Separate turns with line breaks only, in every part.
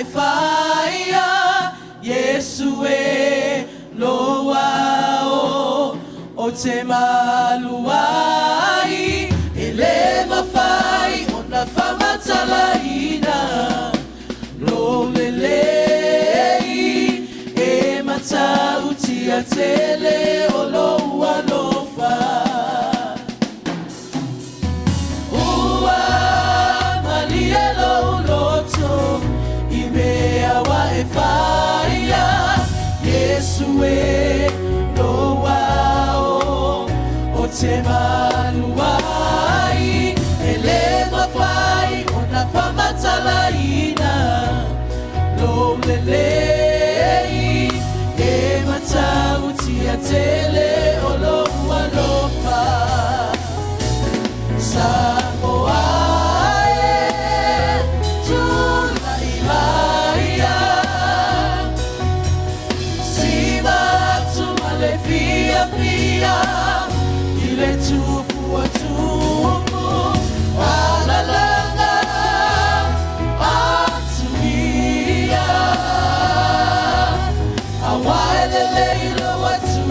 fire, Yesue loa o te maluai, ele mafai o na whamatalaina, lo lelei e matauti a tele o loa lofa. Fire, Yesue loa o te maluai, ele mawhai o na whamatalaina, lo lelei e matauti a tele o loa lofa. Ile tupu wa tupu alalanga atuia awaelele ilo watu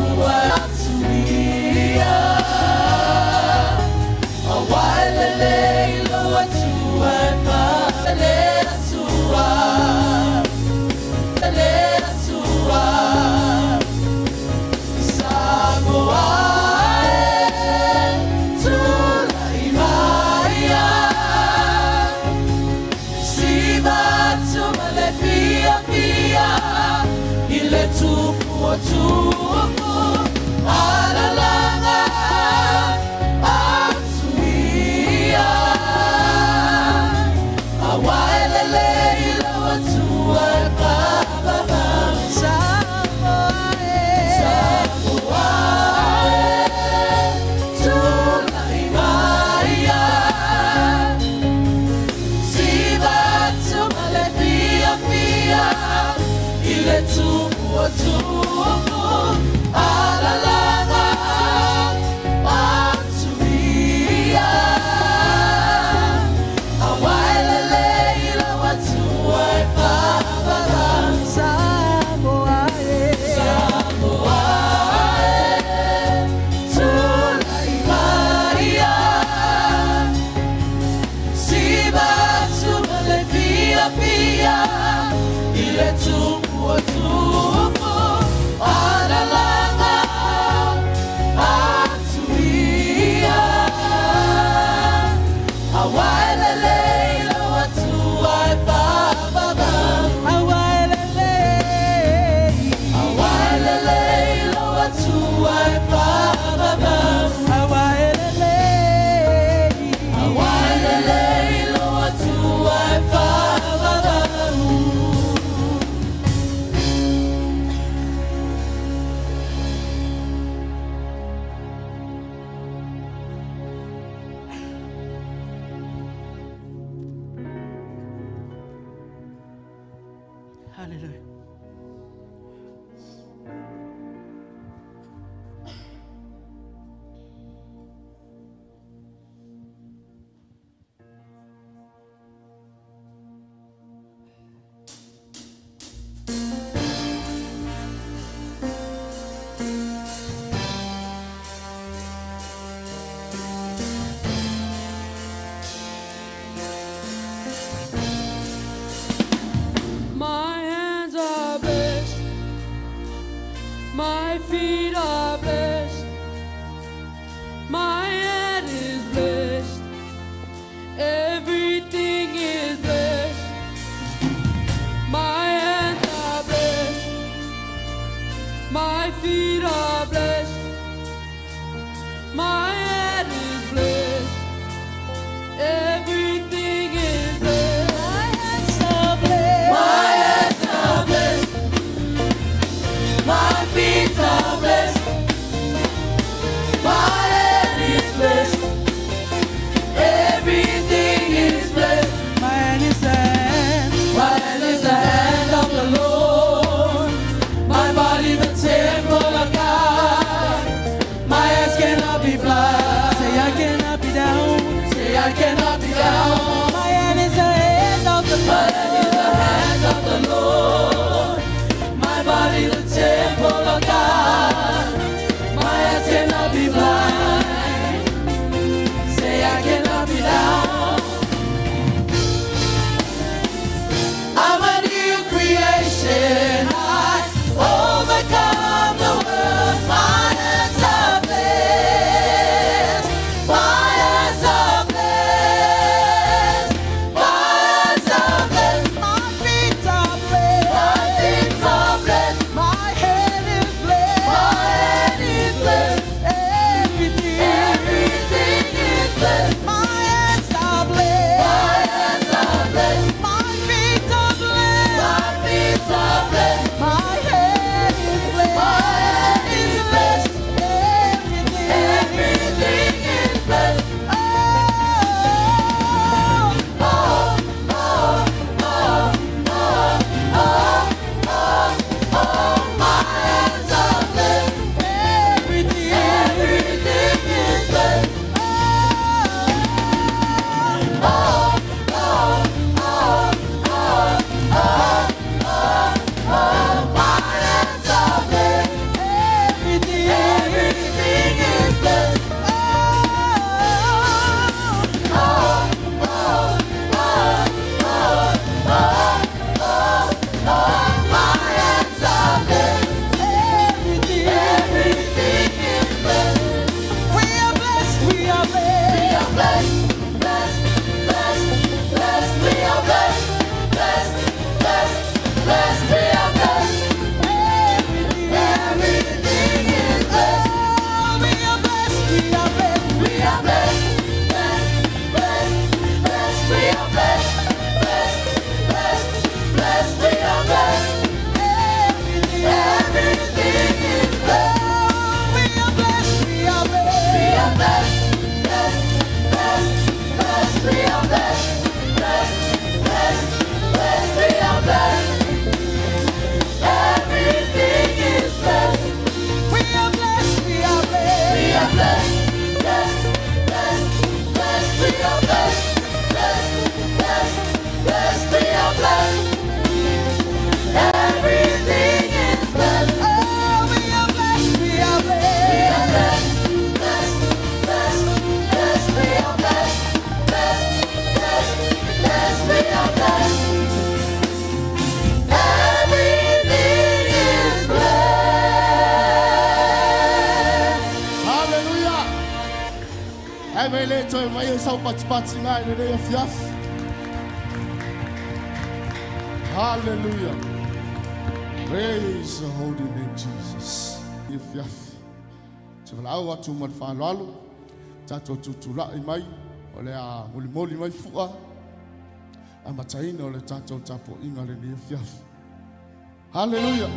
atuia awaelele ilo watu afaele atua ele atua ile tupu o tupu alalanga atuia awaelele ila watu wafababa samoae tulaimaya sivatu malefia pia ile tupu o tupu alalanga atuia awaelele ila watu waifababa samoae tulaimaya sibatu malefia pia ile tupu o tupu alalanga atuia awaelele ila watu waifababa awaelele ila watu waifababa awaelele ila watu waifababa. Hallelujah.
My feet are blessed, my head is blessed, everything is blessed. My hands are blessed, my feet are blessed, my head is blessed, everything is blessed. My hands are blessed,
My feet are blessed.
toi mai sau pati ngai le re fiaf. Hallelujah. Praise the holy name Jesus. Fiaf. Se vala au atu mat fa lalo. Tato tutula mai ole a moli mai fua. A mataina ole tato tapo inga le ni fiaf. Hallelujah.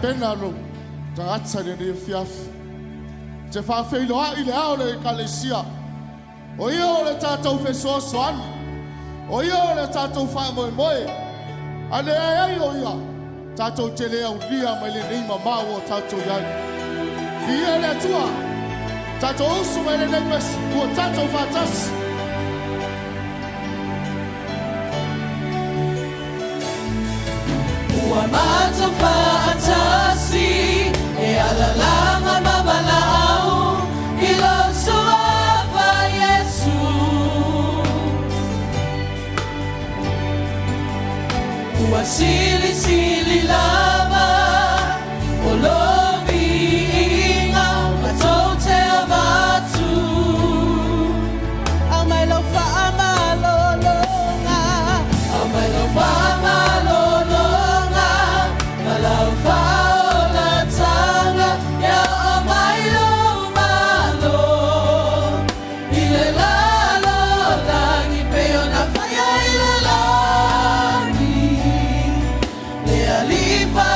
Benalo, Taratsa de Fiaf. Te fa feilo a ile aole kalesia. O yo le tatou fe so soan. O yo le tatou fa moi. Ale ai o ya. Tatou tele au dia mai le nei mama o tatou ya. Dia le tua. Tatou su mai le nepes o tatou fatas.
Ua mata fatasi e alalanga mabalao ilo suava Yesu. Ua sili lava olomi inga matote avatu. Amai lo fa amalolonga. Amai lo fa amalolonga. Leave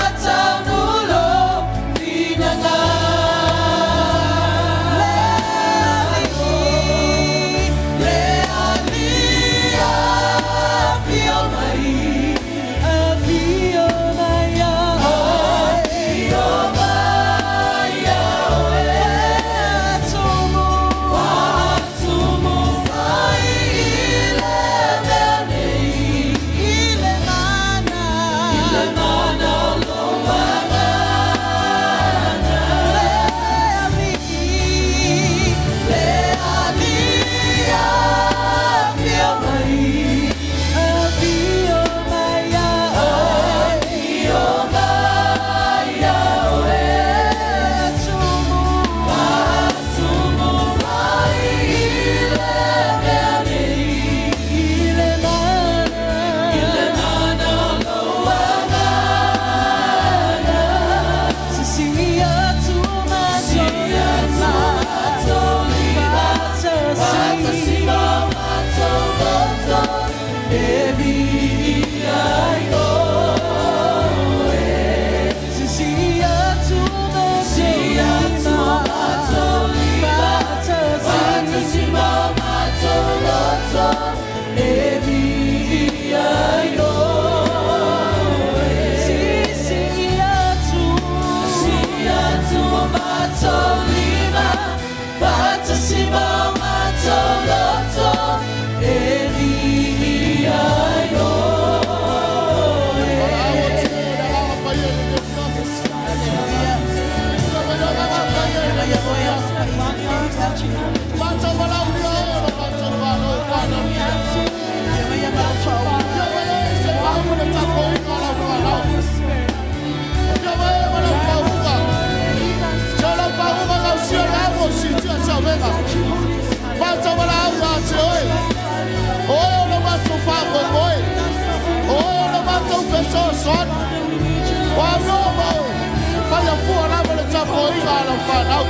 fan out.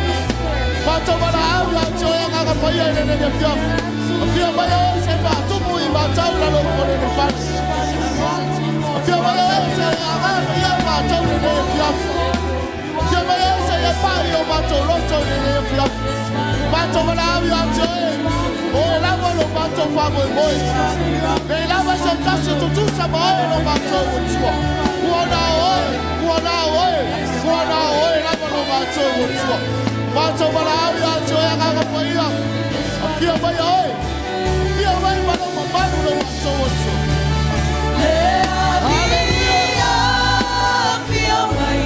But over the hour, I'm showing a fire in the field. A few of my own say, to move about town for the fans. A few of my own say, I'm here about town in the field. A few of my own say, a party about to roll in the field. But over the hour, I'm showing. Oh, la vola batto famo voi. E la voce tasso tu sa mai batto tuo. Buona oi, la vola batto tuo. Batto vola aria gioia ga poi io. Fio vai oi. Fio vai ma non batto tuo.
Alleluia, fio mai.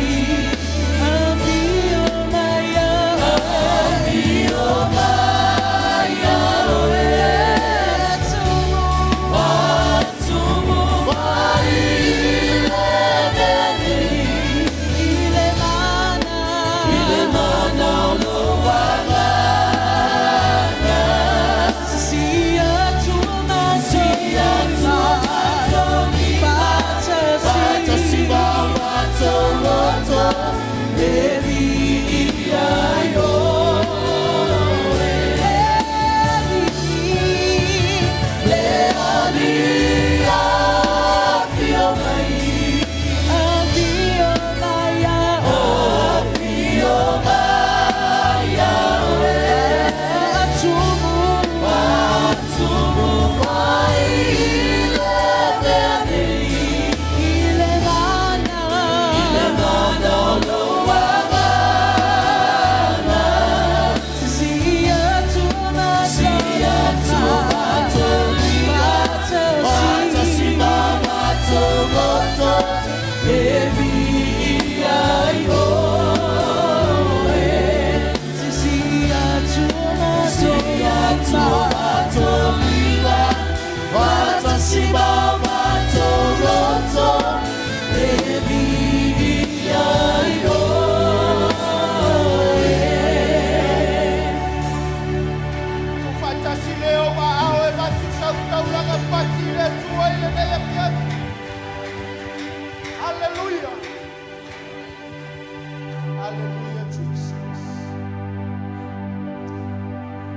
Hallelujah, Jesus.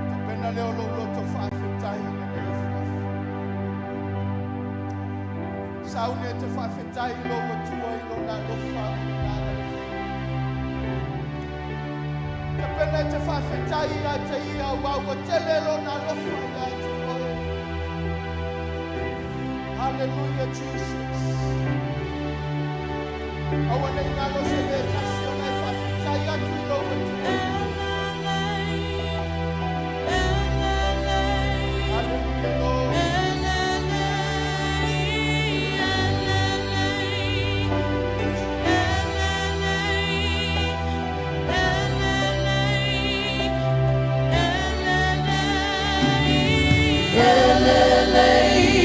Tapenda leo loto fafetai le Saune te fafetai lo tua ilo na lo fa. Tapenda te fafetai ate ia wa telelo na lo fa. Hallelujah, Jesus. I want to know se ve taciona fafetai atu lo Hallelujah, Lord. Elelei,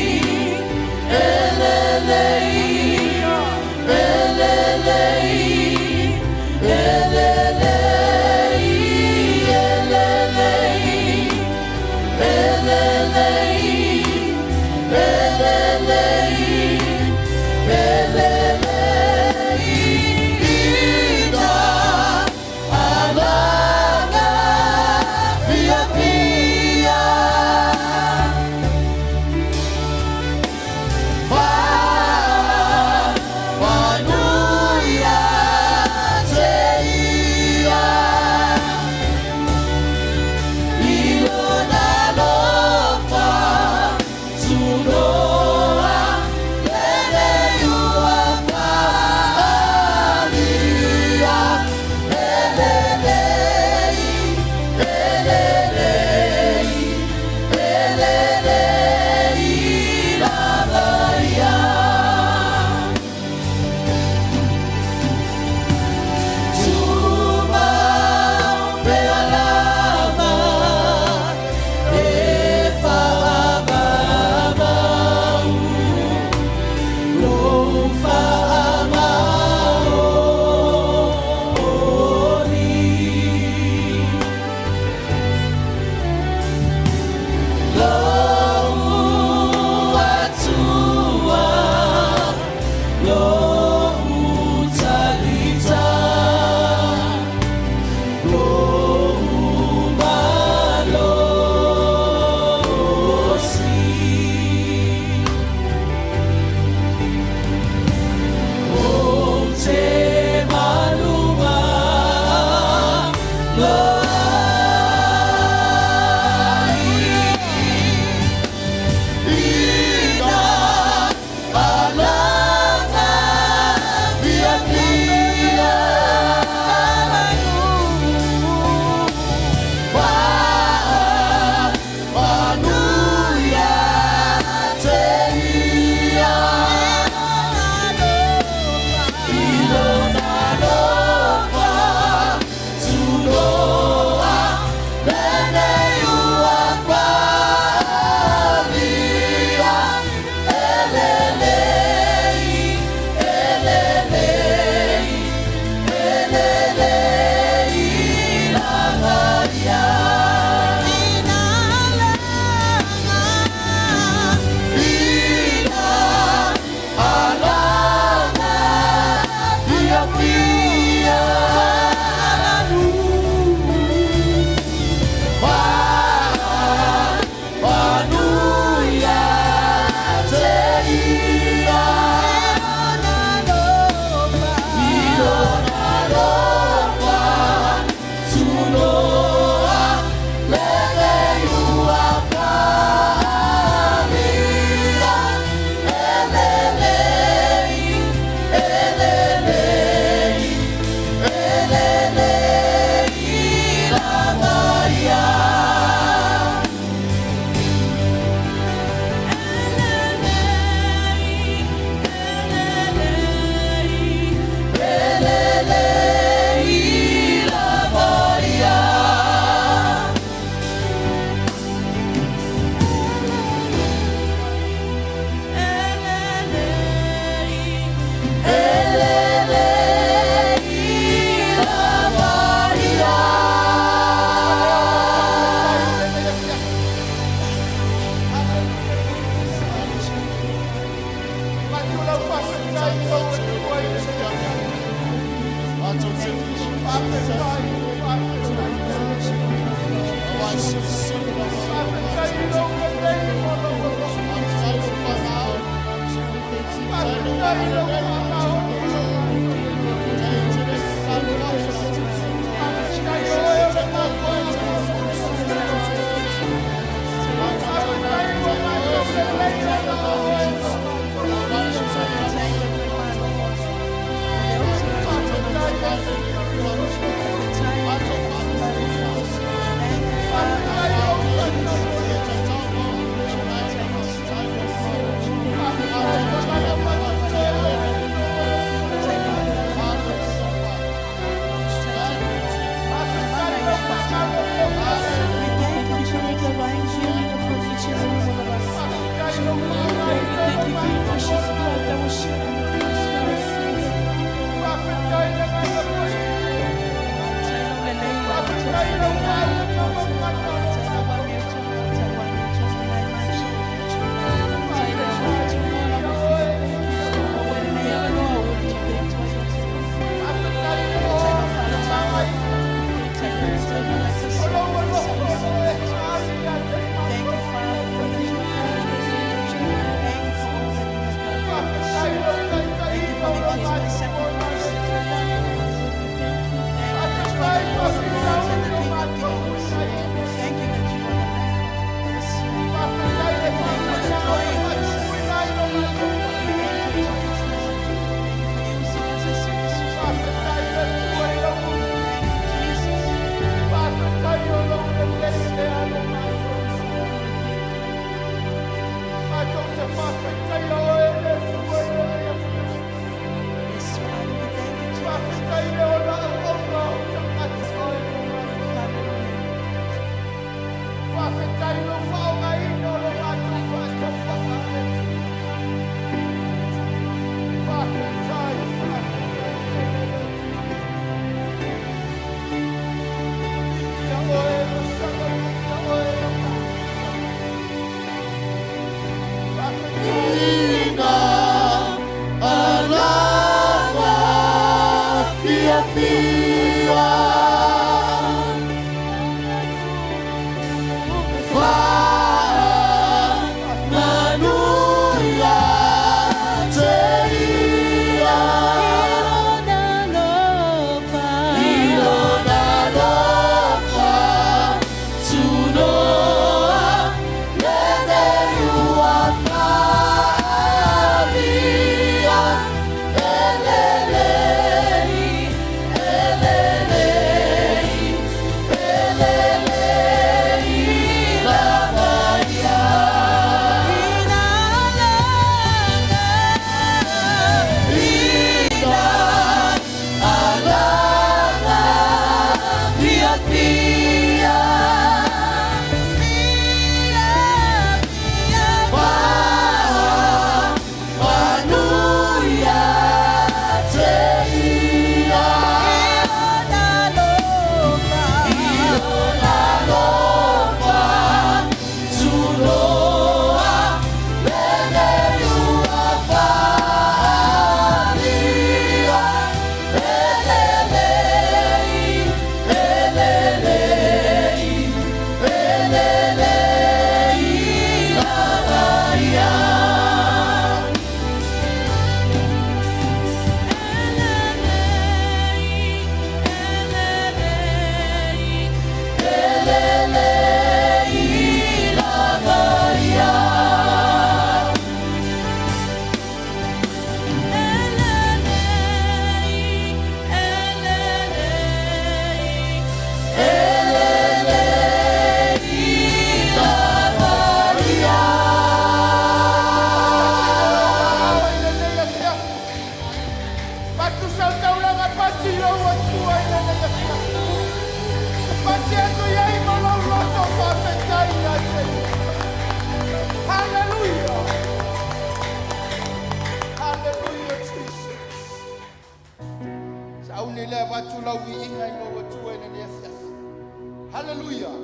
Hallelujah.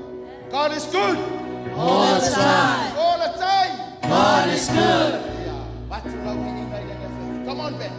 God is good.
All the time.
All the time.
God is good.
Come on, Ben.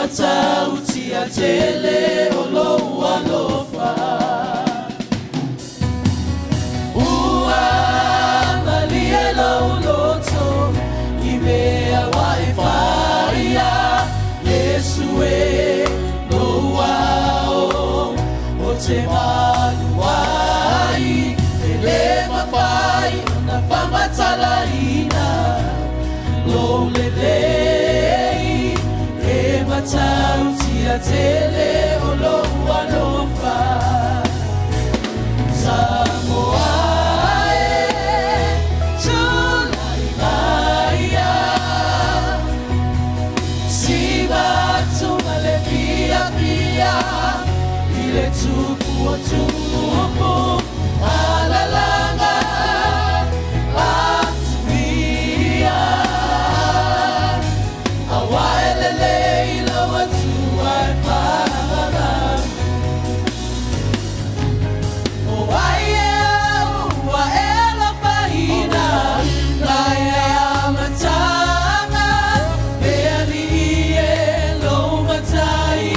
matauti atele olo alofa ua malielo loto imea waifaia Yesue no wao o te manuai ele mafai na fama talaina lo lelei e matauti atele olo alofa Samoa ile tupu tupu alalanga atumia awaelele ila watu waifana owaye waela faina naya matanga bealiye lo matai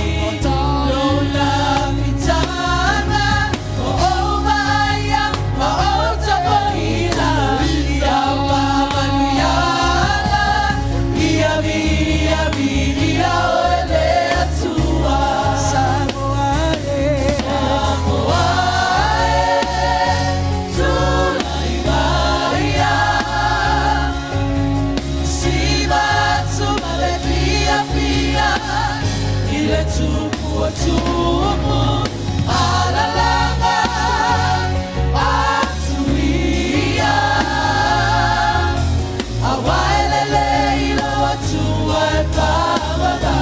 tupu alalanga atuia awaelele ila watu waifana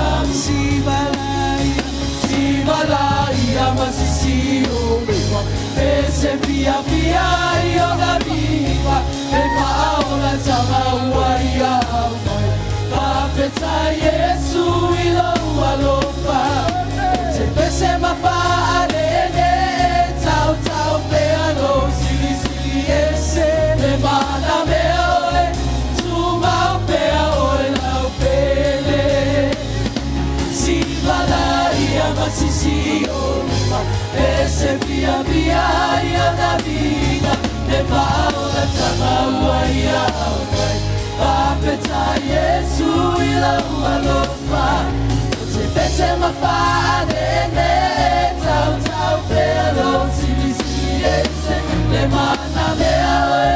sibalaya masisio mewa ese via yogaviva efaola tamauaia kapeta Yesu ila ualofa Pese mafaarene tau tau peano sili sili ese le mana meoe tuma peoe lau pele si valaria masisio ese via via na vida le vaola tamauaia papeta Yesu ila ualofa Pese mafaarene tau tau peano sili sili ese le mana meoe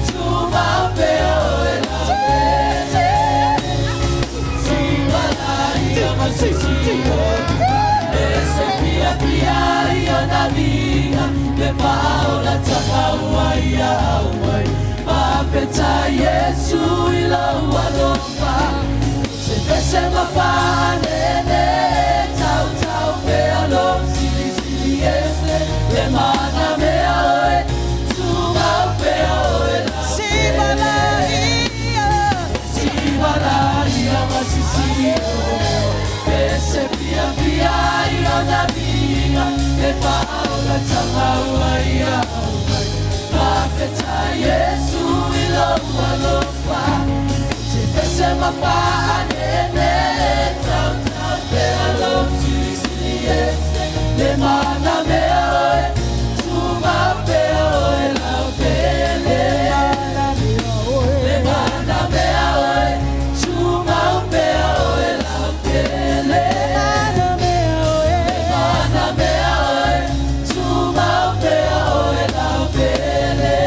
tuma peoe lau pele si valaria masisio ese via via na vida le paola tamauaia papeta Yesu ila ualofa Pese mafaarene tau tau peano sili sili ese le mana meoe tuma peoe lau Sibalaia masisio Pese via via na vida le paola tamauaia papeta Yesu ila ualofa Pese mafaarene tau tau peano sili sili ese le mana meoe tuma peoe lau pele le mana meoe tuma peoe lau pele le mana meoe tuma peoe lau pele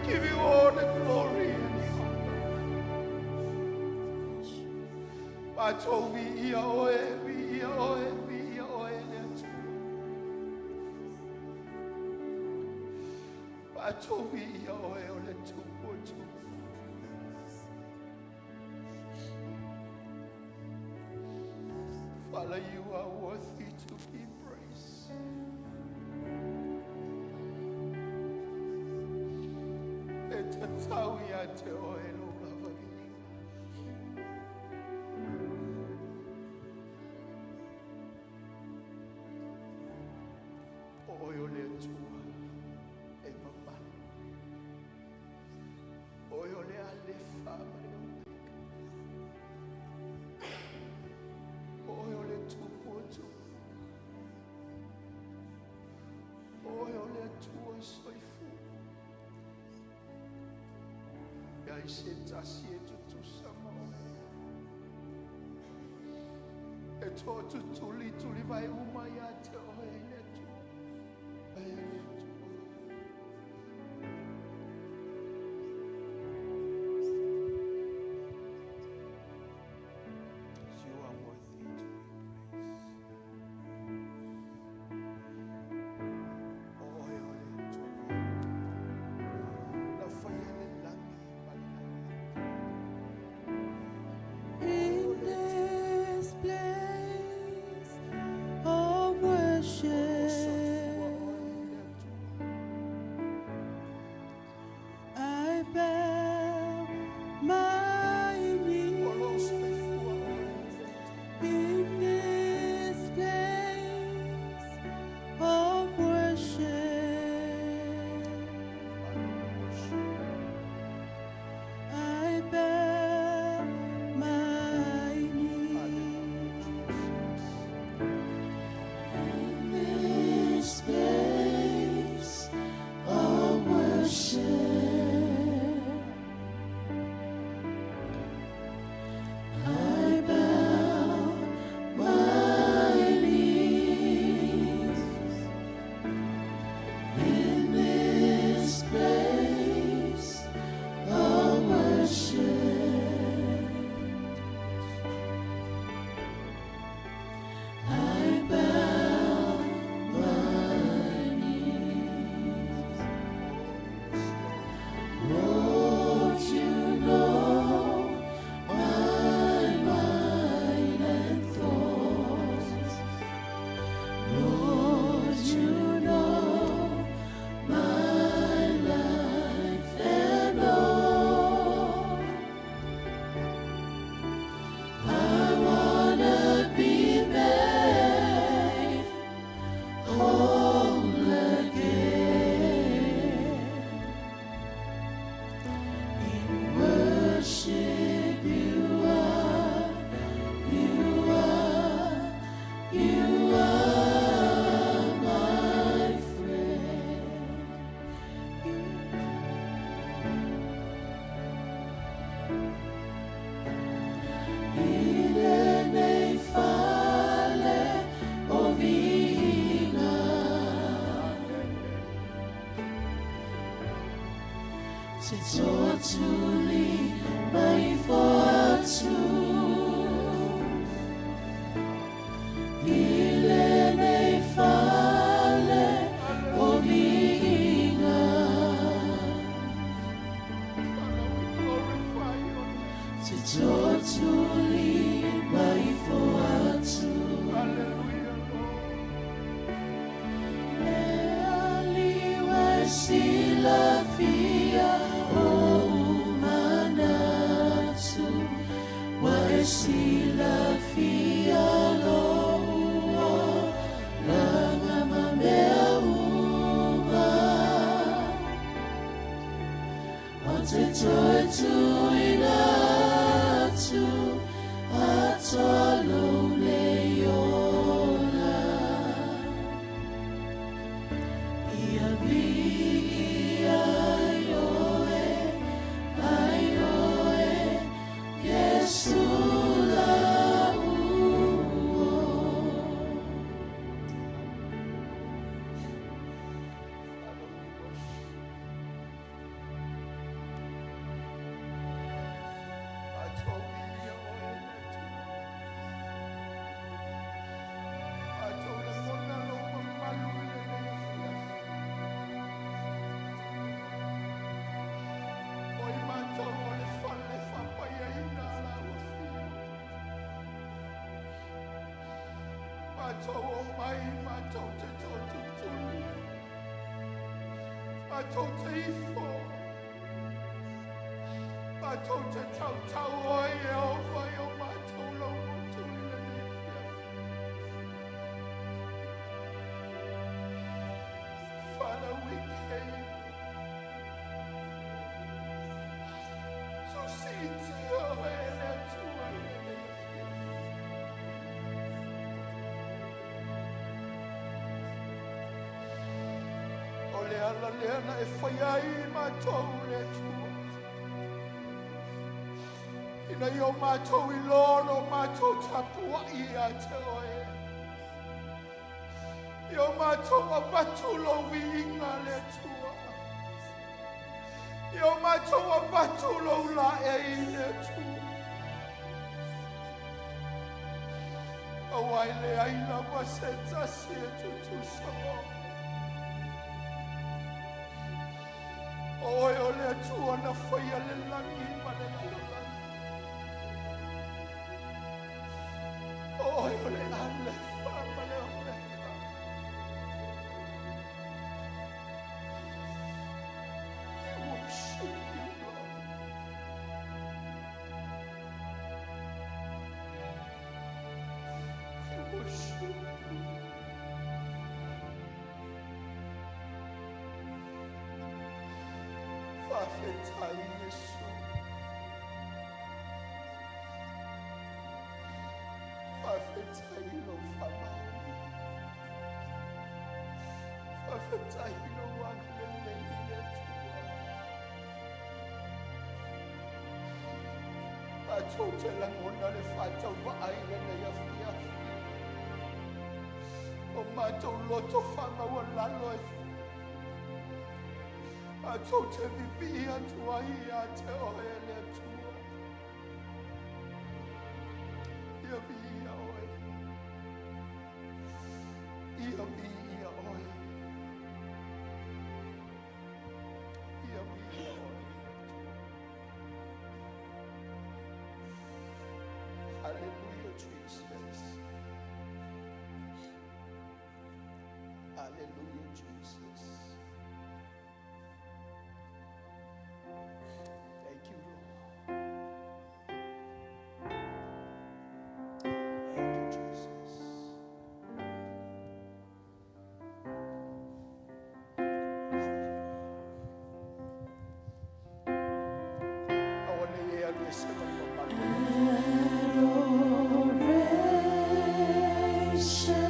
give you all the glory and the honor. Pacho vi ia oe, vi ia oe, vi ia oe le atu. Pacho vi ia oe o le tupu atu. Father, you are worthy to be praised. Etatawi ate oe lo lava vininga. Oe o le atua e mama. Oe o le alefa ma le omega. Oe o le tupu atu. Oe o le atua soifu. Ia i se tasi e tutusa maone. E tō tutuli tuli vai uma ia te oe le tua. Vai le tua. You are worthy to be praised. Oe o le tua. La faia le lami.
In this place of worship, I bow my knees. In this place of worship, I bow my knees. In this place of worship, I bow my knees. In this place of worship, I bow my knees. Lord, you know my mind and thoughts. Lord, you know my life and all. I wanna be made whole again. In worship you are, you are, you are my friend. Ile nei fale o vina, te toa tuli mai foatu. Ile nei fale o vina,
Father, we glorify your name.
te toa tuli mai foatu.
Hallelujah, Lord.
Aliwa sila fia o umanatu, wa sila fia lo ua, langa mamea uma. O te toe tu inatu, atolo ne yola. Ia vi ai oe, Yesu la uo.
Father, we worship. Father, we came to see your hand to Ole ala leana e whaiai mātou le tua. Ina i o mātou I loro mātou tapua I a te oe. I o mātou a watulo winga le tua. I o mātou a watulo la e le tua. Awai le aina waseta si e tutu samo. Oi o le tua na whaia le langi ma le langi. Oi o le ale wha ma le o le ka. We worship you, Lord. We worship you. Fafetai Yesu. Fafetai no famai. Fafetai no wangle le tua. Atote la ngona le fata wa aile le ya fia. O mato loto fama wa lalo e Atote vivia tua ia te oe le tua. Ia via oe. Ia via oe. Ia via oe. Hallelujah, Jesus. Hallelujah, Jesus. Thank you, Lord. Thank you, Jesus. I want to hear you sing
Adoration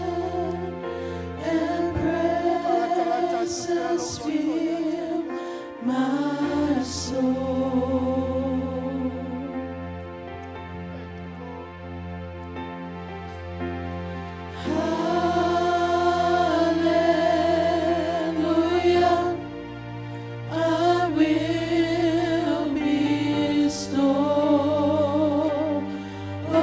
and praises fill my soul. Hallelujah, I will bestow. Oh,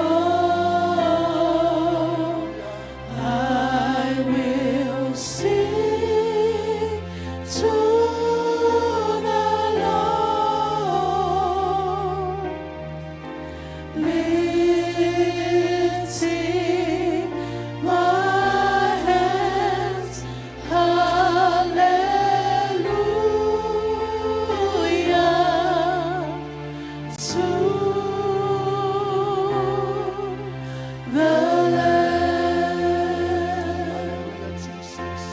I will sing to the Lord, lifting my hands. Hallelujah, to the Lamb.
Hallelujah, Jesus.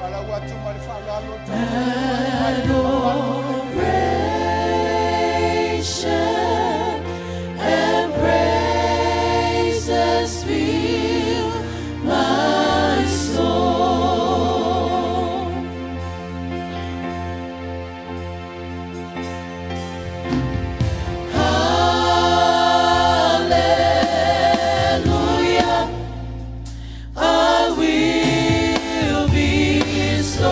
Wala watu malifalalo
Adoration and praises fill my soul. Hallelujah, I will bestow.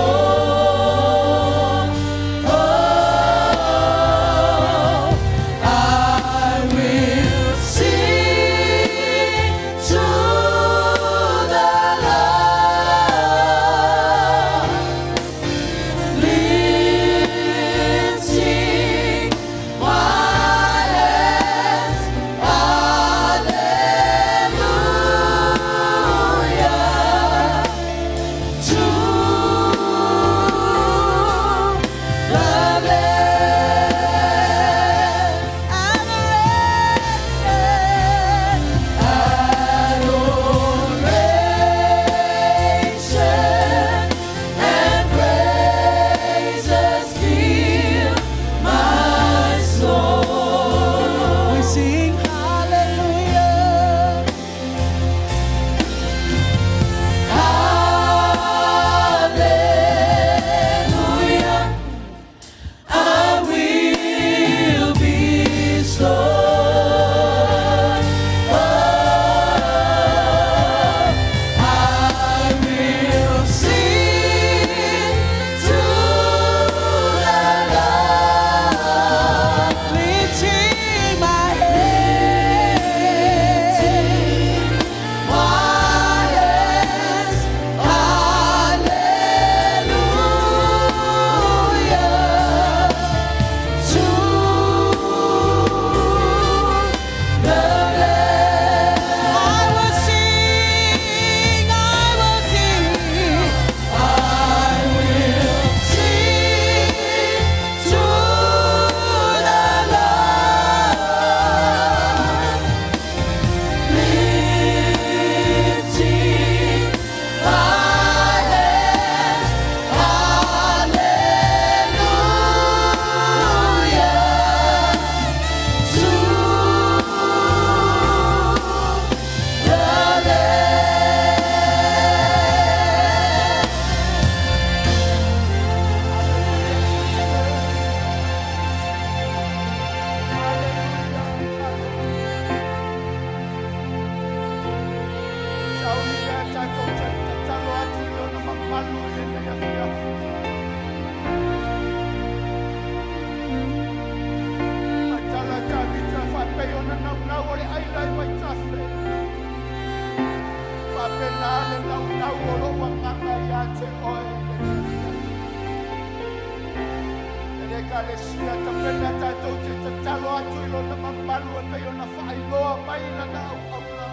kalesia ta pena tātou te talo atu I lona mamalu e pei ona whailoa mai lana au au la.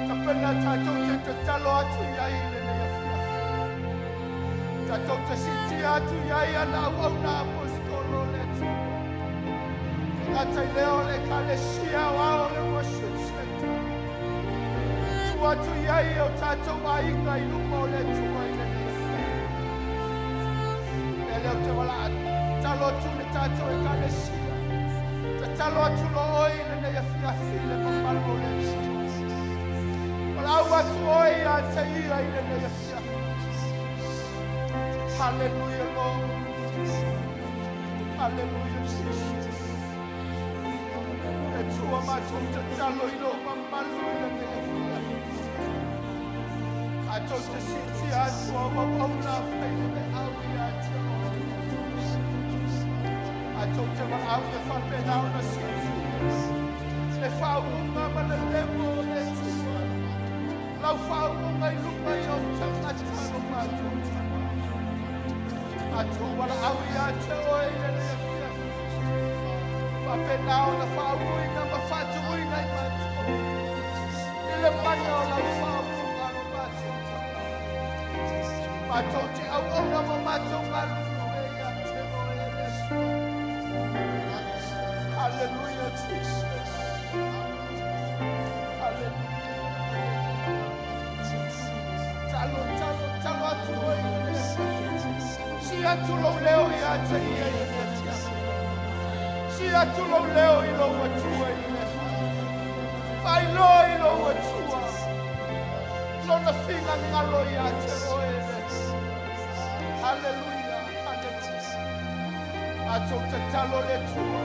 Ta pena tātou te talo atu iai lene ia fiafi. Tātou te siti atu iai ana au au na apostolo le tu. Ngata I leo le kalesia wao le worship center. Tu atu iai o tātou ainga I lumo le tua I lene ia fiafi. Leo te wala talo atu le tātou e kalesia. Te talo atu lo oi lene ia fiafi le mamalo le tua. Wala au atu oi a te ia I lene ia fiafi. Hallelujah, Lord. Hallelujah, Jesus. E tua mātou te talo I lo mamalu I lene ia fiafi. Kātou te siti atua wa wauna whaile au I atua. Kātou te wa au e whapena ona siti. Le whaunga ma le lemo le tua. Lau whaunga I lunga I au tangatano mātou. Atu wala au I ate oi lene ia fiafi. Whapena ona whauina ma whatuina I mātou. Ile mana o lau whaunga no mātou. Mātou te au ona ma mātou ngalu e ate oi Yesu. Hallelujah, Jesus. Hallelujah. Talo atu oi lene ia fiafi. Si atu lo leo I ate ia I lene ia fiafi. Si atu lo leo I lo atua I lene ia fiafi. Whailo I lo atua. Lona whina ngalo I ate oi Yesu. Hallelujah, hallelujah. Atou te talo le tua.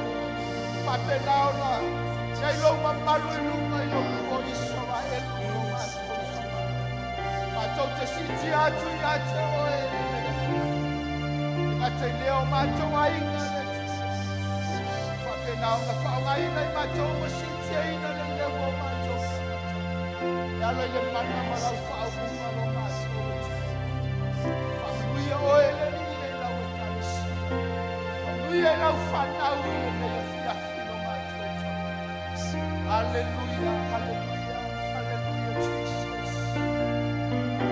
Whapena ona. Nei lo mamalu I lunga I lo o iso wa e lumo mātou. Atou te siti atu I ate oi lene ia fiafi. Ngata I leo mātou ainga le tua. Whapena ona whaungaina I mātou ma siti aina le leo mātou. Yalo I le mana ma lau whaunga lo mātou. Whanuia oe le ni e lau e kalesi. Whanuia I lau whanau I le mea fiafi lo mātou. Hallelujah, hallelujah, hallelujah, Jesus.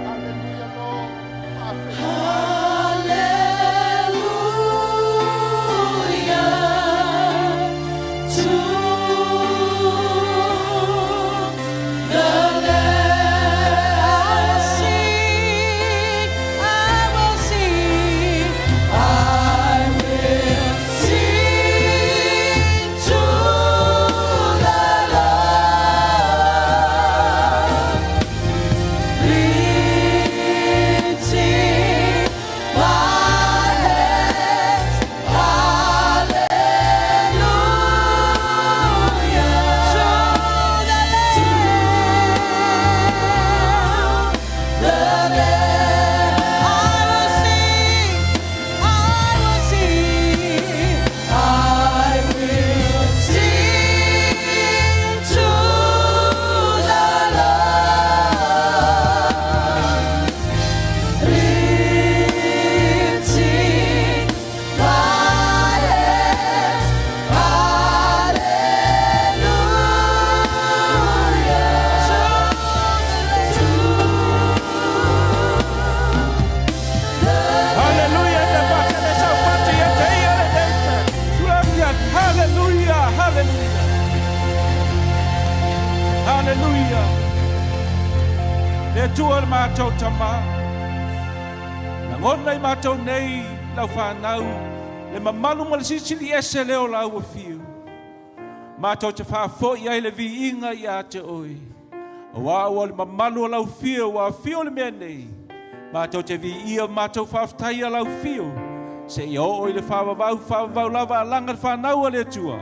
Hallelujah, Lord.
Hallelujah. Le tua mātou tama. Na ngona I mātou nei lau whanau. Le mamalu ma le sisili ese leo lau a fiu. Mātou te whafo I ai le vi inga I a te oi. A wāua le mamalu lau fiu wa fiu le mea nei. Mātou te vi ia mātou whaftai lau fiu. Se I o oi le whawavau lava alanga le whanau a le tua.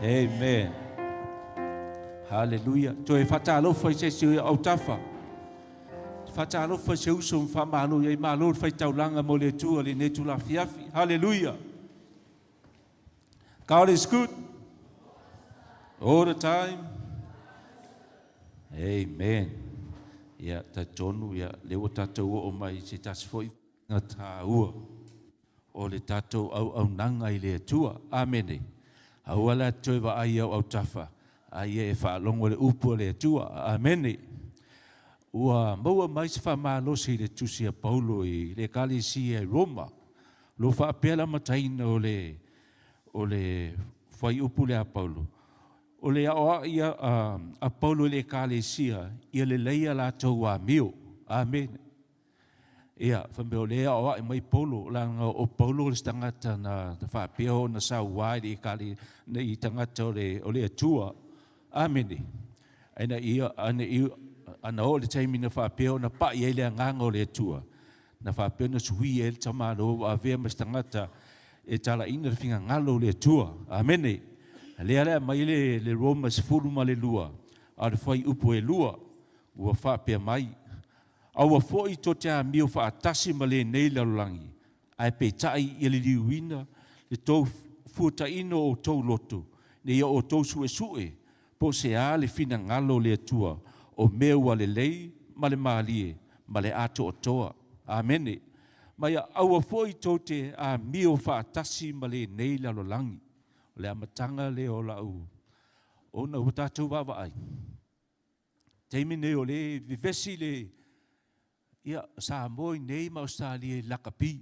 Amen. Hallelujah. Toi whatalofa I se siu au tafa. Whatalofa se uso mwhamalo I malo whai taulanga mo le tua le netu la fiafi. Hallelujah. God is good. All the time. Amen. Ya ta tonu ya lewa tatou o mai se tasfoi ngata ua. o le tātou au nanga i le atua. Amene. Awala toi wa ai au tafa. Ai e whaalongo le upo le atua. Amene. Ua maua mai se whamalosi le tusi a Paulo i le kalisi e Roma. Lo whaapela mataina o le whai upu le a Paulo. O le aoa ia a Paulo le kalisia ia le leia la tau a mio. Amen. Ia, whameo le aoa i mai Paulo. Langa o Paulo le tangata na whaapeo na sa wai i kali na i tangata o le atua. Amen. Aina ia, ana o le taimina whaapeo na pa i ele nganga o le atua. Na whaapeo na suhi e le tamaro a vea mastangata e tala ina finga ngalo le atua. Amene. Lea mai le Roma se furu ma le lua. A le whai upo e lua. Ua whaapea mai. Aua fōi to te a mio whaatasi ma le nei lalulangi. Ai pe tai i le liuina. Le tau fuata ino o tau loto. Ne ia o tau sue. Po se a le fina ngalo le atua. O meua le lei ma le maalie. Ma le ato o toa. Amene. Mai aua fōi to te a mio whaatasi ma le nei lalulangi. Le amatanga le o lau. O na utatou wawa ai. Teimine o le vivesi le ia sa moi nei ma Australia lakapi.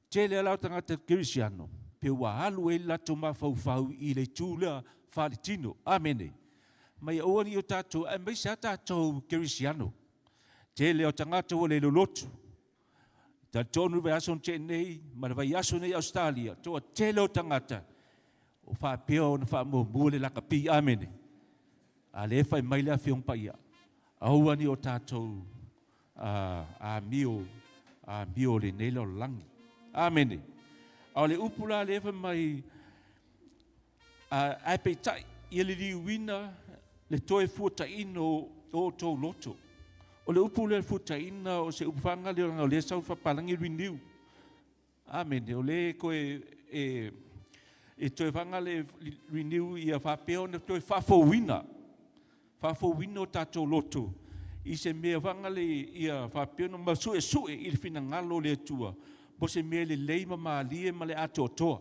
Te le lau tangata Kirisiano. Pe wa alu e lato ma fau i le tūlea whaalitino. Amene. Mai o ni o tātou, mai sa tātou Kirisiano. Te le o tangata o le lolotu. Ta tonu vai aso te nei, ma vai aso nei Australia. Toa te le o tangata. O whaapeo na whaamoa le lakapi. Amene. A le whai mai lea whiong paia. Aua ni o tātou a mio le nei lau langi. Amene. A le upula le whai mai ai pei tai i le liuina le toe fuata ino o tau loto. O le upula le fuata ina o se upanga le o le sau whapalangi renew. Amene. O le koe e toi whanga le renew i a whapeo na toi whafowina. Whafowina o tātou loto. I se mea whanga le i a whapeo na masue i le whina ngalo le atua. Po se mea le leima maalie ma le ato o toa.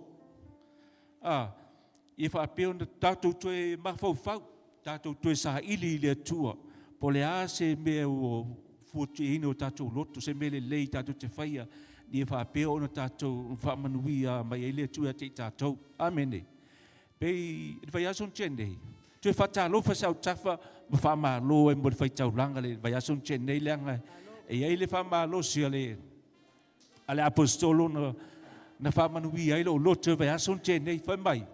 I a whapeo na tātou toi mawhau. Tātou toi sa ili le atua. Po le a se mea o fuati ino o tātou loto. Se mea le lei tātou te whaia. Ni e whapeo na tātou whamanuia mai e le atua te tātou. Amene. Pei, vai ason tjenei. Tue whatalo whasau tafa, ma whamalo e mo le whaitau langa le vai ason tjenei leanga. E ei le whamalo si ale apostolo na whamanuia e lo loto vai ason tjenei whai mai.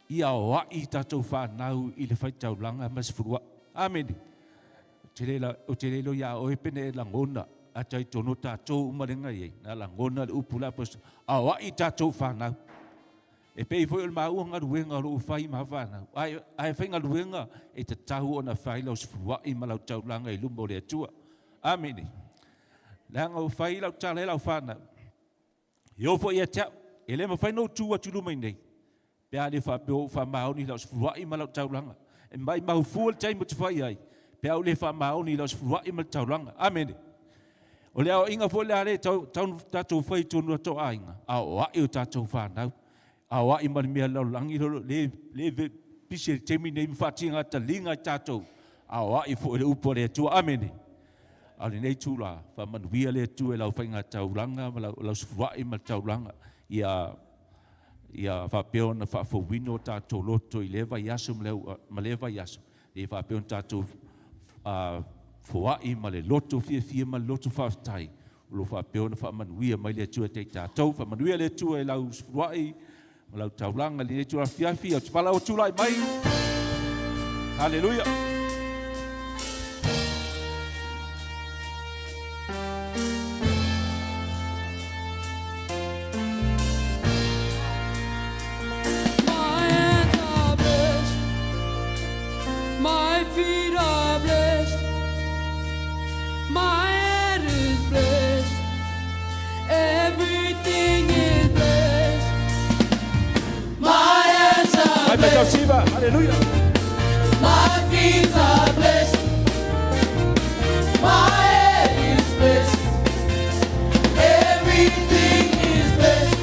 Ia o ai tātou whanau i le whaitau langa mas furua. Amene. O te lelo ia o e pene langona. A tai tono tātou umarenga iei. Nā langona le upula apostolo. A o ai tātou whanau. E pei foi o maua ngaruenga o whai ma whanau. Ai whai ngaruenga e te tahu o na whai lau sifurua i malau taulanga i lumbo le atua. Amene. Langa o whai lau tala lau whanau. I ofo i a tau. E le ma whai no tua tulu mai nei. Pea le whapeo whamaoni lau sifurua i malau taulanga. E mai mahu fuol taimu te whai ai. Pea le whamaoni lau sifurua i malau taulanga. Amene. O le au inga fo le are tātou whai tonu ato a inga. A o ai o tātou whanau. A o ai mani mea lau langi lolo le pise temi nei mwhatinga ta linga tātou. A o ai fo le upo le atua. Amene. A le nei tūla. Whamanuia le atua e lau whainga taulanga. Lau sfuai ma taulanga. Ia whapeo na whawhawino tātou loto i lewa yasu ma lewa yasu. Le whapeo na tātou Fawai ma le loto fia ma le loto whaatai. Ulo whapeo na whamanuia mai le atua te tātou. Whamanuia le atua e lau sfuai. Ma lau taulanga le atua fiafi. Au te whala o tūlai mai. Hallelujah.
My hands are blessed. My feet are blessed. My head is blessed. Everything is blessed. My hands are
Ai mai tau siva. Hallelujah.
My feet are blessed. My head is blessed. Everything is blessed.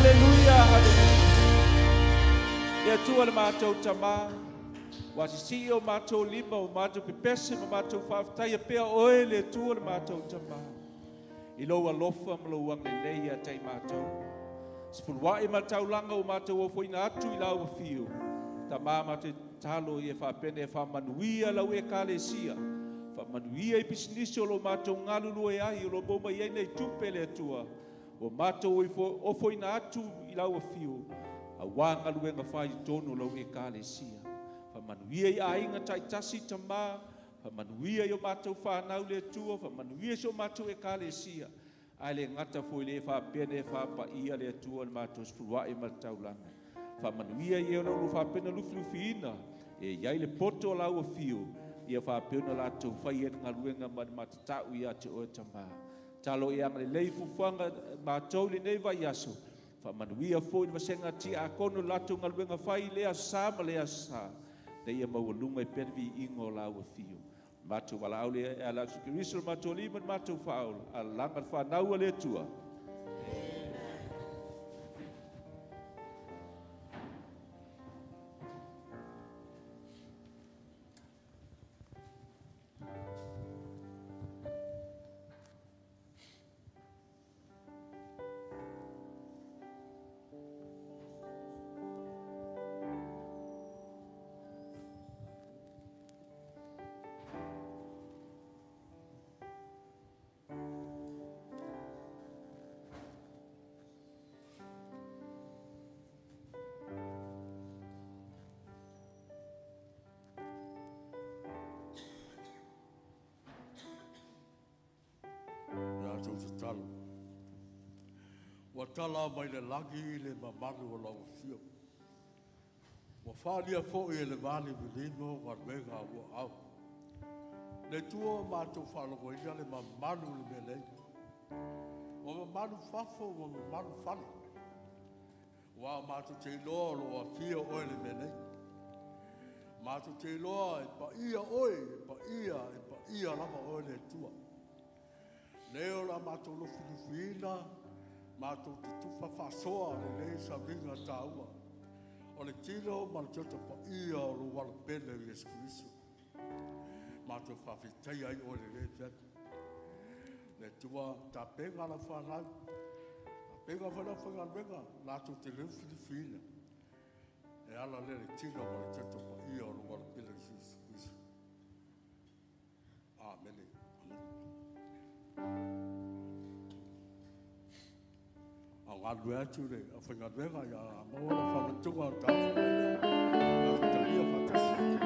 Haleluia, haleluia. E tua le mātou tama. Wasisi o mātou lima o mātou pepese o mātou whawhtai a pea oe le tua le mātou tama. I lo alofa ma lo wangelei a tei mātou. Sipulwai mātou langa o mātou o foina atu I lau a fio. Ta māma te talo I e whapene e whamanuia lau e kālesia. Whamanuia I pisinisi o lo mātou ngalulu e ahi o lo boma I nei tupe le atua. O mātou o foina atu I lau a fio. A wanga luenga whai tono lau e kālesia. Whamanuia I ainga taitasi tamā. Whamanuia I o mātou whanau le atua. Whamanuia I o mātou e kālesia. Ai le ngata foi le whapene e whapa ia le atua le mātou spurua e mataulanga. Whamanuia I e lau whapena lufiina. E iai le poto lau a fio. Ia whapena la tau whai e ngā ruenga matatau I ate o tamā. Talo e anga le lei fufuanga mātou le nei vai aso. Whamanuia foi ni wasenga ti a kono lato ngā ruenga whai lea sā ma lea sā. Te ia maualunga I pervi ingo lau a fio. Mātou wala au le a la sukiriso mātou lima mātou whaau. A langa whanau a le tua.
talo. Wa tala mai le lagi le mamaru o lau fio. Wa whalia fo I le vali vilino wa mega wa au. Le tua mātou whaloko ina le mamaru le melei. Wa mamaru fafo wa mamaru whali. Wa mātou te iloa lo a fia oe le melei. Mātou te iloa e pa ia oe, e pa ia lama oe le tua. Leo la mātou lo filifina, mātou te tufa whasoa le lei sa vinga tāua. O le tino malutota pa ia o lo wala pene I Yesu Kristo. Mātou whawhitai ai o le lei whenu. Le tua ta penga la whanau. Ta penga whanau wenga, mātou te leu filifina. E ala le tino malutota pa ia o lo wala pene I Yesu Kristo. Amen. A ngā atu re, a whainga renga I a maua na whakatunga o tāwhanga I a whatalia whatasi.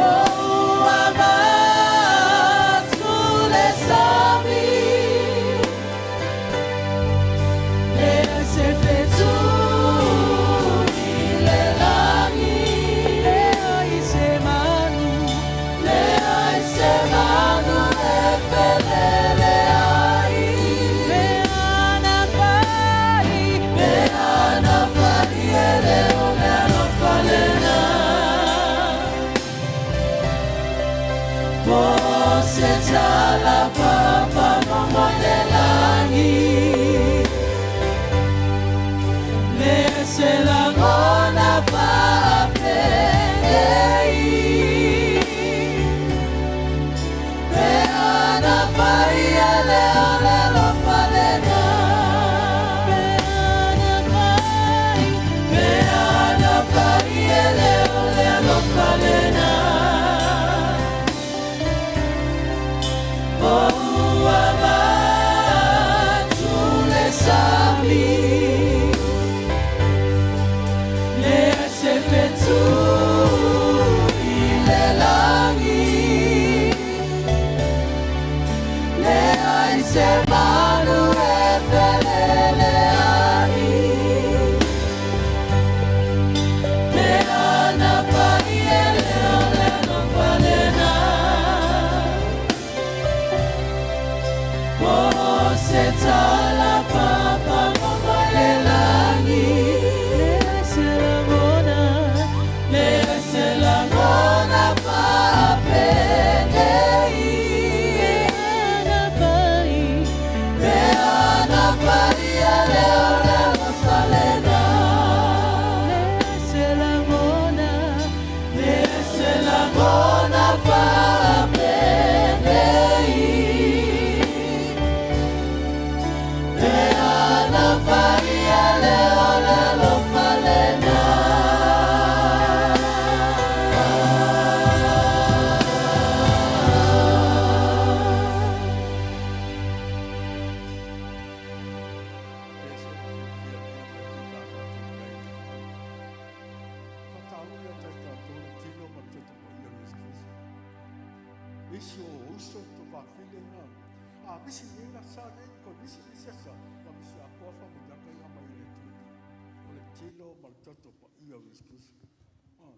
Oh, I'm a
Iso uso to va filinga. Ah, misi ni na sa ne ko misi ni sa sa. Ko misi a ko fa mo ka nga mai le tu. O le tino mal toto pa ia viskus. Ah.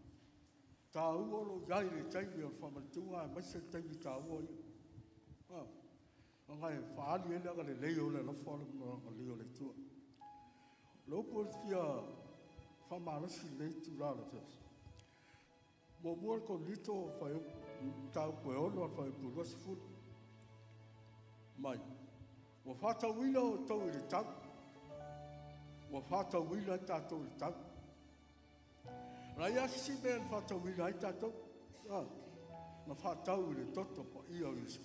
Ta u lo jai le tai mi fa ma tu a ma se tai mi ta u. Ah. Ngai fa ali le ga le le yo le no fa le mo le yo le tu. Lo po fia fa ma lo si le tu la le. Mo mo ko lito fa tau koe ono whai puros fut. Mai, wa whata wila o tau i le tau. Wa whata wila i tātou i le tau. Rai asi mea na whata wila i tātou. Na whatau i le toto pa ia o Iesu.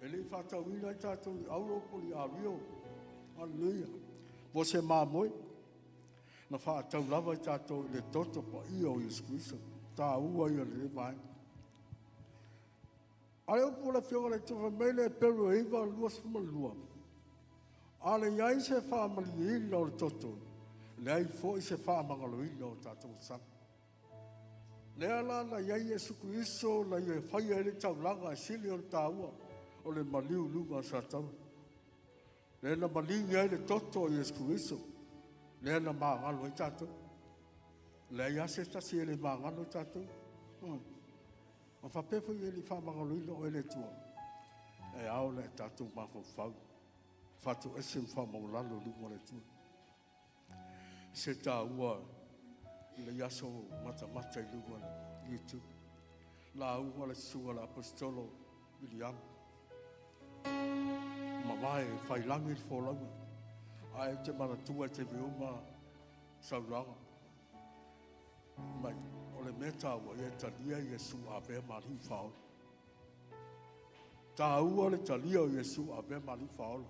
E le whata wila i tātou i auroko ni a rio. Alleluia. Wo se māmoe. Na whatau lava i tātou i le toto pa ia o Iesu. Ta ua ia le vai. Ale o pula fionga le tuwa mele peru e iwa lua suma lua. Ale iai se wha mali ina o le toto. Le ai fo i se wha mangalo ina o tātou sang. Le ala na iai e suku iso na iai whai e le tau langa e sili o le tā ua. O le maliu lunga sa tau. Le na mali iai le toto i e suku iso. Le na maa ngalo i tātou. Le ia se tasi e le mangano tātou. Ma whapefo i e li whamangaloina o e le tua. E ao le tātou mafo whau. Whatu ese whamaulano lungo le tua. Se tā ua le yaso mata mata i lungo le YouTube. La ua le sua le apostolo William. Ma mai whailangi i wholanga. Ai te mana tua te viuma sauranga. Mai, o le meta ua e talia Iesu a vea mari whaola. Tā ua le talia o Iesu a vea mari whaola.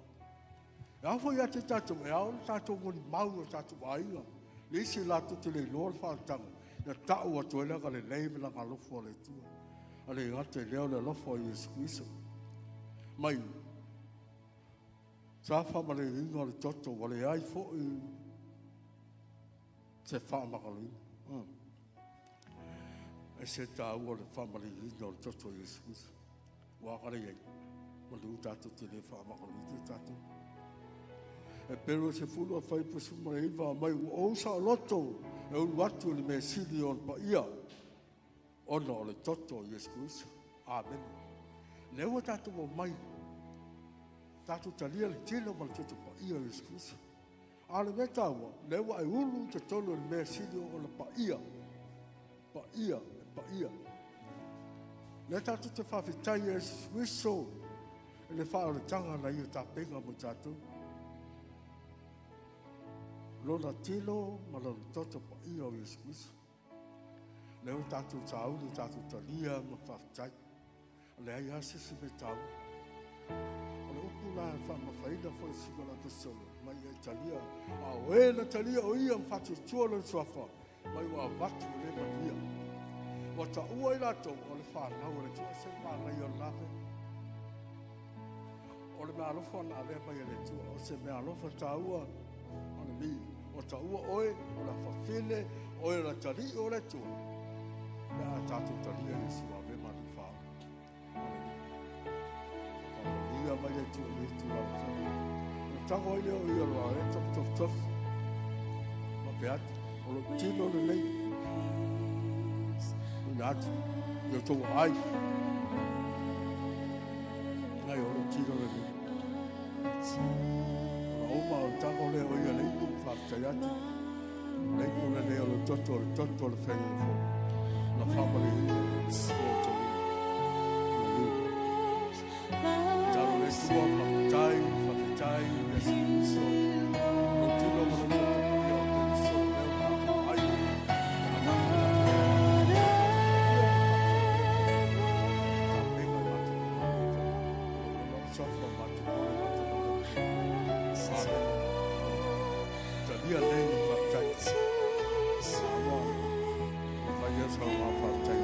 E awha ia te tātou, e ao le tātou ngoni mau o tātou ainga. Le isi lato te le loa le whaatanga. Ia tau atu e lega le leime la ngalofo le tua. A le ngate leo le lofo o Iesu Kristo. Mai, tā whamare inga le toto, wale ai fo i te whaamakalina. E se tā ua le whamari ina o le toto Iesu Kristo. Wakare iei. Ma lu tātou te le whaamakalina te tātou. E pero se fulu a whai pasuma e iwa mai o ousa o loto e ulu atu le me sili o pa ia. Ona o le toto Iesu Kristo. Amen. Lewa tātou o mai. Tātou talia le tino ma le toto pa ia Iesu Kristo. Ale me tāua, lewa e ulu te tolo le me sili o le pa ia. Pa ia. Le tātou te whawhitai e swiso. E le whaore tanga na i o tā penga mo tātou. Lona tilo, ma lona toto pa i o i swiso. Leo tātou tāuri, tātou talia ma whawhitai. Le ai asisi me tāu. O le upu la e whamawhaina fo i sigala te solo. Mai e talia. A o e na talia o ia mwhatu tuola suafa. Mai wa watu le matia. Wa ta ua i lato o le whanau le tua se whanau o lape. O le mea alofa na le mai le tua. O se mea alofa ta ua. O le mi. O ta ua oe. O la whawhine. O e la tali o le tua. Mea tātou talia i sua ve manu whao. O le mi. O le lia mai le tua le tua la whao. O tango i leo i aloa e tof. Ma pe atu. O lo tino le nei. Ati, yo tō ai. Ngai o le tino le nei. O la oma o tango le o ia leiku whaftai ati. Leiku le nei o le toto le whenga le fō. Na whamare i le o tō. Taro le tua whaftai, le siso. O tino mo le toto i o te iso. Leo ai. Dia nem no fartai. Vai essa uma fartai.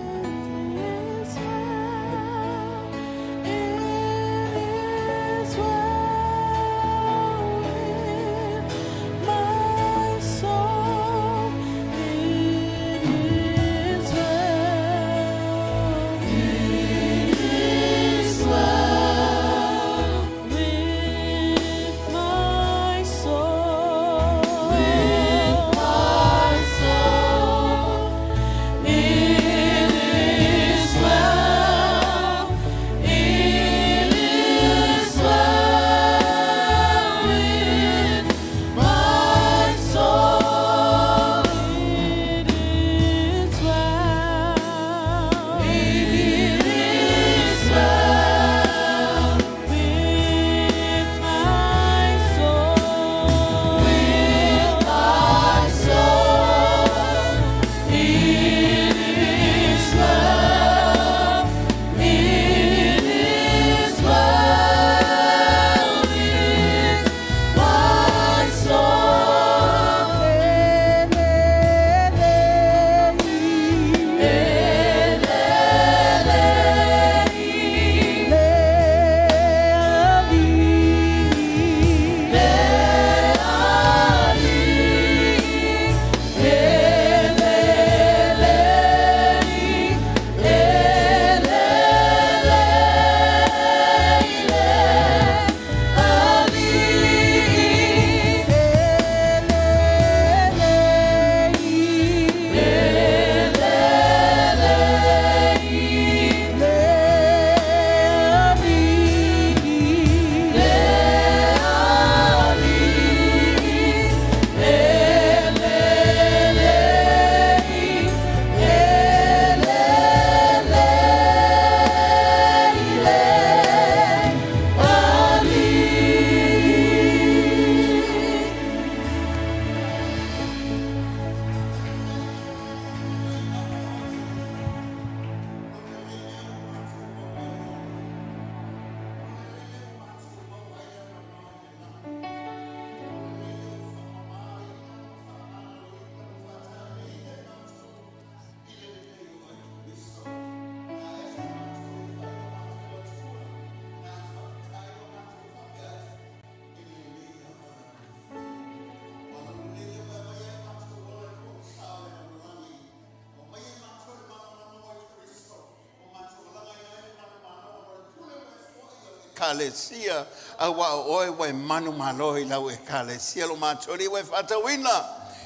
Kalesia awa oe wai manu maloi lau e kalesia lo matori wai whatawina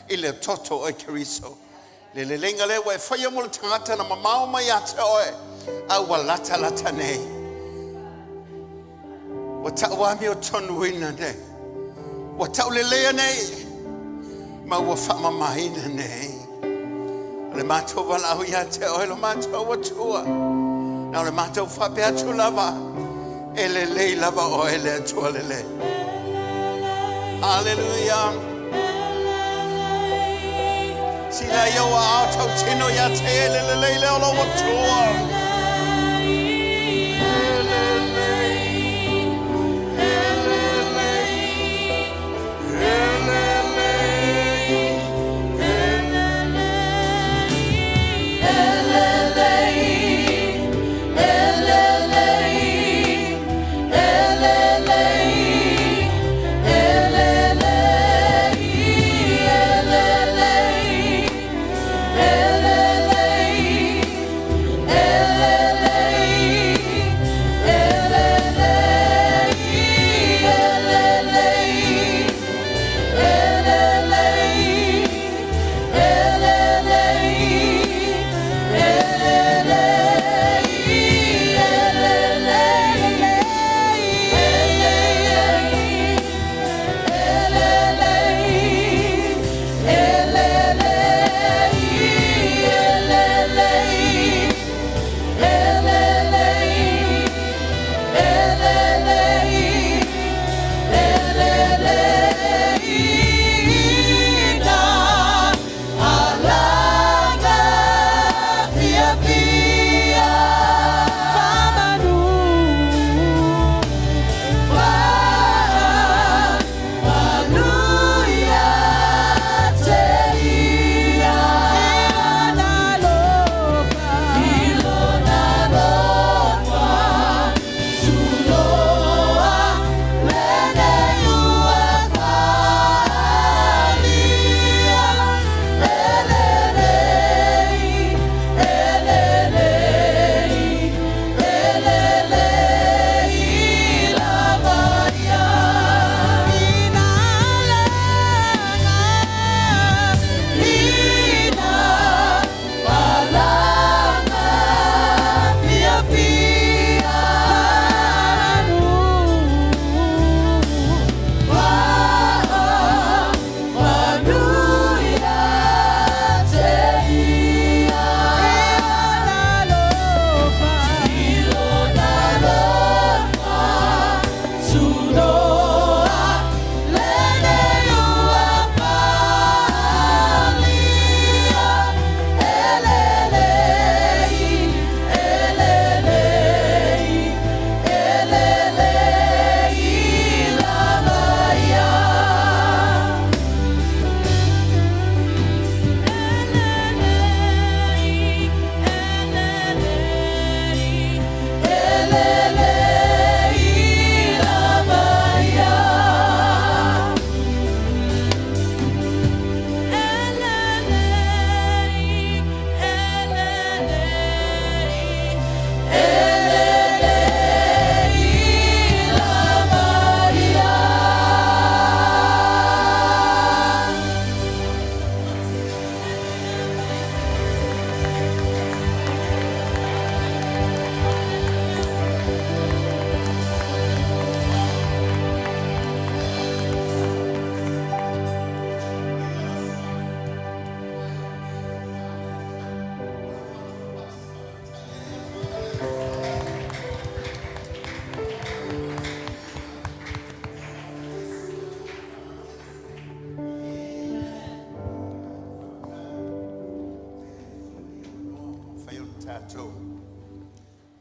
i le toto o Keriso. Le lenga le wai whaia mo le tangata na mamao mai ate oe awa lata nei. Wa ta'wami o tonu wina nei. Wa ta'u le lea nei. Ma wa whamamahina nei. Le mato walau i ate oe lo mato wa tua. Na le mātou whapea tu lava. Ele lei lava o ele atua lele. Hallelujah. Sila yo a tau tino ya te ele lele le olo watua.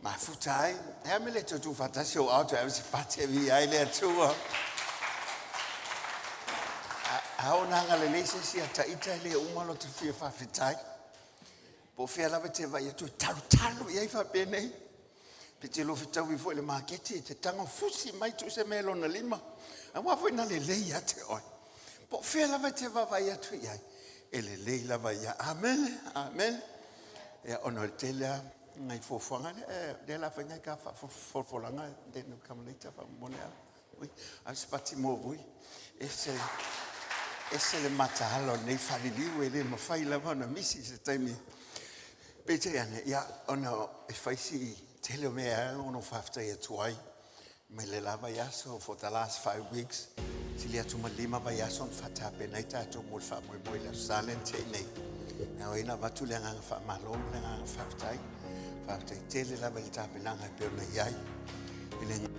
Mafutai, hamile tu fatasi o auto avsi pati vi aile tua. Hau nanga le lese si ata Italy umalo te fia fa fitai. Po fia lava te vai tu talu ia fa bene. Pete lo fitau vi foi le marketi te tanga fusi mai tu se melo na lima. Ama foi na le ia te oi. Po fia lava te vai atu ia. Ele le lava ia. Amen. Amen. Ya ono tela ngai fofanga de la fanya ka fofolanga de no kamleta fa monea. Oui, aspati mo oui. Ese le matahalo nei faliliu ele mafai lava na misi se taimi. Pete ane ya ono e faisi tele me ono fafta e tuai. Me le lava yaso for the last 5 weeks. Silia tuma lima ba yaso fata penaita to mo fa mo la silent nei. Na ina vatu le nga fa malo le nga faftai. Pate tele la bel tape nanga pe na yai. Ile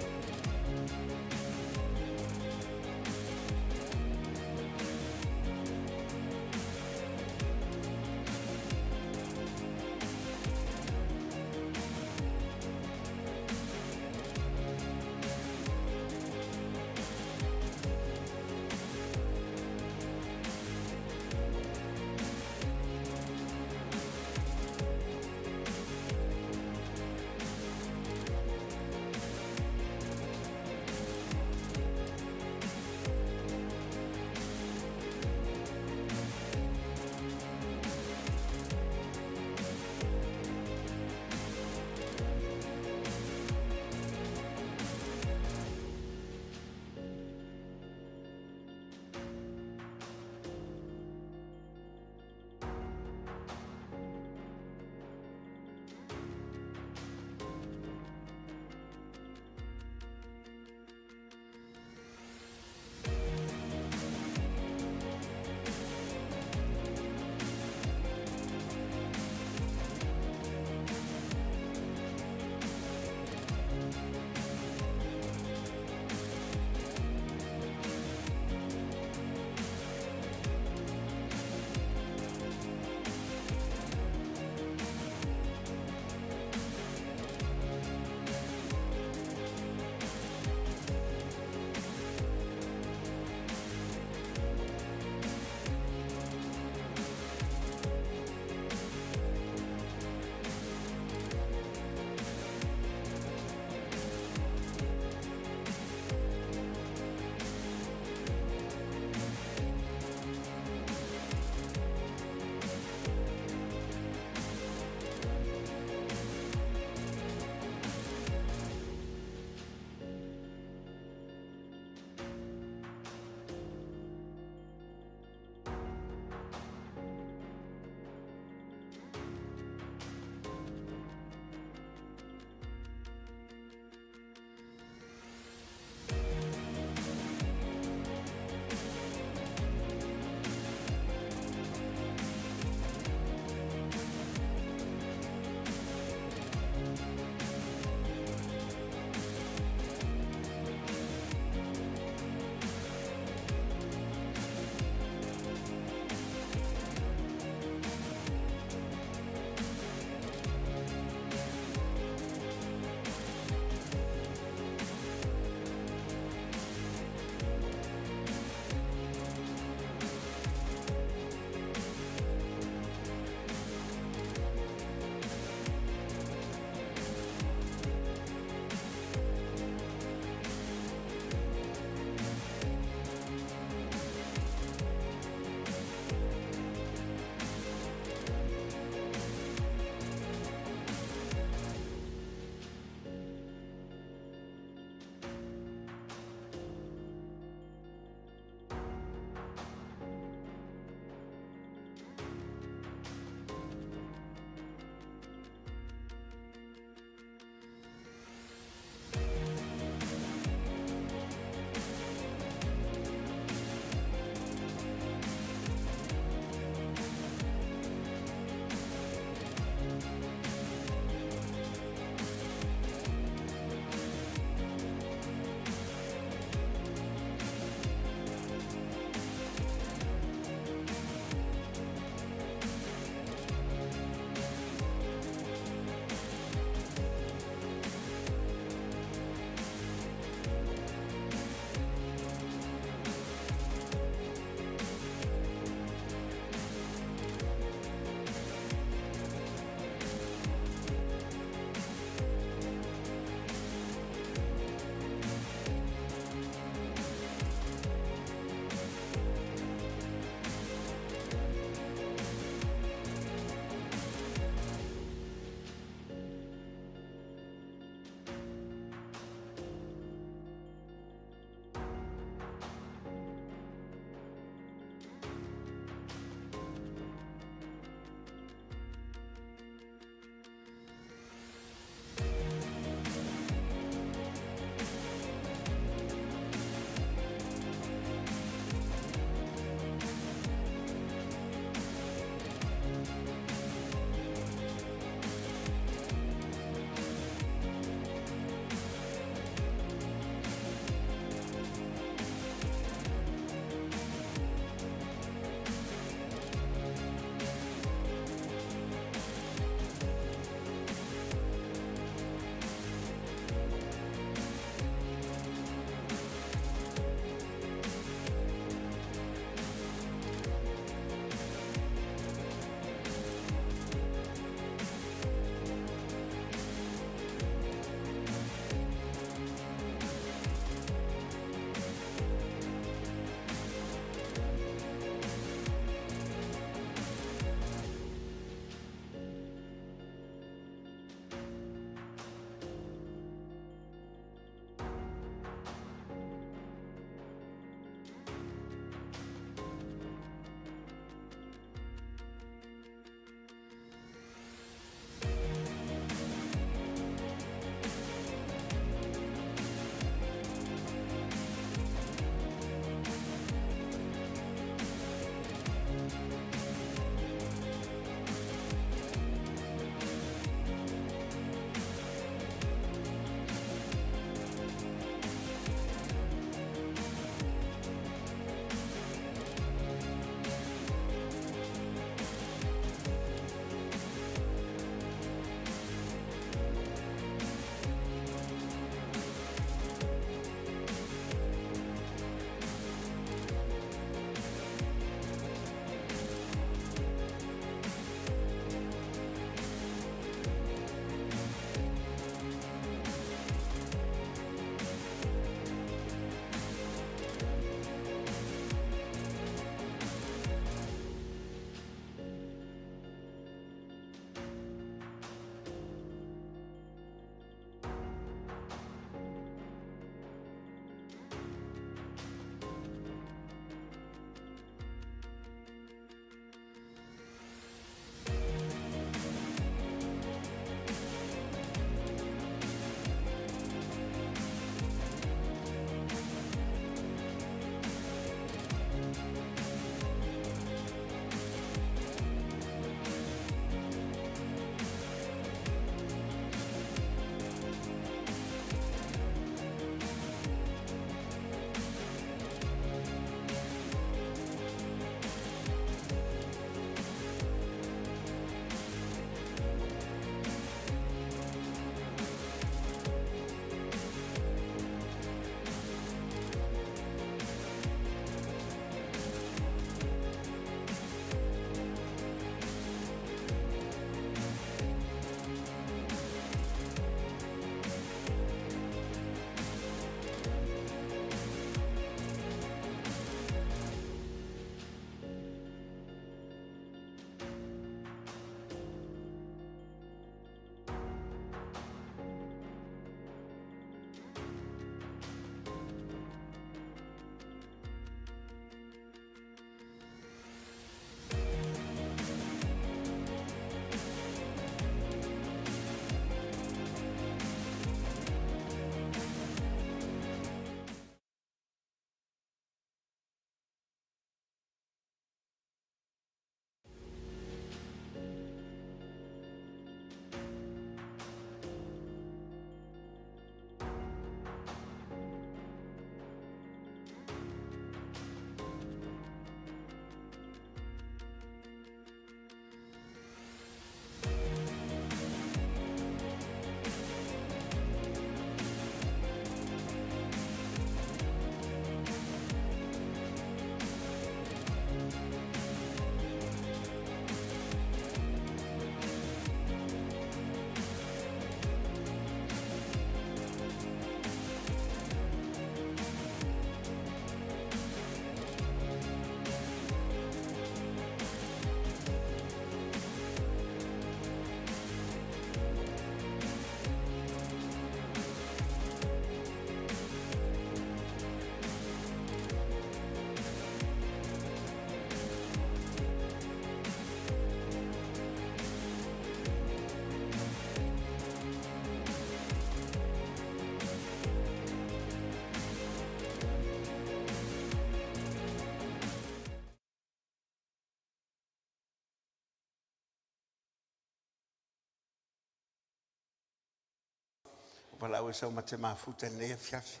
wala o sa mate mafuta ne fiafi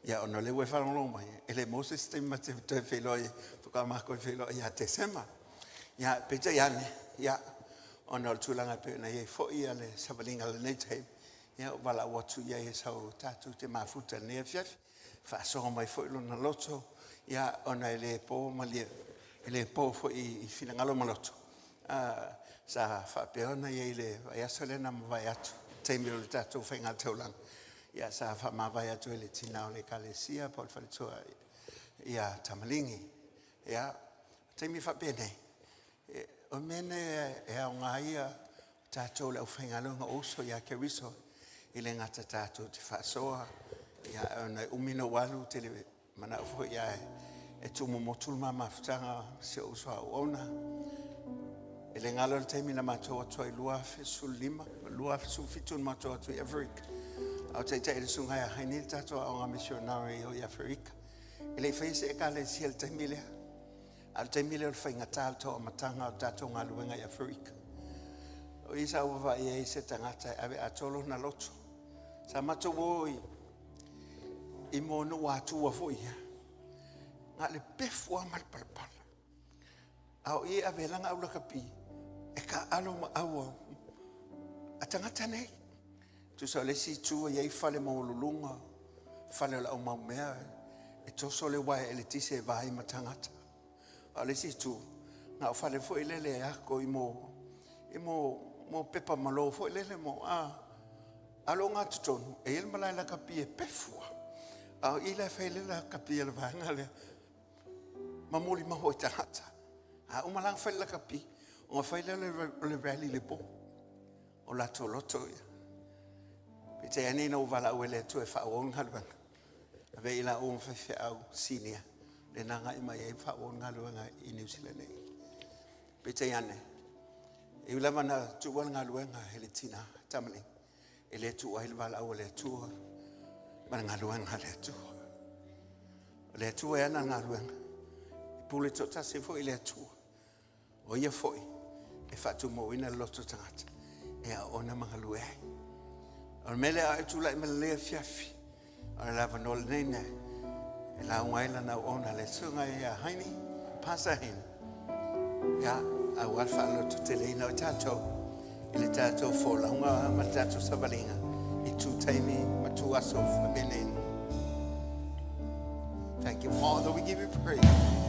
ya ono le we fa lo mai ele Moses te mate te feloi to ka ma ko feloi ya te sema ya peja ya ne ya ono tulanga pe na ye fo ia le sabalinga le nei te ya wala watu ya e sau tatu te mafuta ne fiafi fa so mai fo lo na loto ya ona ele po malia ele po fo I finangalo maloto sa fa peona ye le ya solena vai atu te mi le tatu fenga teulang ya sa fa ma vai atu le tina le kalesia por fa to ya tamalingi ya te mi fa bene o mene e nga ia tatu le fenga lo oso ya ke riso ile ngata tatu te fa soa ya na umino walu te le mana fo ya e tumo motulma mafutanga se uso ona ele ngalo le taimi na mato to lua fe sulima lua fe sufitun mato to Africa au te te sunga ya haini tato au missionary o Africa ele face e kale siel taimile al taimile o fainga tato matanga tato ngalu nga Africa o isa wa ye se tangata ave atolo na loto sa mato boy imono watu wa foia ngale pefua mal palpal au I avelanga au lakapi e ka alo ma awa atangata nei tu so le si tu ye fale mo lulunga fale la o mea e to so le wa ele tise vai matangata ale si tu na fale fo ile le ya ko mo pepa malo fo ile le mo alo nga tutonu e il mala la kapi e pefua au ile fele la kapi le vanga le mamuli ma ho tangata umalang fai la kapi o fai le rally le po o la to loto ya pete ani no vala wele to e fa on halwan ave ila on fa au sinia le nanga ima ye fa on halwan I New Zealand pete ane e ula mana tu wal ngalwan helitina tamli ele tu wa vala wele tu man ngalwan hale tu le tu ya ngalwan pule tota se fo ile tu o ia foi e fatu mo ina loto tangata e a ona mangalue o mele a tu la mele fiafi o la vanol nene e la waila na ona le sunga ia haini pasa hin ya a walfa loto telena o tato ile tato fo la unga ma tato sabalinga I tu taimi ma tu aso faminen. Thank you, Father. We give you praise.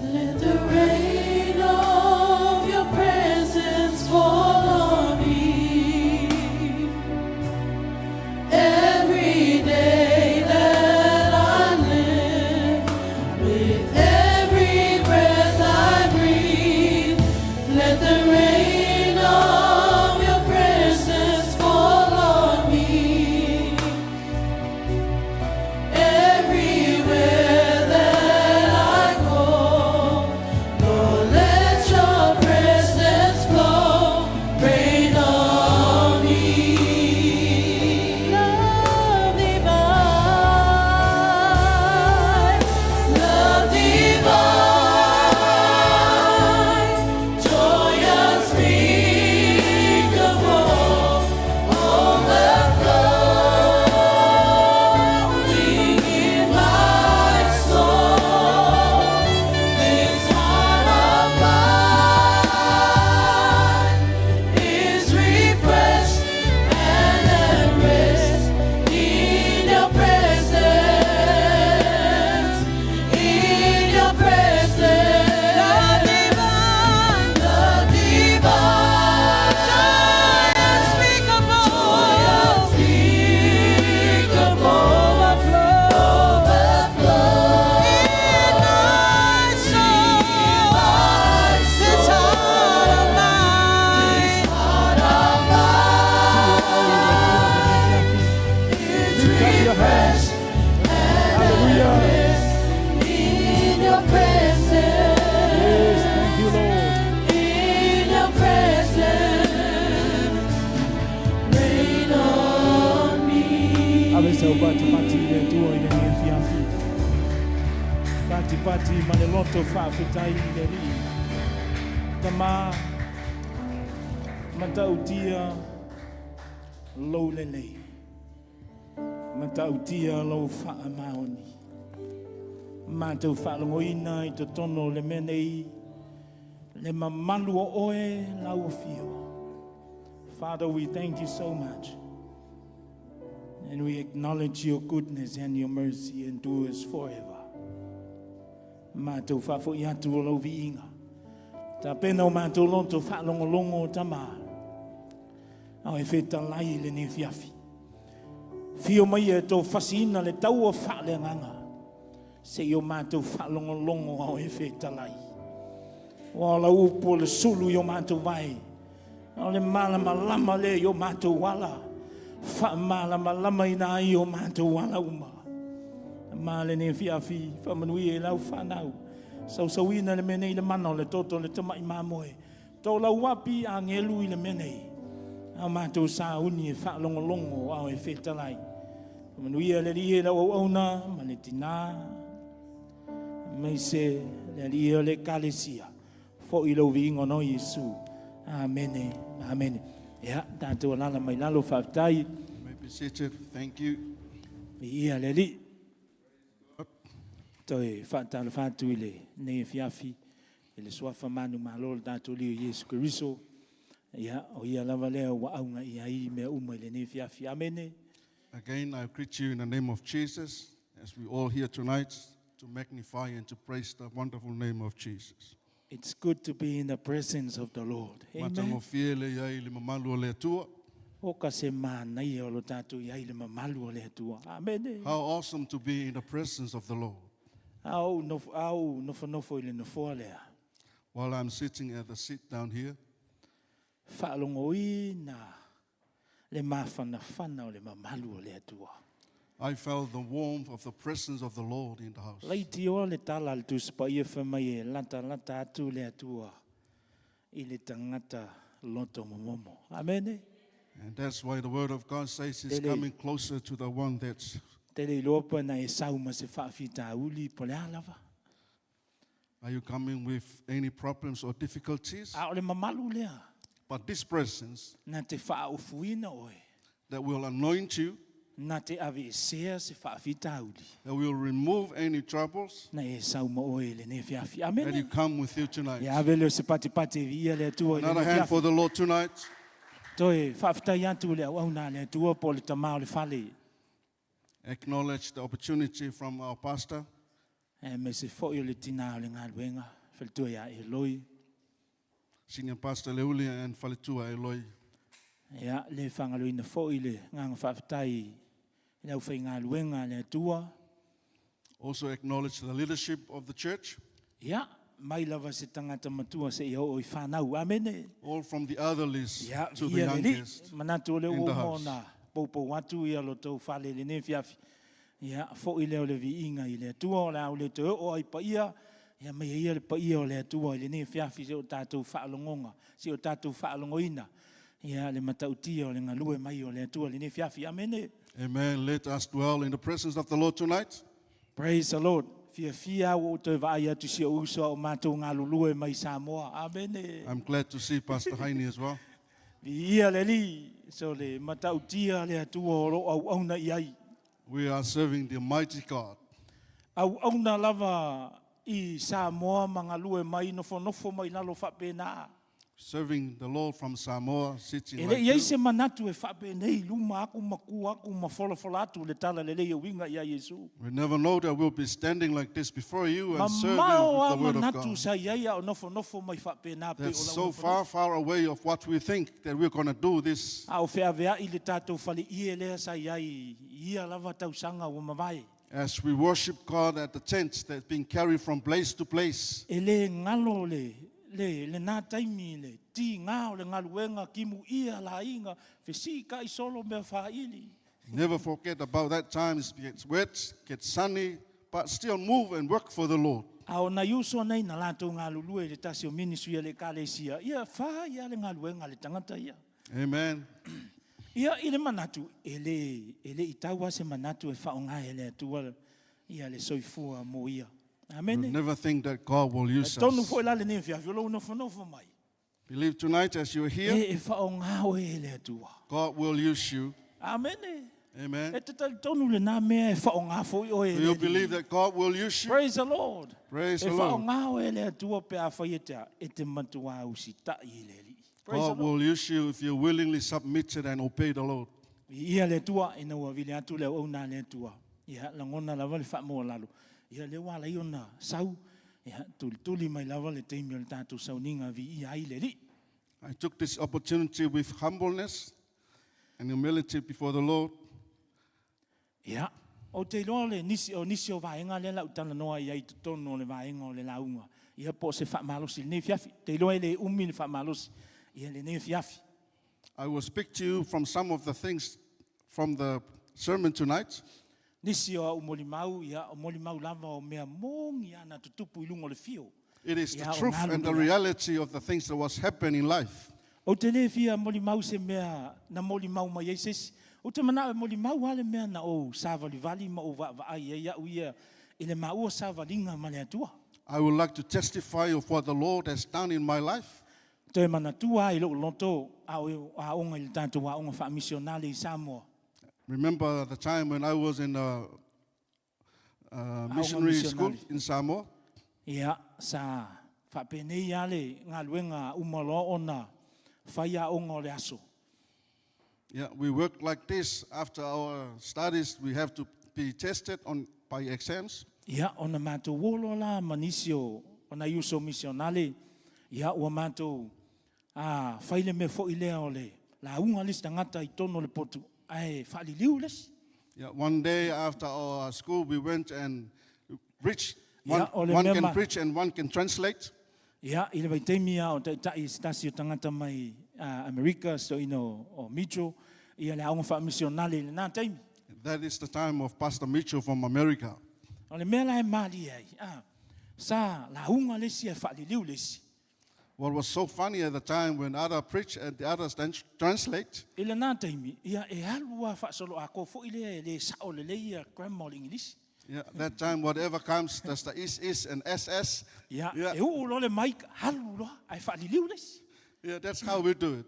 Let the rain of your presence fall on me every day that I live, with every breath I breathe. Let the rain of your presence fall on me everywhere that I go. Lord, let your presence flow, rain on me. Love divine, joy unspeakable, overflowing in my soul. This heart of mine is refreshed and at rest in your presence, in your presence. Love divine, joy unspeakable, overflow in my soul. This heart of mine is refreshed and at rest in your presence.
Thank you, Lord.
In your presence, rain on me.
Ave sau pati le tua i le fiafi. Pati ma le loto fa fitai le ri. Tama matau tia lo le nei.
Matautia lo wha maoni. Mātou whaalongoina I te tono le menei, le mamalu o oe lau fio. Father, we thank you so much. And we acknowledge your goodness and your mercy endures forever. Mātou whafo I atu o lau viinga. Ta pena o mātou lonto whaalongolongo tama. Au e wheta lai le ne fiafi. Fio mai e tō whasina le tau o whaale nganga. Se yo mātou whalongolongo au e whetalai. Wa la upo le sulu yo mātou vai. Au le malama lama le yo mātou wala. Wha malama lama ina ai yo mātou wala uma. Male ne fiafi, whamanui e lau whanau. Sauina le menei le mana le toto le tamai mamoe. Tō lau wapi a ngelu I le menei. Au mātou sa uni e whalongolongo au e whetalai. Whamanui e le rie lau au auna, mane tina. Mai se le ria le kalesia fo I lo vingo no Yesu. Amen. Amen. Ya, tātou lala mai lalo whaftai.
You may be seated. Thank you.
Ia le li. Toi whatala whatu I le ne fiafi. I le swafa manu malo tātou li o Yesu Keriso. Ia, o ia lava leo wa aunga I ai mea uma I le ne fiafi. Amen.
Again, I greet you in the name of Jesus, as we all here tonight, to magnify and to praise the wonderful name of Jesus.
It's good to be in the presence of the Lord. Amen. Oka se manai o lo tātou iai le mamalu o le atua. Amen.
How awesome to be in the presence of the Lord.
Au nofo I le nofoa lea.
While I'm sitting at the seat down here,
Whaalongoi na le mawhanawhana o le mamalu o le atua.
I felt the warmth of the presence of the Lord in the house.
Leiti o le tala le tuspa ia whamai e lata atu le atua. I le tangata loto momomo. Amen.
And that's why the word of God says it's coming closer to the one that's...
Tele lopa na e sauma se whaafita uli po le alava.
Are you coming with any problems or difficulties?
A o le mamalu lea.
But this presence
Na te whaaufuina oe.
that will anoint you,
Na te ave sea se whaafita uli.
that will remove any troubles,
Na e sauma oe le ne fiafi.
that you
Amen.
come with you tonight.
Ya avele o se pati via le atua le
Another
ne
hand
fiafi.
for the Lord tonight.
Toi, whaafita atu le au na le atua po le tamao le whale.
Acknowledge the opportunity from our pastor.
E me se fo le tina o le ngā luenga. Whaltua ia e loi.
Senior Pastor Leuli and Falitua Eloi.
Ia, le whangaluina fo le nganga whaafitai. E au whai ngā luenga le atua.
Also acknowledge the leadership of the church.
Ia, mai lava se tangata matua se iho o I whanau. Amene.
All from the elderlies
Ia,
to the
ia le li.
youngest.
Manatu o le
in the
o
house.
mona. Popo watu ia lo tau whale le ne fiafi. Ia, fo I leo le vi inga I le atua o le au le te o ai pa ia. Ia mai ia le pa ia o le atua I le ne fiafi se o tātou whaalongonga. Se o tātou whaalongoina. Ia le matautia o le ngalue mai o le atua le ne fiafi. Amene.
Amen. Let us dwell in the presence of the Lord tonight.
Praise the Lord. Fia o te vai atu si o uso o mātou ngā lulue mai Samoa. Amene.
I'm glad to see Pastor Heine as well.
Ia le li. So le matautia le atua o lo au auna I ai.
We are serving the mighty God.
Au auna lava I Samoa mga lue mai nofo mai lalo whapena.
Serving the Lord from Samoa, sitting
E le
like
iai
you.
se manatu e whapenei luma aku maku aku mawholofola atu le tala le leo winga ia Yesu.
We never know that we'll be standing like this before you and serving with
Mamao
the
a
word of
manatu
God.
sa iai au nofo mai whapena pe o
That's
lau
so far,
nofo.
far away of what we think that we're going to do this.
Au whea vea I le tātou whale ie lea sa iai ia lava tausanga o mawai.
As we worship God at the tent that's being carried from place to place.
E le ngalo le nā taimi le ti ngā o le ngaluenga kimu ia la inga whesika I solo mea whaili.
Never forget about that time. It gets wet, gets sunny, but still move and work for the Lord.
Ao na iuso nei na lātou ngā lulue le tasi o ministry le kālesia. Ia wha ia le ngaluenga le tangata ia.
Amen.
Ia I le manatu, ele I taua se manatu e whaonga he le atua ia le soifua mo ia.
We'll
Amen.
never think that God will use
Tonu
us.
fo I lale ne fia, violo nofo mai.
Believe tonight as you're here,
E whaonga o e le atua.
God will use you.
Amen.
Amen.
E te tali tonu le nā mea e whaonga fo i oe.
Do you believe that God will use you?
Praise the Lord.
Praise
E
the Lord.
whaonga o e le atua pe a whaieta e te matua usi ta i le li. Praise the
God
Lord.
will use you if you willingly submitted and obey the Lord.
Ia le tua ina ua vile atu le au nā le tua. Ia la ngona lava le whamoa lalo. Ia le wala i ona sau. Ia tuli mai lava le teimi o le tātou Sauniga vi ia ai le li.
I took this opportunity with humbleness and humility before the Lord.
Ia. O te loa le nisi o vaenga le lau tana noa i ai tono le vaenga o le launga. Ia po se whamalosi le ne fiafi. Te loa le umi le whamalosi. Ia le ne fiafi.
I will speak to you from some of the things from the sermon tonight.
Nisi o umolimau, ia o molimau lava o mea mongi ana tutupu ilungo le fio.
It is the
Ia, o
truth
ngalo
and the
mea.
reality of the things that was happening in life.
O te le fia molimau se mea na molimau mai eses. O te mana e molimau ale mea na o savali vali ma o va ai ia uia ele maua savalinga ma le atua.
I would like to testify of what the Lord has done in my life.
Te mana tua i lo loto a onga i tātou a onga wha misionale i Samoa.
Remember the time when I was in a missionary school
missionary.
in Samoa?
Ia, sa whapenei ale ngā luenga umalo ona whaia onga o le aso.
Yeah, we worked like this. After our studies, we have to be tested by exams.
Ia, ona mātou wolo la manisio ona iuso misionale. Ia, ua mātou whaile me fo i lea o le. La unga lis tangata i tono le potu. Ai, whaali liu les.
Yeah, one day after our school, we went and preached.
Yeah,
One
ole
can
mema.
preach and one can translate.
Ia, i le vaitemia o te tai stasi o tangata mai Amerika, so ino o Mitchell. Ia le aunga wha misionale le nā taimi.
That is the time of Pastor Mitchell from America.
O le mea lai mali ai. Sa la unga lesi e whaali liu lesi.
What was so funny at the time when others preach and the others then translate,
I le nā taimi, ia e halua whaasolo a ko fo i le sao le leia grammar o English.
yeah, that time whatever comes, there's the is and ss.
Ia,
Yeah.
e uu lo le maika, halu loa, ai whaali liu lesi.
Yeah, that's how we do it.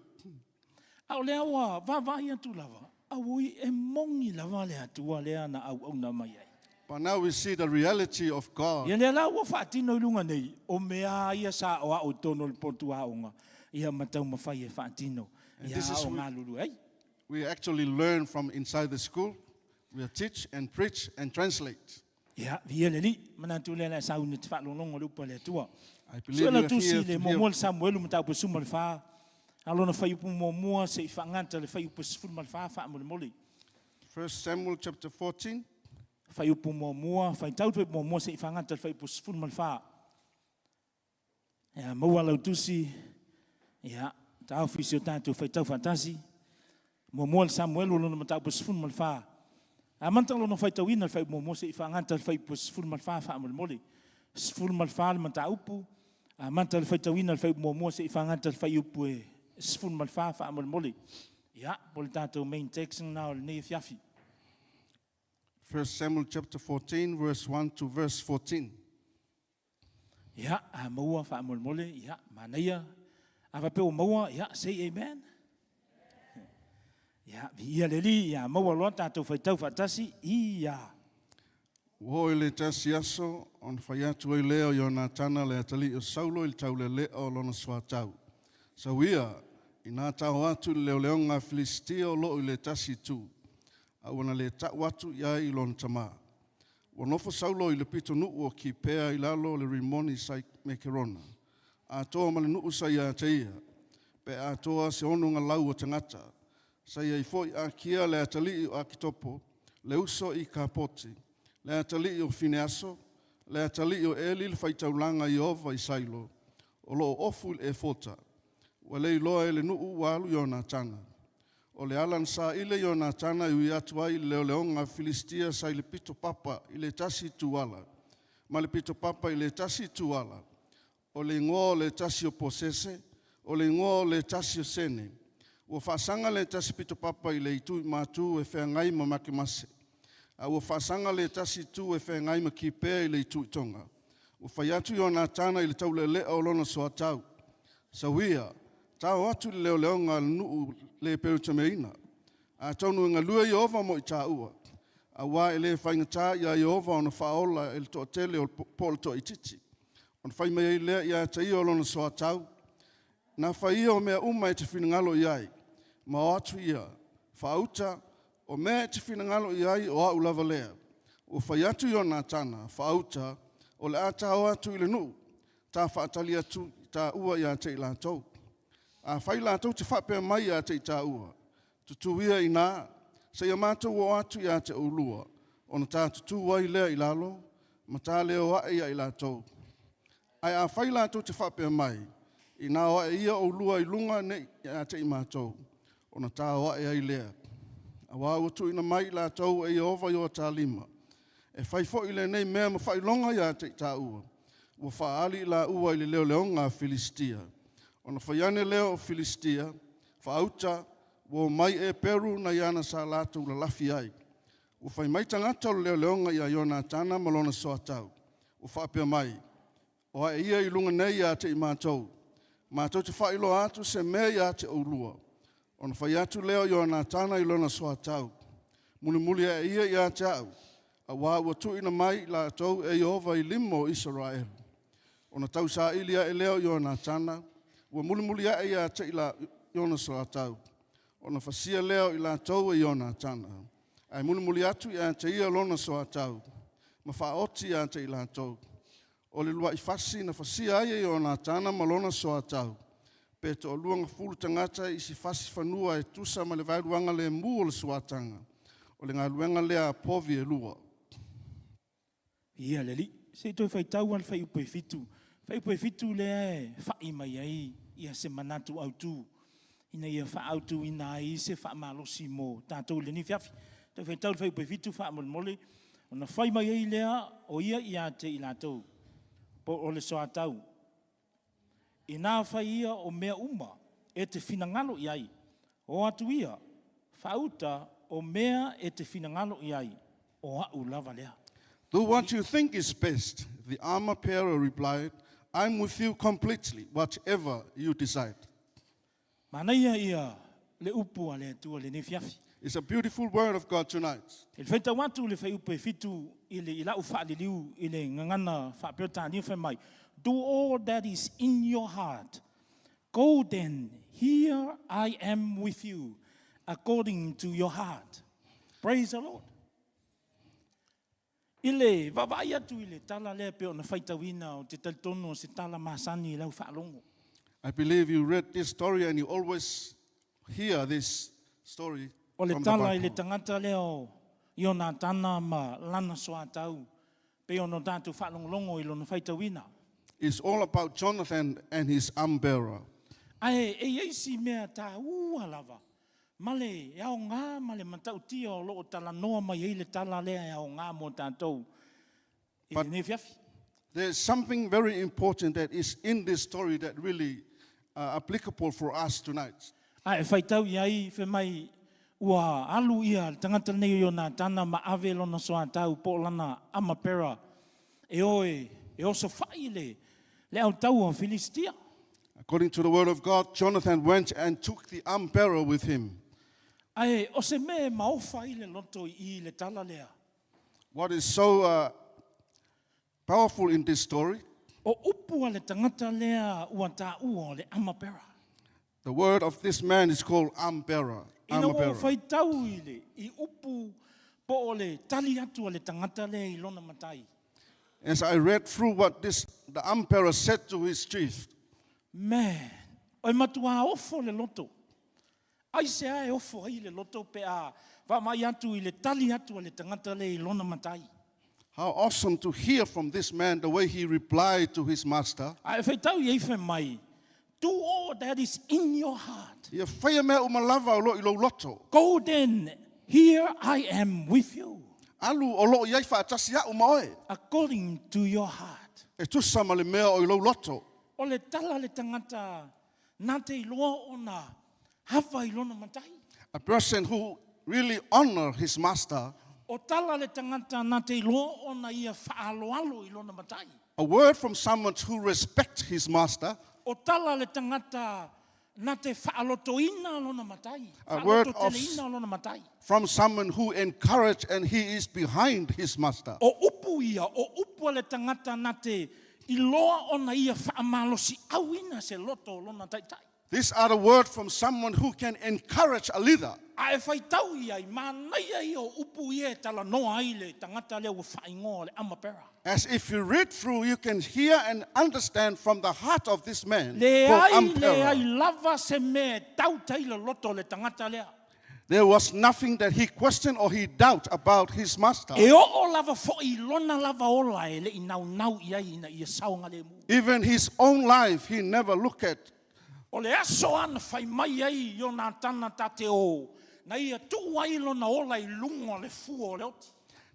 Au lea wa, vavahi atu lava. Au i e mongi lava le atua lea na au na mai ai.
But now we see the reality of God.
Ia lea la ua whaatino i lunga nei, o mea ia sa o au tono le potu aonga. Ia matau mawhai e whaatino.
And
Ia
this is
o
we-
ngā lulu ai.
We actually learn from inside the school. We teach and preach and translate.
Ia, via le li, mana tu lea la sauni te whaalongongo le upa le atua.
I
So
believe
la
we are
tusi
here
le
to hear.
momo le Samuelu matau pe suma le wha. Alona whai upu momoa se i whanganta le whai upu sifuru ma le wha wha mo le moli.
1 Samuel chapter 14.
Whai upu momoa, whai tau pe momoa se i whanganta le whai upu sifuru ma le wha. Ia, maua lau tusi. Ia, tau whisi o tātou whai tau whantasi. Momoa le Samuelu lona matau pe sifuru ma le wha. A manta lona whai tau ina le whai momoa se i whanganta le whai upu sifuru ma le wha wha mo le moli. Sifuru ma le wha le matau upu. A manta le whai tau ina le whai momoa se i whanganta le whai upu e sifuru ma le wha wha mo le moli. Ia, po le tātou main text na o le nei fiafi.
1 Samuel chapter 14, verse 1 to verse 14.
Ia, a maua wha mo le mole. Ia, manaia. A va pe o maua. Ia, say amen. Ia, vi ia le li. Ia, maua loa tātou whai tau whatasi. Ia.
Wo i le tasi aso, on whai atu i leo i o nā tana le atali o saulo i le tau le leo lona swa tau. So ia, i nā tau atu i leo leo ngā Filistia o lo i le tasi tu. A wana le tau atu ia i lona tama. Wanofo saulo i le pito nuu o ki pea i lalo le rimoni sai me kerona. A toa male nuu sai a teia. Pe a toa se ono ngā lau o tangata. Sai ai foi a kia le atali o akitopo, le uso i ka poti. Le atali o fineaso, le atali o eli le faitaulanga i ova i sailo, o lo ofu e fota, wa le iloa e le nuu walu i o nā tana. O le alan sa ile i o nā tana i ui atua i leo leonga Filistia sa i le pito papa i le tasi tuala, ma le pito papa i le tasi tuala, o le ngō le tasi o posese, o le ngō le tasi o sene, o whaasanga le tasi pito papa i le itu i mātu e whea ngai ma make mase. A ua whaasanga le tasi tu e whea ngai ma ki pēa i le itu i tonga. O whai atu i o nā tāna i le tau le lea o lona soa tau. Sa wia, tau atu le leo leonga nuu le peru tameina. A taunu ngā lua Iova mo I tā ua. A wā ele whainga tā ia Iova o na whaola ele to tele o polo to I titi. O na whai mai lea ia ta ia o lona soa tau. Nā whai ia o mea uma te whinangalo iai. Ma o atu ia, whauta o mea te whinangalo iai o au lava lea. O whai atu i o nā tāna, whauta o le ata o atu I le nuu. Tā whaatali atu tā ua ia te I lātou. A whai lātou te whapea mai ia te I tā ua. Tutuia I nā, se ia mātou o atu ia te ulua. O na tā tutu wai lea I lalo, ma tā leo a ia I lātou. Ai a whai lātou te whapea mai, I nā o ia o lua I lunga ne ia te I mātou. O na tā o ia I lea. A wā utu ina mai lātou e ova I o tā lima. E whai fo I le nei mea ma whai longa ia te I tā ua. Ua whaali la ua I le leo leonga Filistia. O na whaiane leo o Filistia, whaauta, wo mai e Peru na iana sa lātou la lafi ai. Ua whai mai tangata o leo leonga ia Iona tāna malona soa tau. Ua whaapea mai. O a ia I lunga nei ia te I mātou. Mātou te whailo atu se mea ia te ulua. O na whai atu leo Iona tāna I lona soa tau. Muli muli a ia ia te au. A wā ua tuina mai lātou e Iova I limo Israel. O na tau sa ilia e leo Iona tāna. Ua muli muli a ia te ila Iona soa tau. O na whasia leo I lātou e Iona tāna. Ai muli muli atu ia te ia lona soa tau. Ma whaoti ia te I lātou. O le lua I whasi na whasia ai e Iona tāna malona soa tau. Pe to o luanga fulu tangata I si whasi whanua e tusa ma le vairuanga le mu o le suatanga. O le ngā luenga lea povi e lua.
Ia leli, se toi whai tau an whai upe fitu. Whai upe fitu lea e whai mai ai, ia se manatu au tū. Ina ia wha au tū ina ai se wha malosi mō tātou le ni whiawhi. Toi whai tau whai upe fitu wha mole mole. O na whai mai ai lea o ia ia te I lātou. Po o le soa tau. I nā whai ia o mea uma e te whinangalo I ai. O atu ia, whauta o mea e te whinangalo I ai. O au lava lea.
Do what you think is best, the armor bearer replied, I'm with you completely, whatever you decide.
Manaia ia le upu a le atua le ne fiafi.
It's a beautiful word of God tonight.
Il whaita watu le whai upe fitu I le ilau whaaliliu I le ngangana whaapirta ni whai mai. Do all that is in your heart. Go then, here I am with you, according to your heart. Praise the Lord. Ile vavai atu ile tala lea pe ona whaitawina o te talitono o se tala masani I lau whaalongo.
I believe you read this story and you always hear this story
O le
from the
tala I le
Bible.
tangata leo I ona tana ma lana soa tau. Pe ono tātu whaalongolongo I lona whaitawina.
It's all about Jonathan and his arm bearer.
Ai e eisi mea tā ua lava. Male, e au ngā, male matau tia o loo tala noa mai e le tala lea e au ngā mo tātou. I
But-
ne whiawhi.
There's something very important that is in this story that really applicable for us tonight.
Ai, e whaitau I ai, whe mai, ua alu ia, tangata nei o nā tāna ma ave lona soa tau, po lana ama pera, e oe, e oso whai le au tau o Filistia.
According to the word of God, Jonathan went and took the arm bearer with him.
Ai, o se me maofa I le loto I le tala lea.
What is so powerful in this story,
O upu a le tangata lea ua tā ua le ama pera.
the word of this man is called arm bearer.
Ina
Armor
o
bearer.
whaitau I le, I upu po o le tali atu a le tangata lea I lona matai.
As I read through what the arm bearer said to his chief,
Man, oi matua ofo le loto. Ai se ai ofo ai le loto pe a wa mai atu I le tali atu a le tangata lea I lona matai.
how awesome to hear from this man the way he replied to his master.
Ai whaitau I whe mai. Do all that is in your heart.
Ia whaia mea umalava o lo I lo loto.
Go then, here I am with you,
Alu o lo iai whaatasi a umaoe.
according to your heart.
E tusa ma le mea o I lo loto.
O le tala le tangata, nā te iloa o nā hawa I lona matai.
A person who really honor his master.
O tala le tangata, nā te iloa o nā ia whaaloalo I lona matai.
A word from someone who respects his master.
O tala le tangata, na te whaalotoina lona matai.
A word
Whaalotoina lona matai.
from someone who encouraged and he is behind his master.
O upu ia, o upu le tangata na te iloa ona ia whaamalosi awina se loto lona taitai.
These are the words from someone who can encourage a leader.
Ai whai tau ia, mānai ai o upu ia e tala noa ai le tangata leo whaingoa le amapera.
As if you read through, you can hear and understand from the heart of this man
Le
called
ai
Ampera.
lava se me tau taila loto le tangata lea.
There was nothing that he questioned or he doubt about his master.
E o lava fo I lona lava ola e le I nau ia ina ia saunga le mu.
Even his own life, he never looked at.
O le aso ana whai mai ai o nā tana tate o. Na ia tu ai lona ola I lungo le fuo le oti.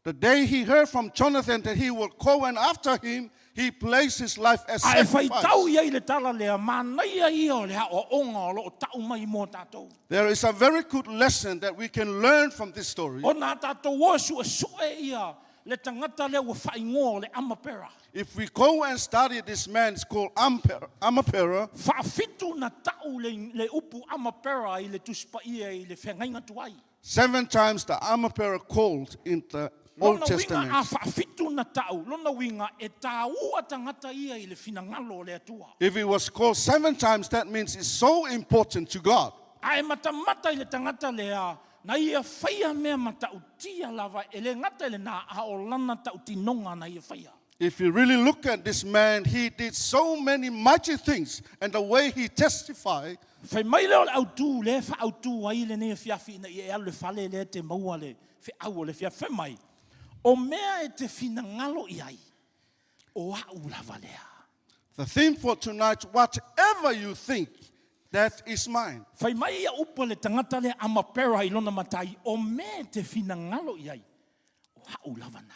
The day he heard from Jonathan that he would go and after him, he placed his life as
Ai whai
sacrifice.
tau iai le tala lea mānai ai o le o onga o lo o tau mai mō tātou.
There is a very good lesson that we can learn from this story.
O nā tātou o sue ia le tangata lea ua whaingoa le amapera.
If we go and study this man, it's called Amapera.
Whaafitu na tau le upu amapera I le tuspa ia I le whengainga tuai.
7 times the Amapera called in the Old
Lona winga
Testament.
a whaafitu na tau, lona winga e tā ua tangata ia I le whinangalo le atua.
If it was called 7 times, that means it's so important to God.
Ai matamata I le tangata lea, na ia whaia mea matautia lava, e le ngata le nā a o lana tautinonga na ia whaia.
If you really look at this man, he did so many mighty things, and the way he testified,
Whai mai leo le autu, le wha autu ai le nea whiawhi na I e alu whale le te maua le, whi au le whia whai mai. O mea e te whinangalo I ai, o au lava lea.
the theme for tonight, whatever you think, that is mine.
Whai mai ia upa le tangata le amapera I lona matai, o mea te whinangalo I ai, o au lava na.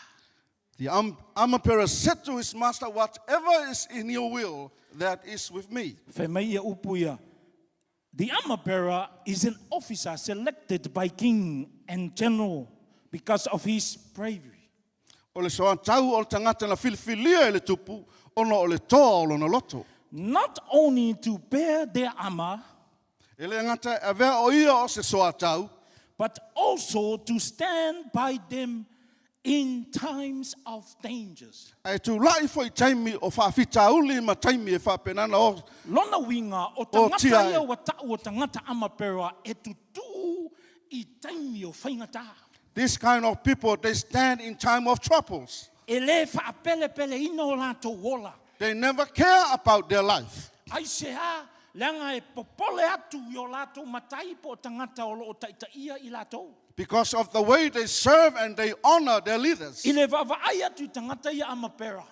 The Amapera said to his master, whatever is in your will, that is with me.
Whai mai ia upu ia. The Amapera is an officer selected by king and general because of his bravery.
O le soa tau o le tangata na filifilia e le tupu, ono o le toa o lona loto.
Not only to bear their armor,
E le ngata e vea o ia o se soa tau,
but also to stand by them in times of dangers.
e tu lai foi taimi o whaafita uli ma taimi e whaapenana o.
Lona winga o
O
tangata
tia e.
ia wa tau o tangata Amapera e tutu I taimi o whaingata.
These kind of people, they stand in time of troubles.
E le whaapele pele ino o lato wola.
They never care about their life.
Ai se ha, leanga e popole atu I o lato matai po o tangata o lo o taitaia I lato.
Because of the way they serve and they honor their leaders.
I le vavaai atu I tangata ia Amapera.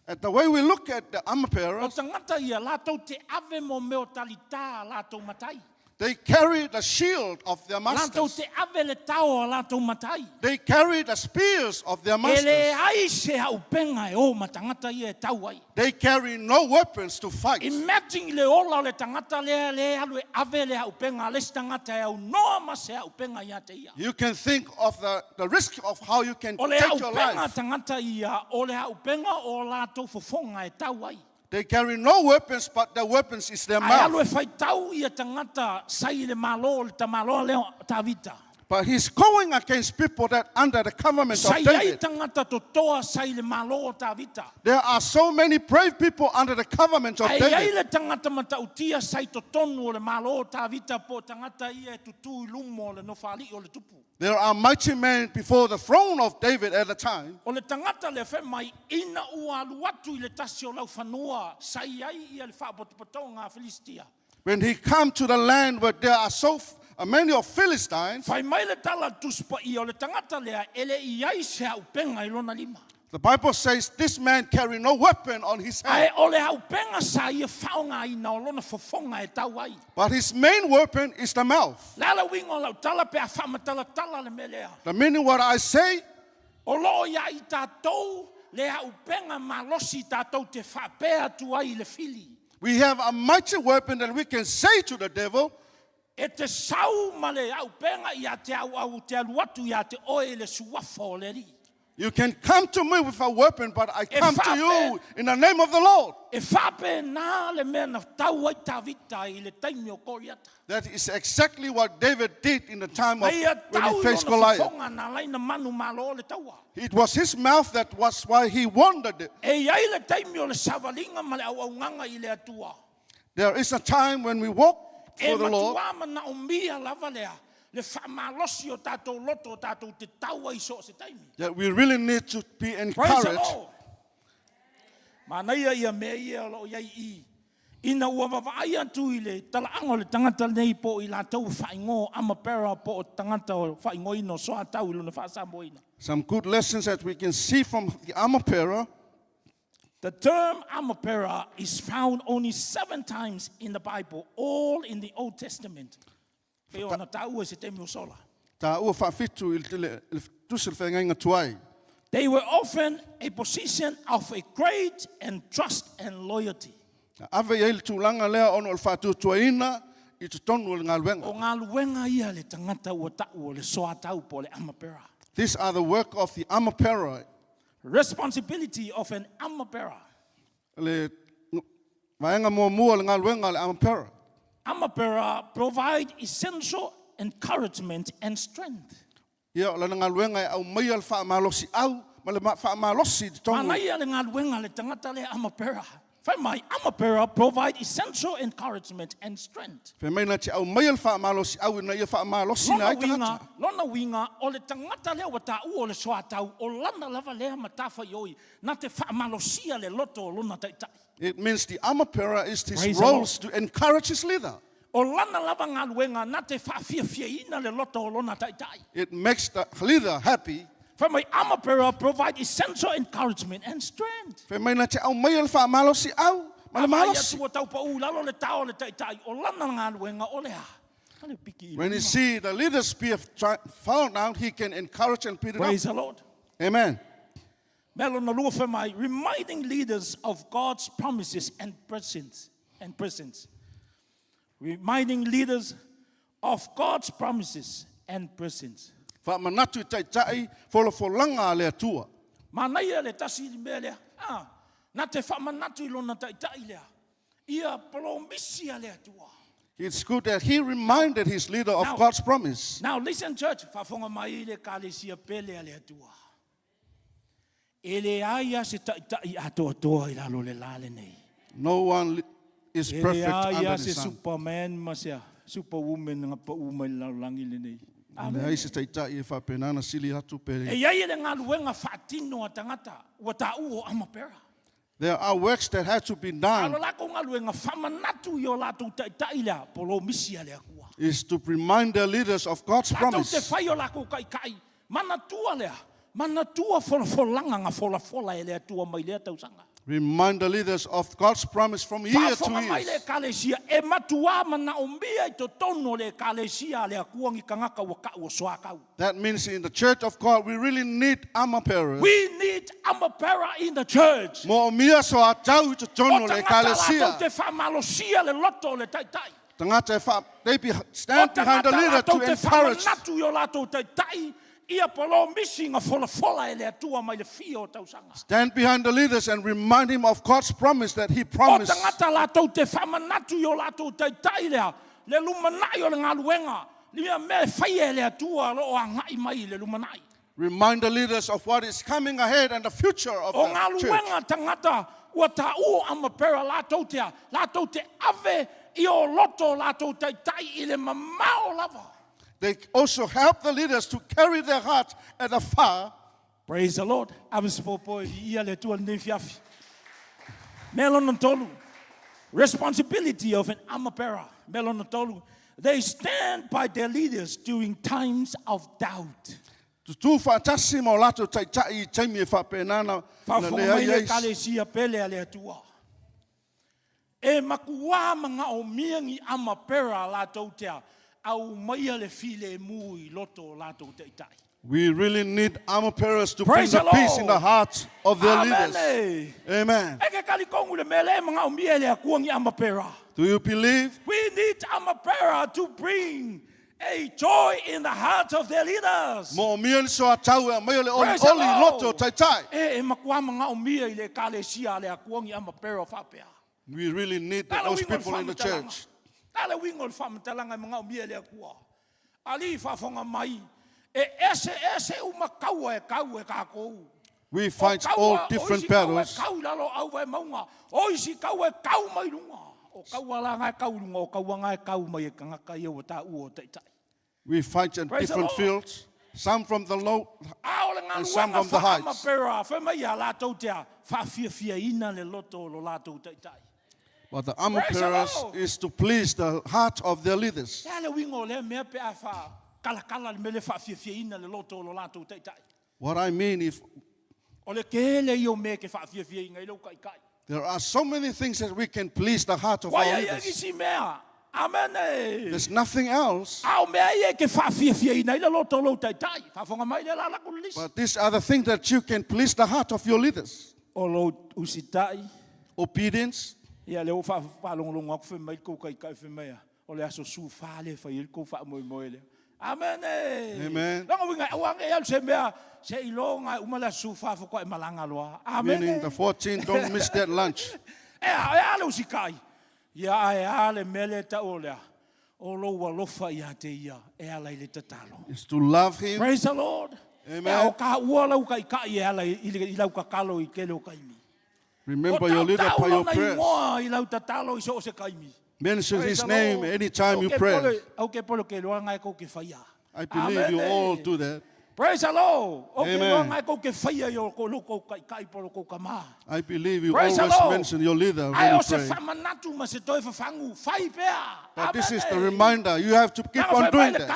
And the way we look at the
O
Amapera,
tangata ia lato te ave mo meo talita lato matai.
they carry the shield of their
Lato
masters.
te ave le tau lato matai.
They carry the spears of their
E le
masters.
ai se hau penga e o matangata ia e tau ai.
They carry no weapons to fight.
Imagine le ola le tangata le alu e ave le hau penga le tangata e au noa ma se hau penga ia te ia.
You can think of the risk of how you can
O le hau
take your
penga
life.
tangata ia, o le hau penga o lato fofonga e tau ai.
They carry no weapons, but their weapons is their
Ai alu e
mouth.
whai tau ia tangata sai le malo le tamalo leo tavita.
But he's going against people that under the government of
Sai ai
David.
tangata to toa sai le malo o tavita.
There are so many brave people under the government of
Ai ai
David.
le tangata matautia sai to tonu o le malo o tavita po tangata ia e tutu I lumo o le nofali o le tupu.
There are mighty men before the throne of David at the time.
O le tangata le whai mai ina ua alu atu I le tasi o lau whanua sai ai ia le whaapotopotonga Filistia.
When he come to the land where there are so many of Philistines,
Whai mai le tala tuspa I o le tangata lea ele I ai se hau penga I lona lima.
the Bible says this man carry no weapon on his
Ai
hand.
o le hau penga sa ia whaonga I na o lona fofonga e tau ai.
But his main weapon is the mouth.
Lala wingo lau tala pe a whamatala tala le melea.
The meaning what I say,
O loo ia I tātou le hau penga malosi tātou te whapea tu ai le fili.
we have a mighty weapon that we can say to the devil,
E te sau ma le hau penga ia te au te alu atu ia te oe le suafo le ri.
You can come to me with a weapon, but I come to
fape.
you in the name of the Lord.
E whape nā le mea na tau ai tawita I le taimi o koriata.
That is exactly what David did in the time of
Ai a
when
tau
he faced
lona
Goliath.
whawhonga nā laina manu malo le taua.
It was his mouth that was why he wandered it.
E ai le taimi o le savalinga ma le au nganga I le atua.
There is a time when we walk
E
for the Lord
matua ma na o mia lava lea. Le whamalosi o tātou loto o tātou te taua I so se taimi.
that we really need to be
Praise the
encouraged.
Lord. Mana ia mea ia lo iai I. Ina ua wawai atu I le talaanga le tangata nei po I lātou whaingo amapera po o tangata o whaingo ino soa tau I luna whaasambo ina.
Some good lessons that we can see from the Amapera.
The term amapera is found only 7 times in the Bible, all in the Old Testament. Pe ona tau e se te mio sola.
Tā ua whawhitu I le tusil whainga tuai.
They were often a position of a great and trust and loyalty.
Ave ia il tūlanga lea ono o whātua tuaina I te tonu o le ngā luenga.
O ngā luenga ia le tangata ua tau o le soa tau po le amapera.
These are the work of the Amapera.
Responsibility of an amapera.
Le vaenga mua le ngā luenga le Amapera.
Amapera provide essential encouragement and strength.
Ia o lana ngā luenga au mai al whaamalosi au, ma le whaamalosi te tonu.
Mana ia le ngā luenga le tangata le amapera. Whai mai, amapera provide essential encouragement and strength.
Whai mai na te au mai al whaamalosi au ina ia whaamalosi na ai tangata.
Lona winga, o le tangata lea wata u o le soa tau, o lana lava lea matafa ioi, na te whaamalosia le loto o lona taitai.
It means the Amapera is his
Praise the
roles to encourage his leader.
O lana lava ngā luenga, na te whaafia ina le loto o lona taitai.
It makes the leader happy.
For my amapera provide essential encouragement and strength.
Whai mai na te au mai al whaamalosi au, ma le malosi.
Tua tau pa u lalo le tau le taitai, o lana ngā luenga o lea. Hale piki I
When you
lima.
see the leaders be found out, he can encourage and build it
Praise
up.
the Lord.
Amen.
Melo na lua for my reminding leaders of God's promises and presence. Reminding leaders of God's promises and presence.
Whaamanatu I taitai, wholawholanga le atua.
Manaia le tasi I mea lea. Na te whamanatu I lona taitai lea. Ia promisia lea tua.
It's good that he reminded his leader of
Now-
God's promise.
Now listen church, whafonga mai le kalesia pele lea tua. Ele aia se taitai atoa I lalo le lale nei.
No one is
Ele
perfect under
aia
the
se
sun.
Superman masia, Superwoman nga pa umai langi le nei.
Me ai se taitai e whapenana sili atu
E
pere.
iai le ngā luenga whaatino a tangata, ua tā u o amapera.
There are works that have to be
Alo
done
lako ngā luenga whamanatu I o lātou taitai lea, polo misia lea kua.
is to remind the leaders of God's
Lātou te
promise.
whai o lako kai, manatua lea, manatua wholawholanga ngā wholawhola e lea tua mai lea tausanga.
Remind the leaders of God's promise from year to
Whafonga mai le
year.
kalesia, e matua mana o mea I to tono le kalesia lea kuangi kangaka wa kau o soa kau.
That means in the church of God, we really need Amapera.
We need amapera in the church.
Mo mia so a tau te
O
tono le
tangata lātou te
kalesia.
whamalosia le loto le taitai.
Tangata e wha, they
O
stand behind the
tangata
leader
lātou
to
te
encourage.
whamanatu I o lātou taitai, ia polo misi ngā whola e le atua mai le fio o tausanga.
Stand behind the leaders and remind him of God's promise that he
O
promised.
tangata lātou te whamanatu I o lātou taitai lea, le lumanai o le ngā luenga, lia me whaia e le atua lo o angai mai le lumanai.
Remind the leaders of what is coming ahead and the future of
O ngā
the church.
luenga tangata ua tā u amapera lātou te ave I o loto lātou taitai I le mamao lava.
They also help the leaders to carry their heart at afar.
Praise the Lord. Avis popo ia le tua nei fiafi. Melon tolu. Responsibility of an amapera. Melon tolu. They stand by their leaders during times of doubt.
Tu fatasi mo lato taitai taimi e whapenana na
Whafonga
lea
mai le
iais.
kalesia pele a le atua. E makua mga o miangi amapera lātou tea. Au maia le file mui loto lātou teitai.
We really need Amaperas to bring
Praise
the
the
peace in
Lord.
the hearts of their
Amen.
leaders. Amen.
Eke kalikongu le mele mga o mia le akuangi amapera.
Do you believe?
We need amapera to bring a joy in the hearts of their leaders.
Mo mian so atau e mai le oli
Praise the
oli
Lord.
loto tai tai.
E makua mga umia i le kalesia le akuangi ama pero whapea.
We really need those people in the church.
Tala wingo le whamatalanga mga umia le akua. Ali whafonga mai. E ese umakaua e kau e kākou.
We fight all different battles.
Kau lalo au e maunga. Oisi kau e kau mai runga. O kau ala ngai kau runga. O kau ngai kau mai e kangaka ia o tā ua o teitai.
We fight in
Praise the
different
Lord.
fields. Some from the low and some from the heights. But the armor
Praise the
bearers
Lord.
is to please the heart of their leaders. What I mean, if there are so many things that we can please the heart of our leaders.
Amen.
There's nothing else.
But
But these are the things that you can please the heart of your leaders. Obedience.
Amen.
Amen. Meaning the 14, don't miss that lunch. Is to love him.
Praise the Lord.
Amen. Remember your leader by your prayers. Mention
Praise
his
the
name
Lord.
anytime you pray.
I
I believe you all do that.
Praise the Lord.
Amen. I believe you
Praise the
always
Lord.
mention your leader
I
when you
also
pray. But this is the reminder. You have to keep on doing this.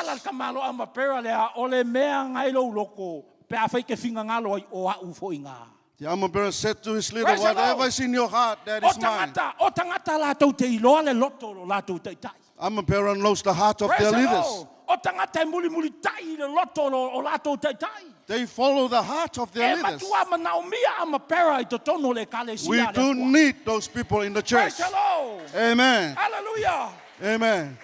The armor bearer said to his leader,
Praise the
whatever
Lord.
is in your heart, that is mine. Armor bearer knows the heart of their leaders. They follow the heart of their leaders. We do need those people in the church.
Praise the Lord.
Amen.
Hallelujah.
Amen.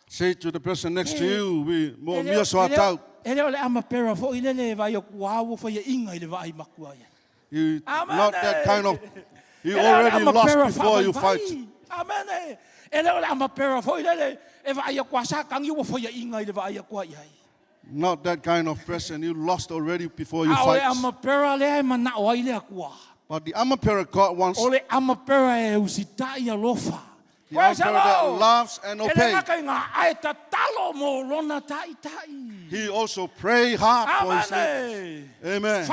Say to the person next to you, we more mia so atau. You not that kind of. You already lost before you fight.
Amen.
Not that kind of person. You lost already before you fight. But the armor bearer God wants the armor bearer that loves and obeys. He also pray hard for his leaders. Amen.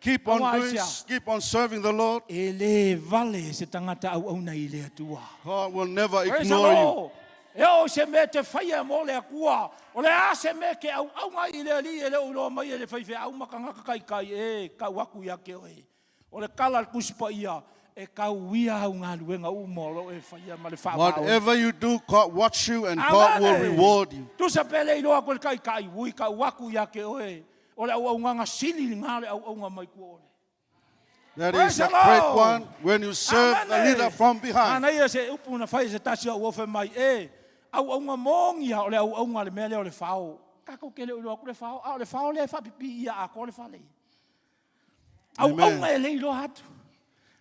Keep on doing, keep on serving the Lord. God will never ignore you. Whatever you do, God watch you and God will reward you. That
Praise
is
the
a great
Lord.
one when you serve the
Amen.
leader from behind.
Amen.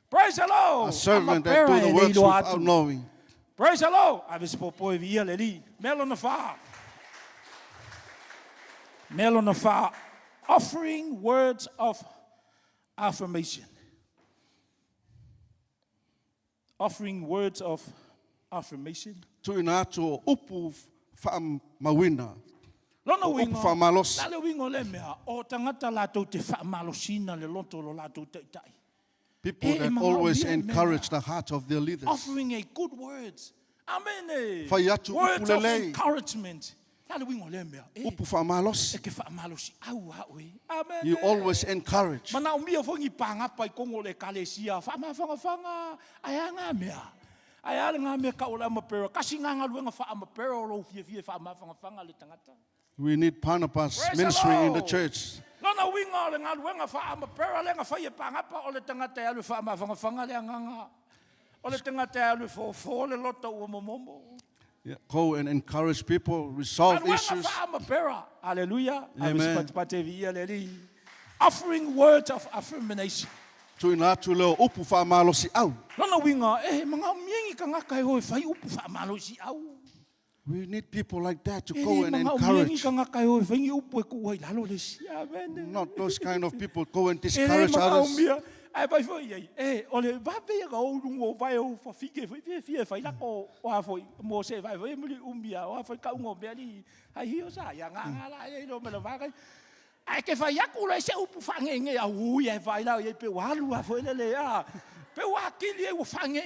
Praise the Lord.
A servant that do the works without knowing.
Praise the Lord. I was popo via leli. Melon of fire. Melon of fire. Offering words of affirmation. Offering words of affirmation.
Tuina to upu fam mawina.
Lona
Upu
wingo.
fam malos.
Lale wingo le mea. O tangata lato te fa malosina le lonto lo lato te tai.
People that always encourage the heart of their leaders.
Offering a good words. Amen.
Fayatu
Words of
upulele.
encouragement. Lale wingo le mea.
Upu fam malos.
Eke fa malosi. Au hawe. Amen.
You always encourage.
Mana umia fongi panga pai kongo le kalesia. Fama fanga. Aya nga mea. Aya nga mea ka ola mapero. Kasi nga luenga fa mapero lo fie fama fanga le tangata.
We need Barnabas
Praise the
ministry in the
Lord.
church.
Lona winga le nga luenga fa mapero le nga fa ye panga pa ole tangata ya le fama fanga le nga. O le tangata alu fo le loto ua momomo.
Yeah, go and encourage people, resolve issues.
Hallelujah.
Amen.
Offering words of affirmation.
Tui nā tu leo upu whaamalo si au.
Lona winga, mga miengi ka ngaka e hoi whai upu whaamalo si au.
We need people like that to go and
Mga miengi
encourage.
ka ngaka e hoi whai upu e kuwai lalo le si. Amen.
Not those kind of people go and discourage others.
Ai vai foi ai. Ole va ve ga o lungo vai o fa fike fie fai la ko wa foi mo se vai vai muli umbia wa foi ka ungo be ali. Ai hio sa ya nga la ai no me lo va ga. Ai ke fai aku le se upu fange a ui e vai la e pe walu a foi le a. Pe wa kili e fange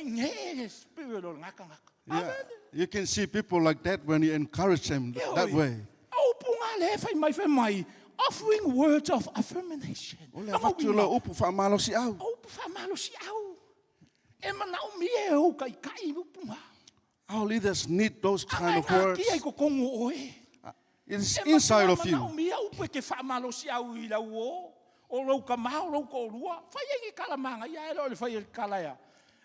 pe lo ngaka ngaka.
Yeah, you can see people like that when you encourage them that way.
Upu nga le fai mai. Offering words of affirmation.
Ole watu leo upu whaamalo si au.
Upu whaamalo si au. E mana o mie o kai upu nga.
Our leaders need those kind of words.
Kia i ko kongo oe.
It is inside of
Mana o
you.
mie upu e ke whaamalo si au I lau o. O rau ka maho, rau ka orua. Whai e kalamanga, ia e le whai e kalaya.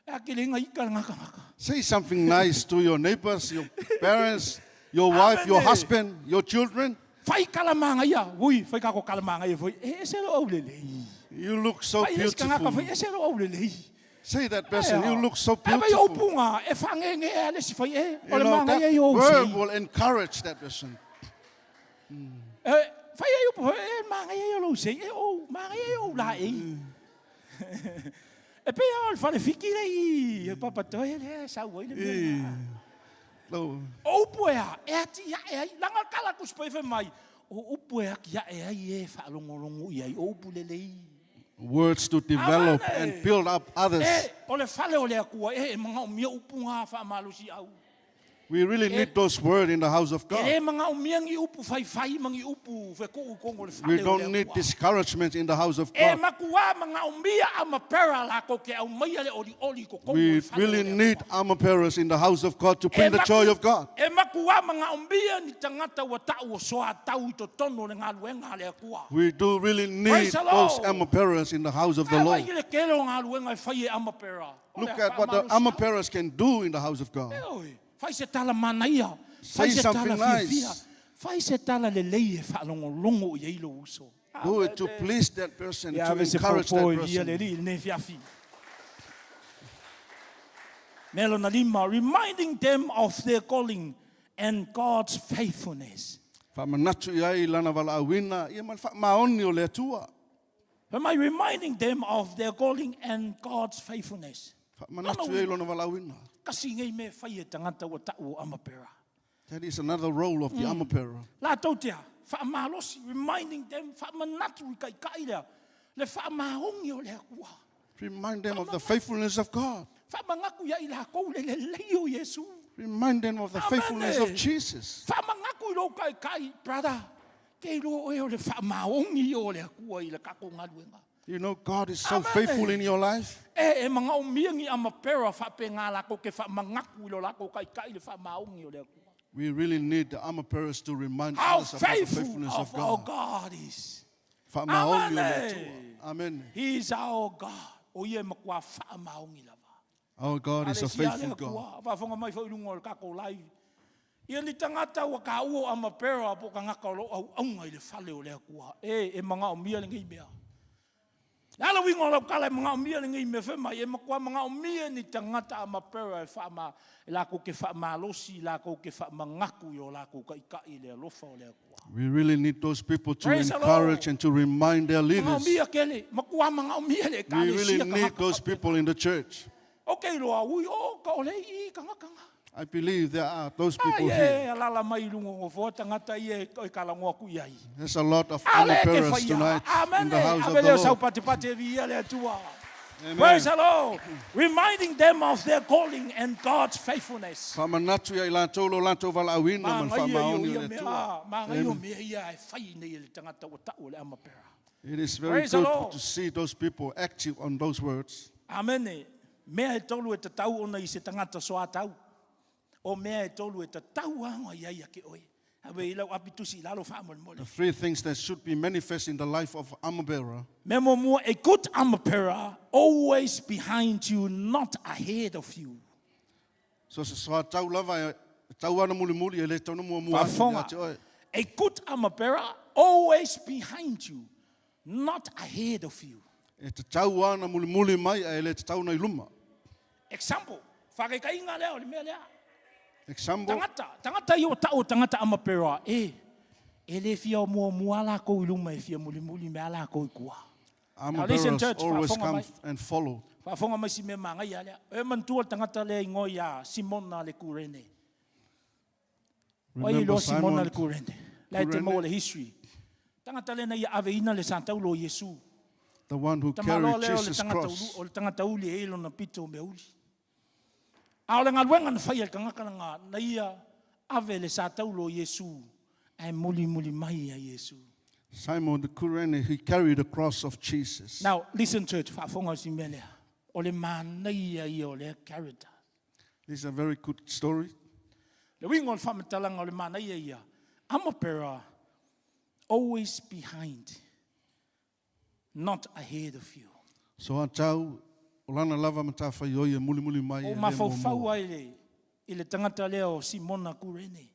E a kilinga I ka ngaka.
Say something nice to your neighbors, your parents, your wife, your husband, your children.
Whai kalamanga ia. Ui, whai kako kalamanga ia. E se lo au lelei.
You look so
Whai e skangaka,
beautiful.
whai e se lo au lelei.
Say that person, you look so
E vai o
beautiful.
punga, e whangenge e ale si whai e. O
You
le
know,
manga ia I
that
o
word
si.
will encourage that person.
Whai e upo, e manga ia I o si. E o, manga ia o la e. E pia o le whale whiki rei. E papatoe le, sau oi le mea.
No.
O upu ea, e ati ia e ai, langa kala kuspoe whe mai. O upu ea ki ia e ai e whaalongolongo I ai, o upu lelei.
Words to develop
Amen.
and build up others.
O le whale o le akua, e mga o mia upu ngā whaamalo si au.
We really need those words in the house of
E
God.
mga o mia ngi upu whai mangi upu, whe ko kongo le
We
whale o
don't
le
need
akua.
discouragement in the house of
E
God.
makua mga o mia ama pera lako ke au maia le oli ko kongo
We
le whale o
really
le
need
akua.
armor bearers in the house of God to bring the joy of God.
E makua mga o mia ni tangata wa tau o soa tau I to tono le ngā luenga le akua.
We do really need
Praise the
those
Lord.
armor bearers in the house of the
Ai
Lord.
le kelo ngā luenga I whai e ama pera. O
Look
le
at what the
whaamalo
armor
si au.
bearers can do in the house of God.
Oi, fai se tala manaia. Fai
Say
se tala
something
fia.
nice.
Fai se tala le lei e whaalongolongo I eilo uso.
Do it to please that person,
Ia
to
ave se
encourage that
popo I via le
person.
li, ne fiafi. Melo na lima, reminding them of their calling and God's faithfulness.
Whamanatu I ai lana wala awina, ia man whamaoni o le atua.
Am I reminding them of their calling and God's faithfulness?
Whamanatu I ai lana wala awina.
Kasi ngai me whai e tangata wa tau o amapera.
That is another role of the armor bearer.
La tautea, whaamalosi, reminding them, whaamanatu I kai kai lea, le whaamahongi o le akua.
Remind them of the faithfulness of God.
Whaamangaku ia I la kou le lei o Yesu.
Remind them of the
Amen.
faithfulness of Jesus.
Whaamangaku I lo kai kai, brother. Kei lo e o le whaamahongi o le akua I le kako ngaluenga.
You know, God is so
Amen.
faithful in your life.
E mga o miangi amapera whapenga lako ke whaamangaku I lo lako kai kai le whaamahongi o le akua.
We really need the armor bearers to remind
How
us about the
faithful
faithfulness
of
of
our
God.
God is.
Whaamaongi o le
Amen.
atua. Amen.
He is our God. O ie makua whaamahongi lava.
Our God is a faithful God.
Whafonga mai whaurungo o kako lai. Ia ni tangata wa ka ua amapera po ka ngaka o lo au aunga I le whale o le akua. E mga o mia le ngai mea. Nala wingo o lau kala mga o mia le ngai mea whema. E makua mga o mia ni tangata amapera e whaama. E lako ke whaamalosi, lako ke whaamangaku I o lako ka ika I le alofa o le akua.
We really need those people to
Praise the
encourage
Lord.
and to remind their
Mga o
leaders.
mia kele. Makua mga o mia le
We
kale
really
sia ka
need
haka
those
haka.
people in the church.
Okay loa ui o ka ole I ka ngaka nga.
I believe there are those people
Ai
here.
e alala mai lungo o fo tangata I e koi kalangoa ku iai.
There's a lot of armor
Ale ke
bearers
whaia.
tonight in
Amen.
the house of
Avele
the
sau
Lord.
pate pate via le atua.
Amen.
Praise the Lord. Reminding them of their calling and God's faithfulness.
Whamanatu ia I lātou lo lātou wala awina man
Mga ia
whamaoni o
ia
le
mea.
atua.
Mga ia mea ia e whai nei le tangata o tau le amapera.
It is very
Praise the
good
Lord.
to see those people active on those words.
Amen. Mea e tolu e te tau ona I se tangata soa tau. O mea e tolu e te tau anga ia ia ke oe. Awe ilau apitusi lalo whaamole.
The three things that should be manifest in the life of armor bearer.
Memo mua, a good armor bearer always behind you, not ahead of you.
So se soa tau lava tau ana muli ele tau no mua
Whafonga, a good armor bearer always behind you, not ahead of you.
E te tau ana muli mai ele te tau na iluma.
Example, whakekainga leo, le mea lea.
Example,
Tangata i o tau tangata armor bearer, ele fia mua la ko iluma e fia muli me ala ko ikua.
armor
listen,
bearers
church,
always
whafonga
come
mai.
and follow.
Whafonga mai si me manga ia lea. E mantua tangata lea ingo ia Simona le kurene. Oi
Remember
lo Simona le
Simon,
kurene. Lai te
Kurene?
mau le history. Tangata lea na ia aveina le santaulo Yesu.
the one who
Tamalo
carried
leo le
Jesus'
tangata
cross.
ulu, o le tangata uli e ilo na pito me uli. A o le ngaluenga na whaia kangakaranga na ia ave le santaulo Yesu. Ai muli mai a Yesu.
Simon the Kurene, he carried the cross of Jesus.
Now, listen church, whafonga si melea. O le mana ia i o le character.
This is a very good story.
Le wingo le whamatalanga o le mana ia. Armor bearer, always behind, not ahead of you.
So a tau, o lana lava mata whai oia muli mai.
O
e le
mawhauwhau
momoa.
ai i le tangata lea o Simona Kurene.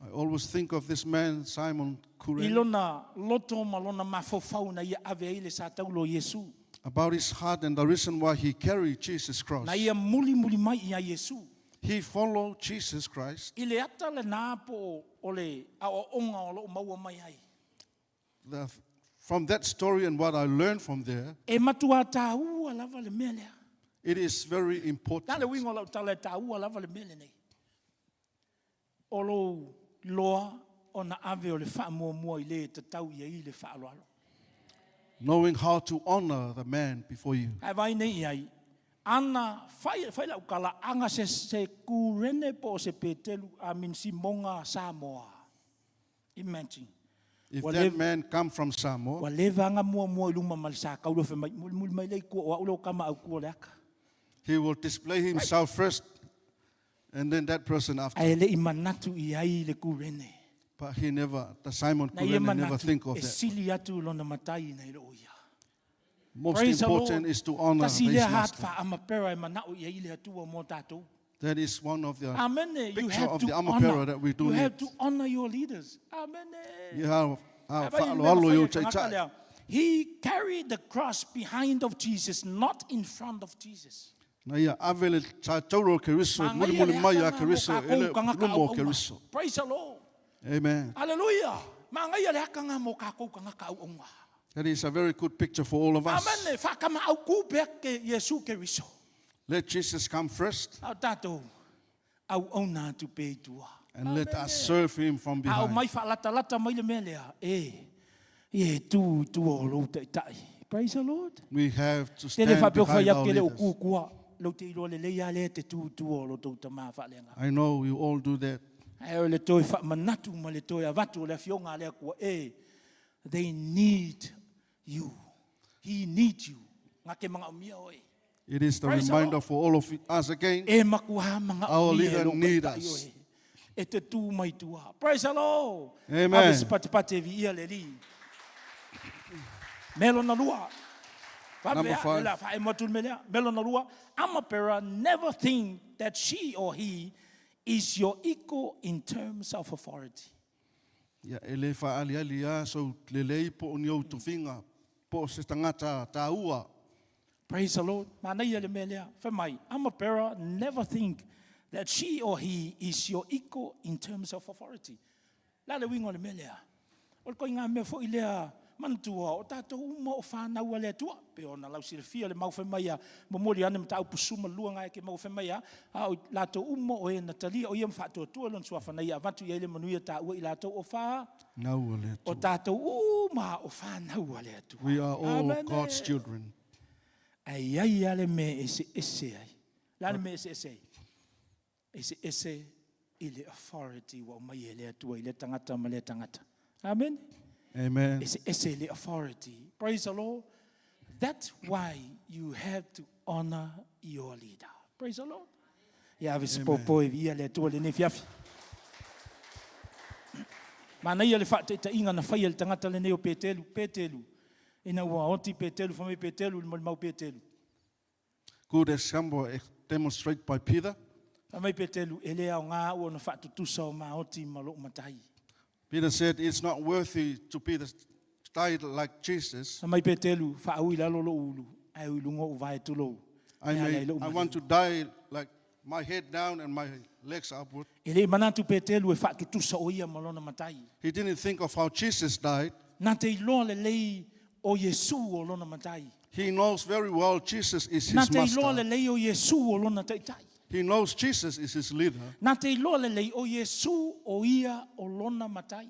I always think of this man, Simon
I
Kurene,
lona loto ma lona mawhauwhau na ia ave ai le sa taulo Yesu.
about his heart and the reason why he carried Jesus' cross.
Na ia muli mai ia Yesu.
He followed Jesus Christ.
I le ata le nāpo o le a o onga o lo maua mai ai.
From that story and what I learned from there,
E matua tāua lava le mea lea.
it is very
Nā
important.
le wingo lau tala tāua lava le mea le nei. O lo loa o na ave o le wha mua i le te tau ia i le wha aloalo.
Knowing how to honor the man before you.
Ai vai nei ai. Ana whai lau kala anga se kurene po se petelu a min si monga Samoa. Imagine.
If
Well,
that
if-
man come from Samoa,
Wa le vanga mua i luma mal sa kaulo fe mai mul mai le ko o ulo kama au ko le aka.
he will display himself first and then that person after.
Ai le i manatu i ai le kurene.
But he never, the Simon
Na ia
Kurene never
manatu
think of
e
that.
sili atu lona matai nei lo ia.
Most
Praise the
important
Lord.
is to honor
Tasi
his
le hat
master.
fa amapera i manau i ai le atua mo tatou.
That is one of the
Amen. You
picture
have
of
to
the armor
honor.
bearer that we do
You
need.
have to honor your leaders. Amen.
You have
Ai vai
whaalo
i
alo
mea
yo
whai
chai
tangata
chai.
lea. He carried the cross behind of Jesus, not in front of Jesus.
Na ia avele cha tauro ke riso,
Mangai
muli
ele
mai
haka
a
ngā
ke
mo
riso,
ka kou
ele
kangaka
lumo
au
ke
au
riso.
ngā. Praise the Lord.
Amen.
Hallelujah. Mangai ele haka ngā mo ka kou kangaka au au ngā.
That is a very good picture for all of us.
Amen. Whakama au kūpea ke Yesu ke riso.
Let Jesus come first
Au tātou. Au au nā tu pē tua.
and let us serve him from
Au
behind.
mai whaalata mai le mea lea. Tu o lo te tai. Praise the Lord.
We have to
Tele
stand
whapeo whai
behind our
ake le o
leaders.
kūkua. Lo te iro le leia le te tu o lo tau ta maa whalenga.
I know you all do that.
Ai o le toi whamanatu ma le toi avatu le fionga le kua they need you. He needs you. Ngā ke mga umia oi.
It is the
Praise the
reminder
Lord.
for all of us again.
E makuha mga
Our
umia
leader
lo
need
kai
us.
oi. E te tū mai tua. Praise the Lord.
Amen.
Ave sipatipate vi ia le li. Melo na lua.
Number 5.
Melo na lua. Armor bearer never think that she or he is your equal in terms of authority.
Ia ele fa ali ali a so lelei po ni o tu finga po se tangata ta ua.
Praise the Lord. Manai le melea. Whamai. Armor bearer never think that she or he is your equal in terms of authority. La le wingo le melea. O ko inga me fo ilea mantua o tātou uma o whānau le tua. Pe ona lau sire fia le mau whemaia. Mamori ane mta au pusuma lua ngai ke mau whemaia. A o lātou uma o e natalia o iam whātua tua lon sua whanai. Avantu i eile manuia tā ua i lātou o whā.
Nau le
O
tu.
tātou uma o whānau le tua.
We are all
Amen.
God's children.
Ai ai ale me ese ai. La me ese ai. Ese i le authority wa mai e le atua i le tangata ma le tangata. Amen.
Amen.
Ese le authority. Praise the Lord. That's why you have to honor your leader. Praise the Lord. Ya ave se popo e via le atua le ne fiafi. Mana ia le whaateta inga na whaia le tangata le neo Petelu. Ina ua oti Petelu, whamai Petelu, le mau Petelu.
Good example demonstrated by Peter.
Whamai Petelu, e lea o ngā ua na whaatutusa o mā oti ma lo matai.
Peter said it's not worthy to be died like Jesus.
Whamai Petelu, whaau ila lo ulu, ai ulungo u vai tulo.
I want to die like my head down and my legs upward.
E le manatu Petelu e whaatutusa o ia ma lona matai.
He didn't think of how Jesus died.
Nā te iloa le lei o Yesu o lona matai.
He knows very well Jesus is
Nā
his
te iloa le
master.
lei o Yesu o lona taitai.
He knows Jesus is his leader.
Nā te iloa le lei o Yesu o ia o lona matai.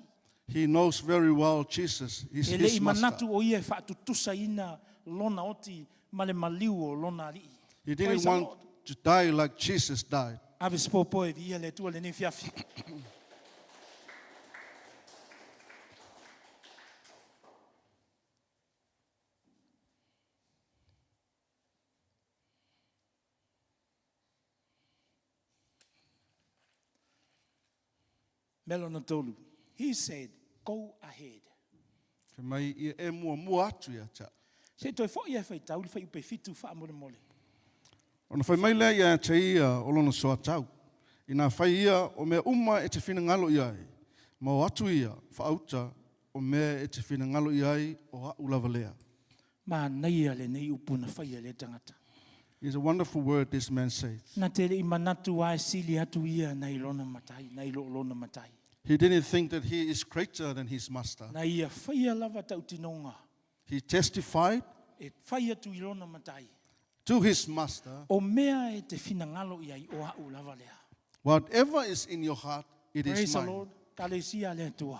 He knows very well Jesus is
E le
his
i
master.
manatu o ia e whaatutusa ina lona oti ma le maliu o lona rii.
He
Praise
didn't
the
want
Lord.
to die like Jesus died.
Ave spopo e via le tua le ne fiafi. Melona tolu. He said, go ahead.
Ke mai ia e mua atu ia ta.
Se toi fo ia fai tau, fai upe fitu wha mole mole.
Ona whai mai lea ia te ia o lona soa tau. Ina whai ia o mea uma e te whina ngalo ia e. Ma o atu ia whaauta o mea e te whina ngalo ia e o a ulawa lea.
Ma nei ale nei upuna whai ale tangata.
It's a wonderful word this man says.
Nā te i manatu ai sili atu ia nei lona matai, nei lona matai.
He didn't think that he is greater than his master.
Na ia whaia lava tau tinonga.
He testified
E whaia tu i lona matai.
to his master,
O mea e te whina ngalo i ai o au lava lea.
whatever is in your heart, it
Praise
is
the
mine.
Lord. Kalesia lea tua.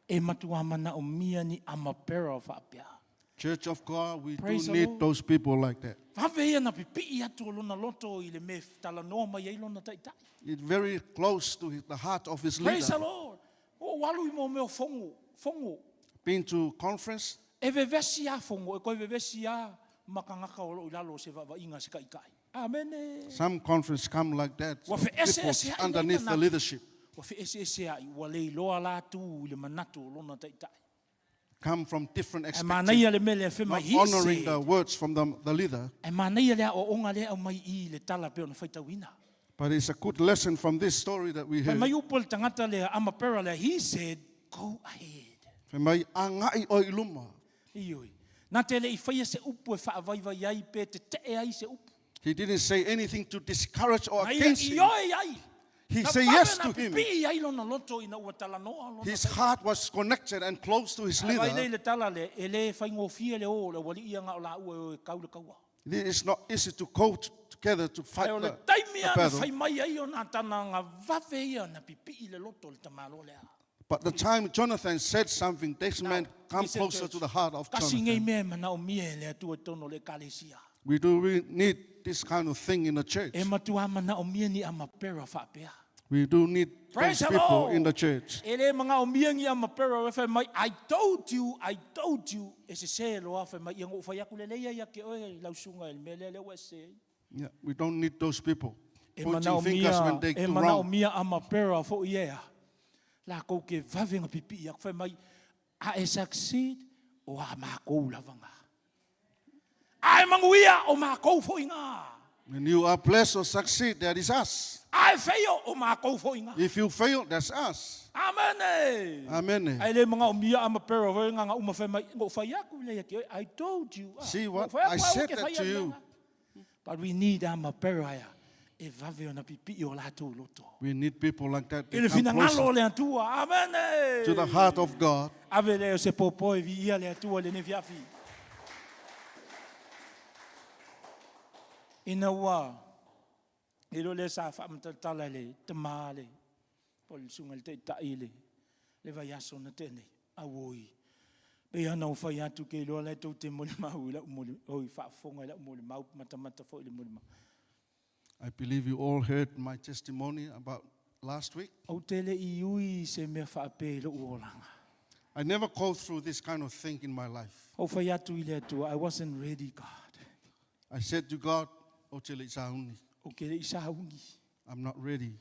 E matua mana o mia ni amapera o whapea.
Church of God, we
Praise
do
the
need
Lord.
those people like that.
Whawe ia na pipi atu o lona loto i le me tala noa mai ai lona taitai.
It's very close to the heart of his
Praise the
leader.
Lord. O walu i mo meo fongo.
Been to conference,
E vevesi a fongo, e koe vevesi a makangaka o lo ilalo se vava inga se kaikai. Amen.
some conference come like that.
Wa fe ese
People
ese ai
underneath
nei
the
manatu.
leadership
Wa fe ese ese ai, wa lei loa la tu i le manatu o lona taitai.
come from different
E
expectations,
manaia le mele e whema
not
hi
honoring
se.
the words from the leader.
E manaia lea o onga lea o mai i le tala pe o na whaitawina.
But it's a good lesson from this story that we
E
heard.
mai upo le tangata lea amapera lea, he said, go ahead.
Whai mai a ngai o iluma.
Ioi. Nā te le i whaia se upu e whaavaiva ai pe te te ai se upu.
He didn't say anything to discourage or
Nā ia
against
i
him.
oi ai.
He
Nā
said
whawe
yes
nā
to him.
pipi ai lona loto i na ua tala noa lona
His
taitai.
heart was connected and close to his
Ai vai nei
leader.
le tala le, e le whaingofia le o, le wali ia ngā o la ua o e kau le kaua.
It is not easy to go together to fight
Ai o le
the
taimia na
battle.
whai mai ai o nā tana ngā wawe ia na pipi i le loto le tamalo lea.
But the time Jonathan said something, this
Now,
man come
listen,
closer
church.
to the heart of
Kasi ngai
Jonathan.
mea mana o mia e le atua tono le kalesia.
We do really need this kind of thing in the church.
E matua mana o mia ni amapera whapea.
We do need
Praise
those
the
people
Lord.
in the church.
E le mga o mia ni amapera e whai mai, I told you, e se se loa whai mai, i ngō whai aku le leia ia ke oe lausunga el mele le wese.
Yeah, we don't need those people
E mana o
pointing fingers
mia,
when they
e
do
mana o
wrong.
mia amapera fo iea. La kou ke vavenga pipi ia whai mai, a e succeed o a mākou lavanga. Ai manguia o mākou fo inga.
When you are blessed or succeed, that is us.
Ai feio o mākou fo inga.
If you fail, that's us.
Amen.
Amen.
Ai le mga o mia amapera fo inga nga uma whai mai, ngō whai aku le ia ke oe, I told you.
See what?
Ngō whai
I
aku au
said
ke
that
whai
to
anu
you.
nga. But we need amapera ia. E vave o na pipi o lātou loto.
We need people like that.
E le
They
fina
come
ngalo
closer
le atua. Amen.
to the heart of God.
Ave le o se popo e vi ia le atua le ne fiafi. Ina ua. E lo le sa whamatatala le, te maa le. Po le sunga le te tai le. Le vai aso na tene. Awoi. Pe ana o whai atu ke loa le tau te mole mau la umole. Oi whaafonga la umole mau. Matamata fo le mole mau.
I believe you all heard my testimony about last week.
Au tele I ui se mea whaape lo uolanga.
I never go through this kind of thing in my life.
O whai atu I le atua. I wasn't ready, God.
I said to God, O te le sauni,
O ke le isa hungi.
I'm not ready.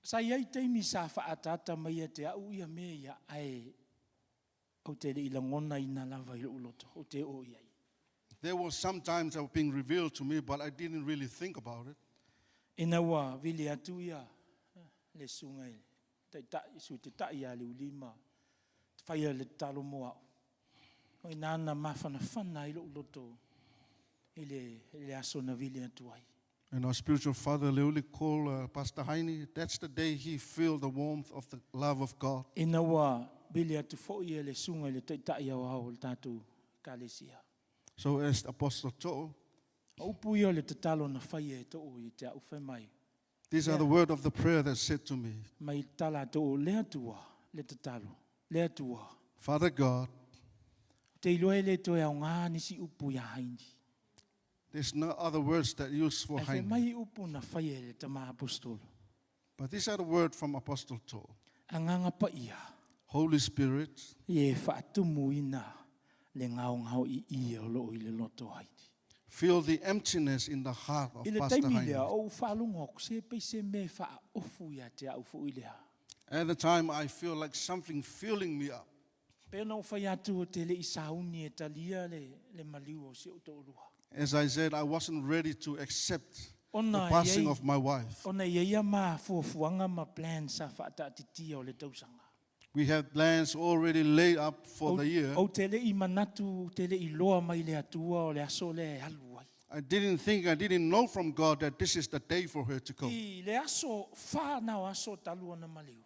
Sa iai teimi sa whaatata mai e te au ia me ia ai o te le ilangona ina lava i uloto, o te o iai.
There was sometimes that were being revealed to me, but I didn't really think about it.
Ina wa vili atu ia le sunga i te ta ia le ulima, te whaia le talo moa. O ina ana mawhana whana i uloto i le aso na vili atu ai.
And our spiritual father, Leoli, called Pastor Heine, that's the day he felt the warmth of the love of God.
Ina wa vili atu fo ia le sunga i le te ta ia wa o le tatu kalesia.
So as Apostle told,
Upu ia le te talo na whaia e to o i te au whai mai.
these are the word of the prayer that said to me,
Mai tala to o lea tua, le te talo, lea tua.
Father God,
Te iloe le toe au ngā nisi upu ia haini.
there's no other words that use for
E whai
Heine.
mai upu na whaia le tama apostolo.
But these are the words from Apostle Paul.
A nganga pa ia,
Holy Spirit,
i e whaatumu ina le ngau ngau i ia o loo i le loto haini.
fill the emptiness in the heart of
I le
Pastor
taimi lea
Heine.
o whaalungok, se pei se me wha ofu ia te au fu i lea.
At the time, I feel like something filling me up.
Pea nau whai atu o te le i sauni e talia le maliu o se o to olua.
As I said, I wasn't ready to accept the
Ona
passing
iei-
of my wife.
Ona ia ma fuafuanga ma plan sa whaatatitia o le tausanga.
We had plans already laid up for the year.
O te le i manatu, te le i loa mai le atua o le aso le alu ai.
I didn't know from God that this is the day for her to go.
I le aso, whanau aso talua na maliu.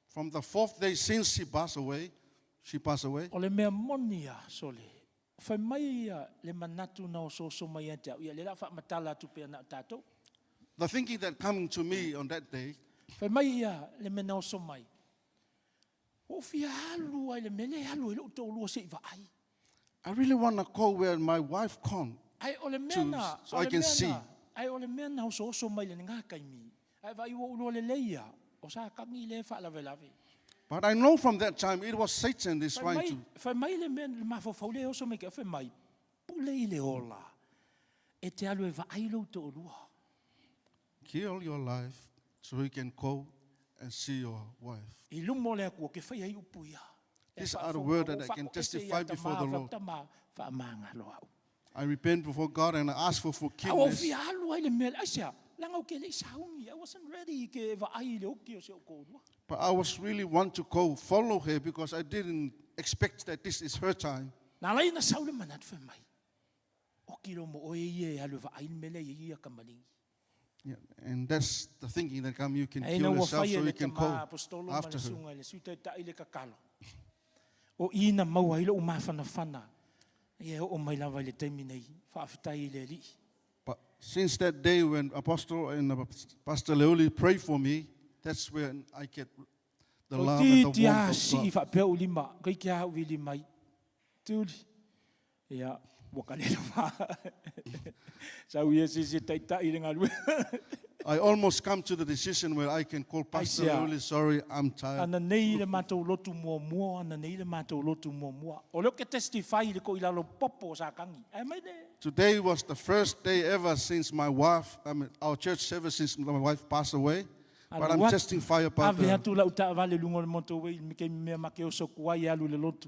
From the 4th day since she passed away,
O le mea monia so le. Whai mai ia le manatu na o so mai ate au. Ia le la wha matala atu pia na tātou.
the thinking that coming to me on that day,
Whai mai ia le mena o so mai. O fia alu ai le mele alu i lo tō lua se i wa ai.
I really want to go where my wife can't.
Ai o le mena.
So I can see.
Ai o le mena o so mai le ngā kaimi. Ai vai ua ulo le leia. O sa kangi le wha lave lave.
But I know from that time it was Satan is
Whai
trying to.
whai mai le mena le mawhawhau le o so mai ka whai mai. Pule i le ola. E te alu e wa ai lo tō lua.
Kill your life so you can go and see your wife.
I lumo le akua ke whai ai upu ia.
These are the words that I can testify before the Lord.
Wha maanga lo au.
I repent before God and I ask for
Au
forgiveness.
fia alu ai le mele. Ai sea, langau ke le saungi. I wasn't ready ke wa ai le oki o se o kōrua.
But I was really want to go follow her because I didn't expect that this is her time.
Nā lai na saule manat whai mai. O kiro mo oe ie alu wa ai mele ia kamalingi.
Yeah, and that's the thinking that come you can
Ai
kill
na ua
yourself
whaia
so
le
you can
tama
go
apostolo
after
ma le
her.
sunga le suite ta ile kakalo. O ina maua ilo umawhana whana. Ia o mai lawa le taimi nei. Whaafitai le li.
But since that day when Apostle and Pastor Leoli prayed for me, that's when I get the
O
love and the
ti a
warmth
si
of God.
whapea ulima. Kai ki a wili mai. Tūri. Ia, wakalera wha. Sau ia se taita i renga lue.
I almost come to the decision where I can call Pastor
see.
Leoli, sorry, I'm tired.
Ana nei le mātou lotu mua mua, ana nei le mātou lotu mua mua. O leo ke testify le ko ilalo popo o sa kangi. Ai mai ne.
Today was the first day ever since my wife, our church service since my wife passed away. But I'm testifying about
Ave atu la uta vale lungo le moto wei, mi ke mea make o so kuai alu le lotu.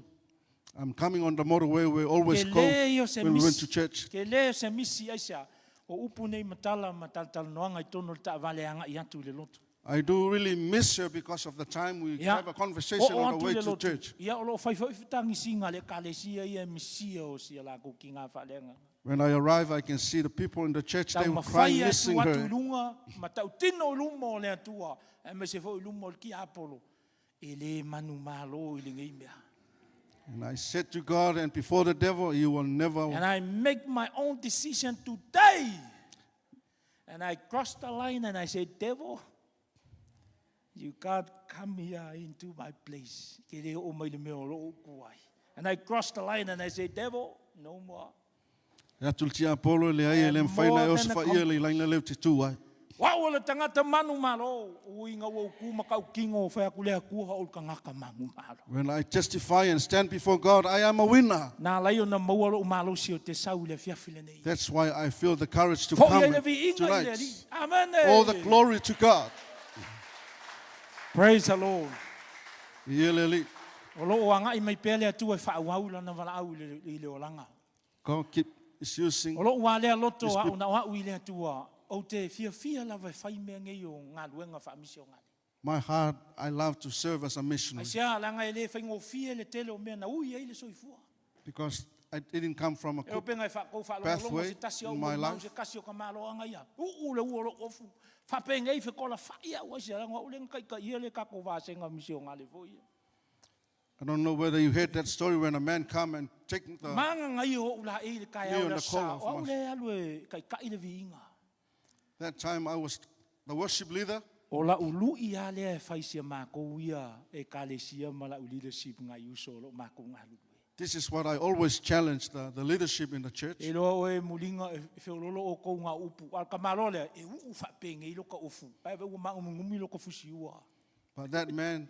I'm coming on the motorway we always
Ke
go
leo se
when we went
misi-
to church.
Ke leo se misi aisa. O upu nei matala noanga I tono le ta vale anga I atu le lotu.
I do really miss her because of the time we
Ia,
have a conversation
o
on
atu
the way
le
to
lotu.
church.
Ia o lo fai tangi singa le kalesia ia misia o sia la ko ki ngā whalenga.
When I arrive, I can see the people in the church, they
Tau
were
mawhai
crying,
atu
missing
atu
her.
lunga, ma tau tino lumo o le atua. E me se fo lumo o ki apolo. E le manu malo I le ngei mea.
And I said to God and before the devil, you will never.
And I make my own decision today. And I crossed the line and I said, devil, you can't come here into my place. Ke le o mai le mea o lo kuai. And I crossed the line and I said, devil, no more.
Ya tulti Apollo le ai le mfaina
more
e o
than a
sfa ia le laina leu te tu ai.
Wa o le tangata manu malo. O inga o ku makau kingo o whea kulea kuha o kangaka manu malo.
When I testify and stand before God, I am a winner.
Nā lai o na maua lo malo si o te sau le fiafile nei.
That's why I feel the courage to
Fo ia
come
le vi inga i le li.
tonight.
Amen.
All the glory to God.
Praise the Lord.
Ia le li.
O lo anga I mai pele atu e whaau lana wala au I le olanga.
God keep is using
O lo ua lea loto
Yes,
a
but-
una wau I le atua. O te fia lava whai mea ngei o ngā luenga wha misi o ngā.
my heart. I love to serve as a
Ai
missionary
sea langa e le whaingo fia le tele o mea na ui e le soifua.
because I didn't come from a
E o
good
penga e whako wha longa
pathway
se tasi au
in my
mau
life.
se kasi o ka malo anga ia. Le ua lo ofu. Wha penga I whakola whaia ua se langa o le ngai ka ia le kako wā senga misi o ngā le fo ia.
I don't know whether you heard that story when a man come and take the
Manga ngai o ula e le kai
Me
au
on
la
the
sa.
collar of
O
my-
le alu e kai kai le viinga.
that time I was the worship leader.
O la ulu I a lea e whaisia mākou ia e kālesia ma la u leadership ngai uso lo mākou ngā lulu.
This is what I always challenge the leadership in the church.
E loa o e mulinga e whiololo o kou ngā upu. Al ka malo lea e uu whapenge I loka ufu. Pai veu ngumi loka fusi ua.
But that man,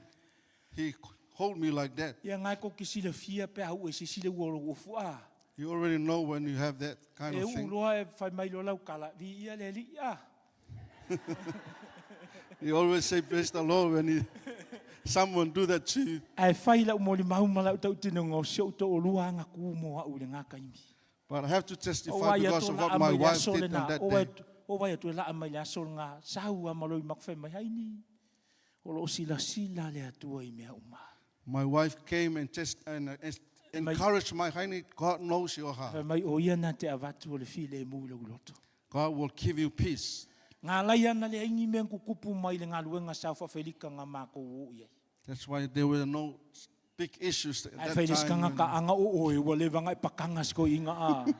he hold me like that.
Ia ngai ko kisile fia pe au e sisile ua lo ufu a.
You already know when you have that kind
E
of
uu
thing.
loa e whai mai lo lau kala. Vi ia le li a.
You always say praise the Lord when someone do that to you.
Ai whai lau mo li mahu ma lau tau tino ngau sio to o lua ngā ku mo au le ngā kaimi.
But I have to
O
testify
wai
because
ato
of
la
what my
amai le
wife
aso le
did
na.
on that
O
day.
wai atu la amai le aso ngā sau a maloi makwhe mai haini. O lo sila le atua I mea uma.
My wife came and encouraged my honey. God knows your heart.
Whai mai o ia nā te avatu o le fi le mū lau loto.
God will give you peace.
Ngā lai ana le aingi mea kukupu mai le ngā luenga sa whawhelika ngā mākou o iai.
That's why there were no big issues at
Ai
that
whailes
time.
kanga ka anga o oe wa le vanga I pakanga sko inga a. Ea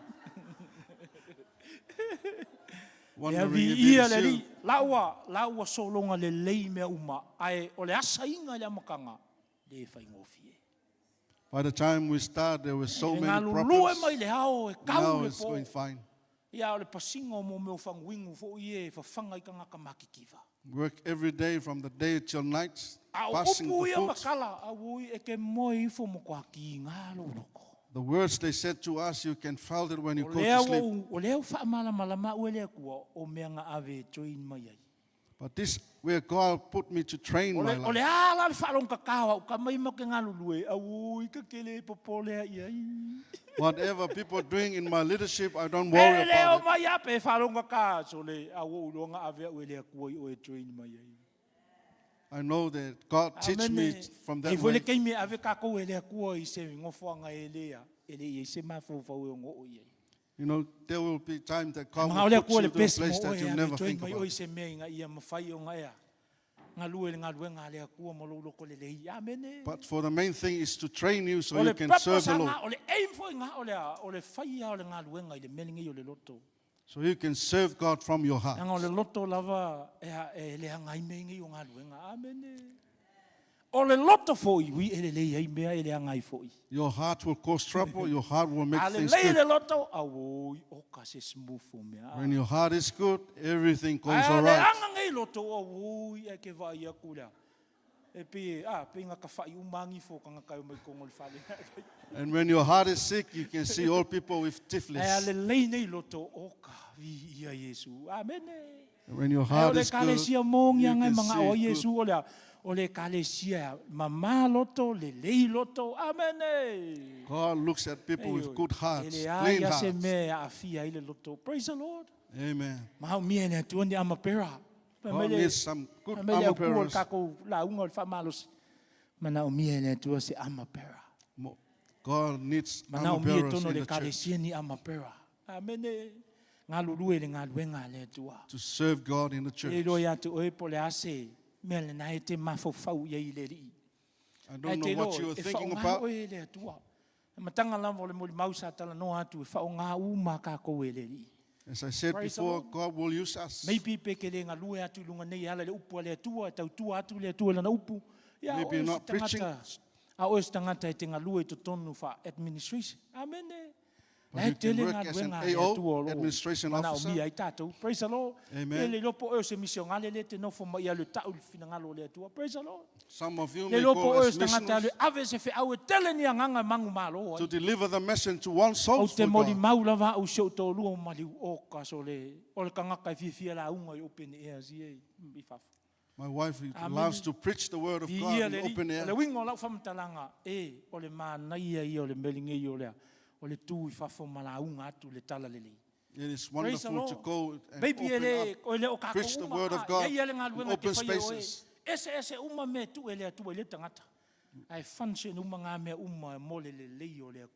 Wondering
vi
if
ia
it
le
is
li,
you.
laua solonga le lei mea uma. Ai o le asa inga le amakanga le whaingofie.
By the time we start, there were so
E ngā
many
lulue
problems.
mai le hao e kau
Now
le
it's
po.
going fine.
Ia o le pasinga o mo meo whanguingu fo I e whawhanga I ka ngaka makikiwa.
Work every day from the day till night,
A o
passing
upu
the
ia
books.
makala, a ui e ke moi ifo mo kwa ki ngā loroko.
The words they said to us, you can feel it when you
O
go
lea
to sleep.
o lea whaamala malama ue lea kua o mea ngā ave join mai ai.
But this, where God put me to train
O
my
le
life.
ala le whaalong kakao, o ka mai ma ke ngā lulue, a ui ka kele popolea i ai.
Whatever people are doing in my leadership, I don't
E
worry
leo
about it.
mai ape whaalong kakao, so le a o ulonga ave ue lea kua I o e join mai ai.
I know that God teach me from that
Ei foi le
way.
kei me ave kako e lea kua I se ngofoanga e lea, e le I se mafofau e o ngo o i ai.
You know, there will be times that God
Mga o
will
lea
put
kua
you
le
to a
pesi
place
mo
that
oe
you
ave
never
join
think
mai
about.
oi se mea inga ia mawhai o ngā ea. Ngā lue le ngā lue ngā lea kua mo lo loko le lei. Amene.
But for the main thing is to train you so
O
you
le
can
purpose
serve the
a
Lord.
ngā, o le aim foi ngā, o le whai a o le ngā luenga I le melingi o le loto.
So you can serve God from your heart.
Anga o le loto lava e le hangai mengi o ngā luenga. Amene. O le loto foi, ui e le lei ai mea e le hangai foi.
Your heart will cause trouble. Your heart will make
A le
things
lei le
good.
loto, a woi, o ka se smooth o mea.
When your heart is good, everything goes
A
all
le
right.
anga ngai loto, a woi, e ke vai a kula. E pe ngā ka whai umangi fo ka ngā kai o mai kongo le whale.
And when your heart is sick, you can see all people with
E a
tiflis.
le lei nei loto, o ka vi ia Yesu. Amene.
And when your
E o
heart
le
is good,
kalesia mōngi
you
angai
can
mga o
see good.
Yesu o le kalesia mama loto, le lei loto. Amene.
God looks at people with good hearts,
Ele
clean
aia se
hearts.
me a fia ile loto. Praise the Lord.
Amen.
Mahau mie ne tuani ama pera.
God needs some good
Mele
armor
au kua
bearers.
kako la unga o whamalos. Mana o mie ne tua se ama pera.
God needs
Mana o
armor
mie
bearers
tono
in
le
the church
kalesia ni ama pera. Amene. Ngā lurue le ngā luenga le tua.
to serve God in the
E
church.
roi atu oe po le ase. Mea le na e te mafofau ia I le rii.
I don't know what you are thinking about.
E le atua. E matanga lava o le moli mausa tala no atu e whao ngā uma kako e le rii.
As I said
Praise the
before,
Lord.
God will use us.
Maybe peke le ngā lue atu lunga nei ala le upu a le atua, tau tua atu le atua lana upu. Ia
Maybe
oe se
not preaching.
tangata. A oe se tangata e te ngā lue to tonu wha administration. Amene.
But
E
you
tele
can
ngā
work as
lue
an
ngā le
AO,
atua o loo.
administration
Mana o
officer.
mia I tātou. Praise the Lord.
Amen.
E le lopo oe se misio ngale le te nofo mai a le tau le fina ngalo le atua. Praise the Lord.
Some of you
Le
may
lopo
go
oe
as
se tangata le
missionaries
ave se fe au e tele ni a nganga mangu malo.
to deliver the message to one soul
O te
for
moli
God.
maula va au seo tō lua mali o ka so le. O le kangaka I fia la unga I open air zi e. I fafu.
My wife
Amen.
loves to preach the word of God
Ia
in
le
open
le
air.
wingo lau whamtalanga o le mana ia o le melinge i o le tū I whafo malaunga atu le tala lele.
It is
Praise the
wonderful to
Lord.
go and
Baby ele
open up,
o kako
preach the
uma,
word of God
ia le ngā
in
luenga
open
te whaia oe.
spaces.
Ese uma me tu ele atu ele tangata. Ai function uma ngā mea uma mole le lei o le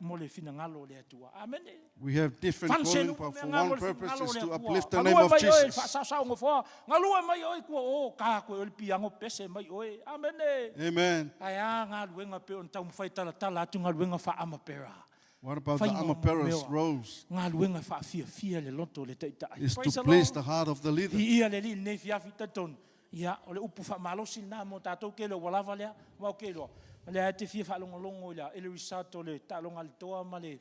mole fina ngalo le atua. Amen.
We have different
Function
calling, but for
uma
one
ngalo
purpose is
le
to
atua.
uplift the
Ngalua
name of
mai oe,
Jesus.
whaasasau ngofoa. Ngalua mai oe kua o kako o le piango pese mai oe. Amen.
Amen.
Ai a ngā luenga pe on tau mwhai tala atu ngā luenga wha amapera.
What about the
Whainga
Amaperas
mewa.
rose?
Ngā luenga wha fia le loto le teitai.
Is
Praise
to
the
please
Lord.
the heart of the leader.
Ia le li nei fiafi tatonu. Ia o le upu wha malosi nā mo tātou ke le walawa lea. Wau ke loa. Le a te fia wha longo lea. Ele risato le tālonga le toa ma le.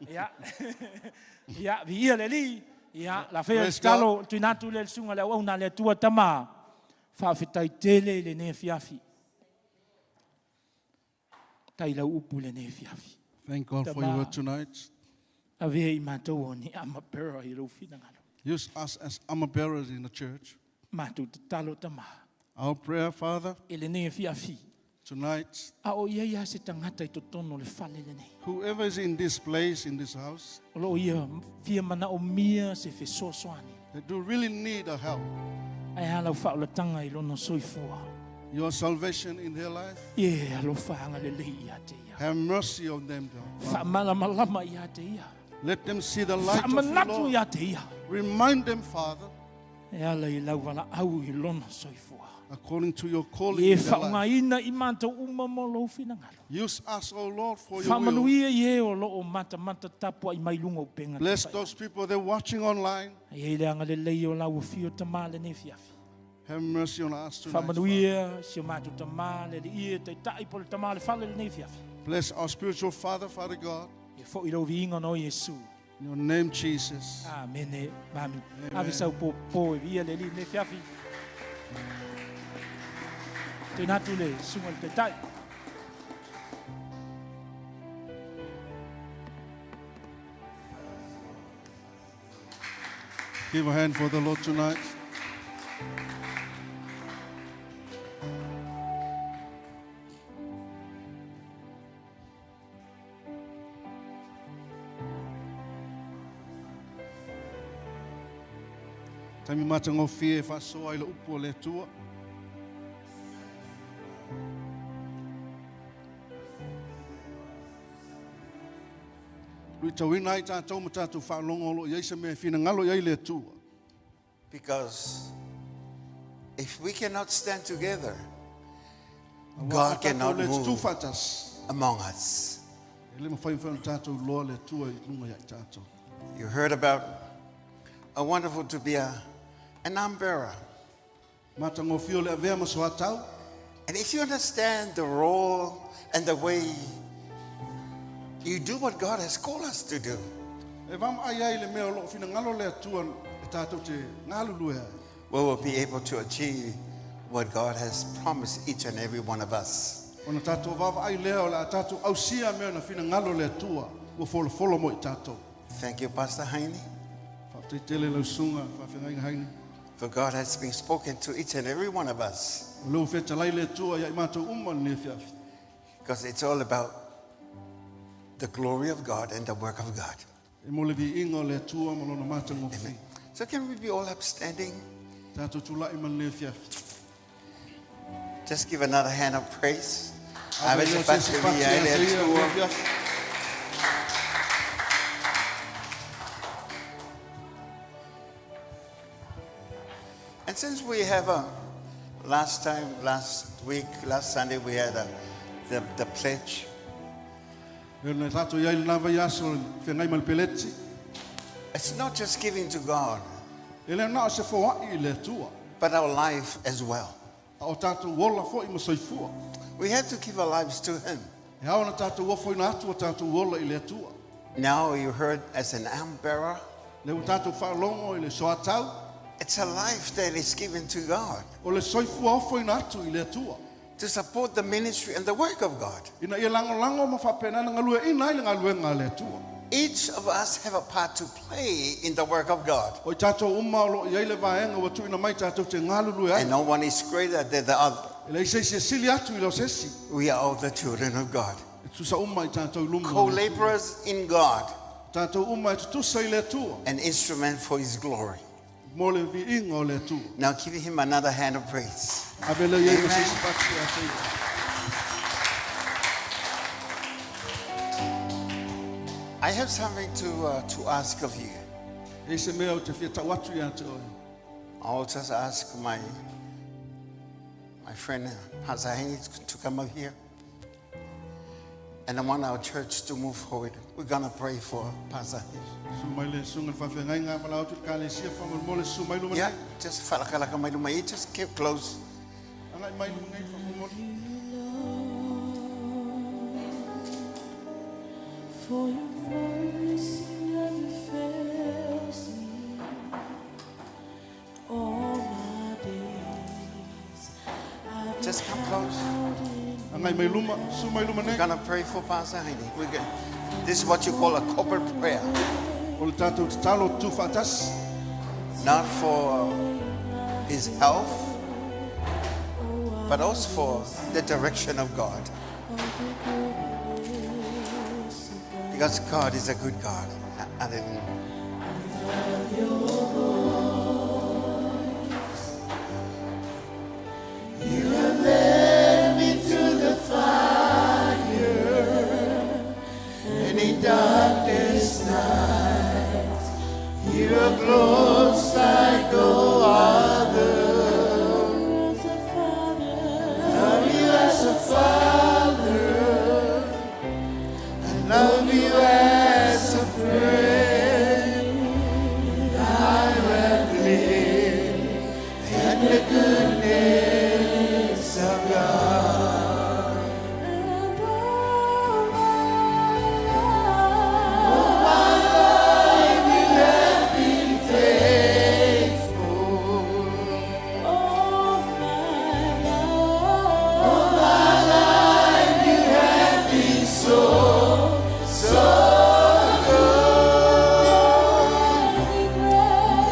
Ia. Ia vi ia le li. Ia la fea
Praise
talo tuinatu le sunga le au na le tua tama. Wha fitai tele le nei fiafi. Tai lau upu le nei fiafi.
Thank God for your word tonight.
A vea I mātou o ni amapera I rau whina ngalo.
Use us as Amaperas in the church.
Mātou te talo tama.
Our prayer, Father,
Ele nei fiafi.
tonight,
A o ia ia se tangata I totono le whale le nei.
whoever is in this place, in this house,
O lo ia fia mana o mia se fe sosoani.
they do really need a help.
Ai hala u whaola tanga I lono soifua.
Your salvation in their life,
Ie alo whaanga le lei ia te ia.
have mercy on them, Lord.
Whamalama ia te ia.
Let them see the light of the
Whamanatu
Lord.
ia te ia.
Remind them, Father,
E ala I lau wala au I lono soifua.
according to your calling
Ie
in their
whaunga
life.
ina I mātou uma mo lo whina ngalo.
Use us, O Lord, for your will.
Whamanuia ie o lo o mata tapua I mai lunga o penga.
Bless those people that are watching online.
Ie le anga le lei o lau fio tamale ne fiafi.
Have mercy on us tonight. Father.
Whamanuia si o mātou tamale le ie te tai po le tamale whale le ne fiafi.
Bless our spiritual Father, Father God.
E fo I lau viinga no Yesu.
In your name, Jesus.
Amen. Amen. Ave sau po e via le li ne fiafi. Te natu le sunga le te tai.
Give a hand for the Lord tonight. Tami matango fie fa soa I le upo le tua. Lui tawina I tātou ma tātou whaalongo lo iai se mea whina ngalo iai le tua.
Because if we cannot stand together,
Wa
God
tātou
cannot
le
move
tufatas.
among us.
E le mawhai whanu tātou loa le tua I lunga iai tātou.
You heard about a wonderful to be an arm bearer.
Matango fio le avea ma soa tau.
And if you understand the role and the way you do what God has called us to do,
E vam ai ai le mea o loo whina ngalo le atua e tātou te ngalulu ai.
we will be able to achieve what God has promised each and every one of us.
Ona tātou vava ai lea o la tātou au sia mea na whina ngalo le atua. Ua folo mo I tātou.
Thank you, Pastor Heine,
Whapte tele lau sunga, whawhenga haini.
for God has been spoken to each and every one of us.
O leo wheta lai le atua ia I mātou ne whiafi.
Because it's all about the glory of God and the work of God.
E mo le vi ingo le atua ma lona mātango whi.
So can we be all upstanding?
Tātou tula I man ne whiafi.
Just give another hand of praise.
Ave
Ave
ia
se
se
pati
pati
vi ai le
ia
atua.
le whiafi.
And since we have last Sunday, we had the pledge.
E na tātou iai le nava iaso whengai ma le peleti.
It's not just giving to God,
E le nao se whawai I le atua.
but our life as well.
A o tātou wola fo I ma soifua.
We have to give our lives to Him.
E hao na tātou wafo I na atua tātou wola I le atua.
Now you heard as an arm bearer,
Le o tātou whaalongo I le soa tau.
it's a life that is given to God
O le soifua ofo I na atu I le atua.
to support the ministry and the work of God.
Ina ia lango ma whapenana ngalue ina I le ngalue ngā le atua.
each of us have a part to play in the work of God.
O tātou uma o lo iai le vaenga wa tuina mai tātou te ngalulu ai.
And no one is greater than the other.
Ele se sili atu I lo sesi.
We are all the children of God.
E tusa uma I tātou lumu.
Co-laborers in God.
Tātou uma e tusa I le tua.
An instrument for His glory.
Mo le vi inga o le tua.
Now give Him another hand of praise.
Avele iai le
Amen.
sesi pati a te.
I have something to ask of you.
E se mea o te fia tau atu ia te oi.
I'll just ask my friend Pastor Henry to come up here. And I want our church to move forward. We're going to pray for Pastor Henry.
Sumai le sunga whawhengai ngā malau tu ka le sia whaman mo le sumai luma.
Yeah, just whalakalaka mai lumai. Just keep close.
Angai mai luma ngai whaman mo.
For your mercy never fails me all my days.
Just come close.
Angai mai luma, sumai luma
We're
nei.
going to pray for Pastor Henry. This is what you call a corporate prayer.
O le tātou te talo tu whaatasi.
Not for his health, but also for the direction of God. Because God is a good God. Hallelujah.
You have led me through the fire, any darkest night. You are close like no other. Love you as a father. I love you as a friend. I have lived in the goodness of God. And all my life you have been faithful. All my life you have been so good.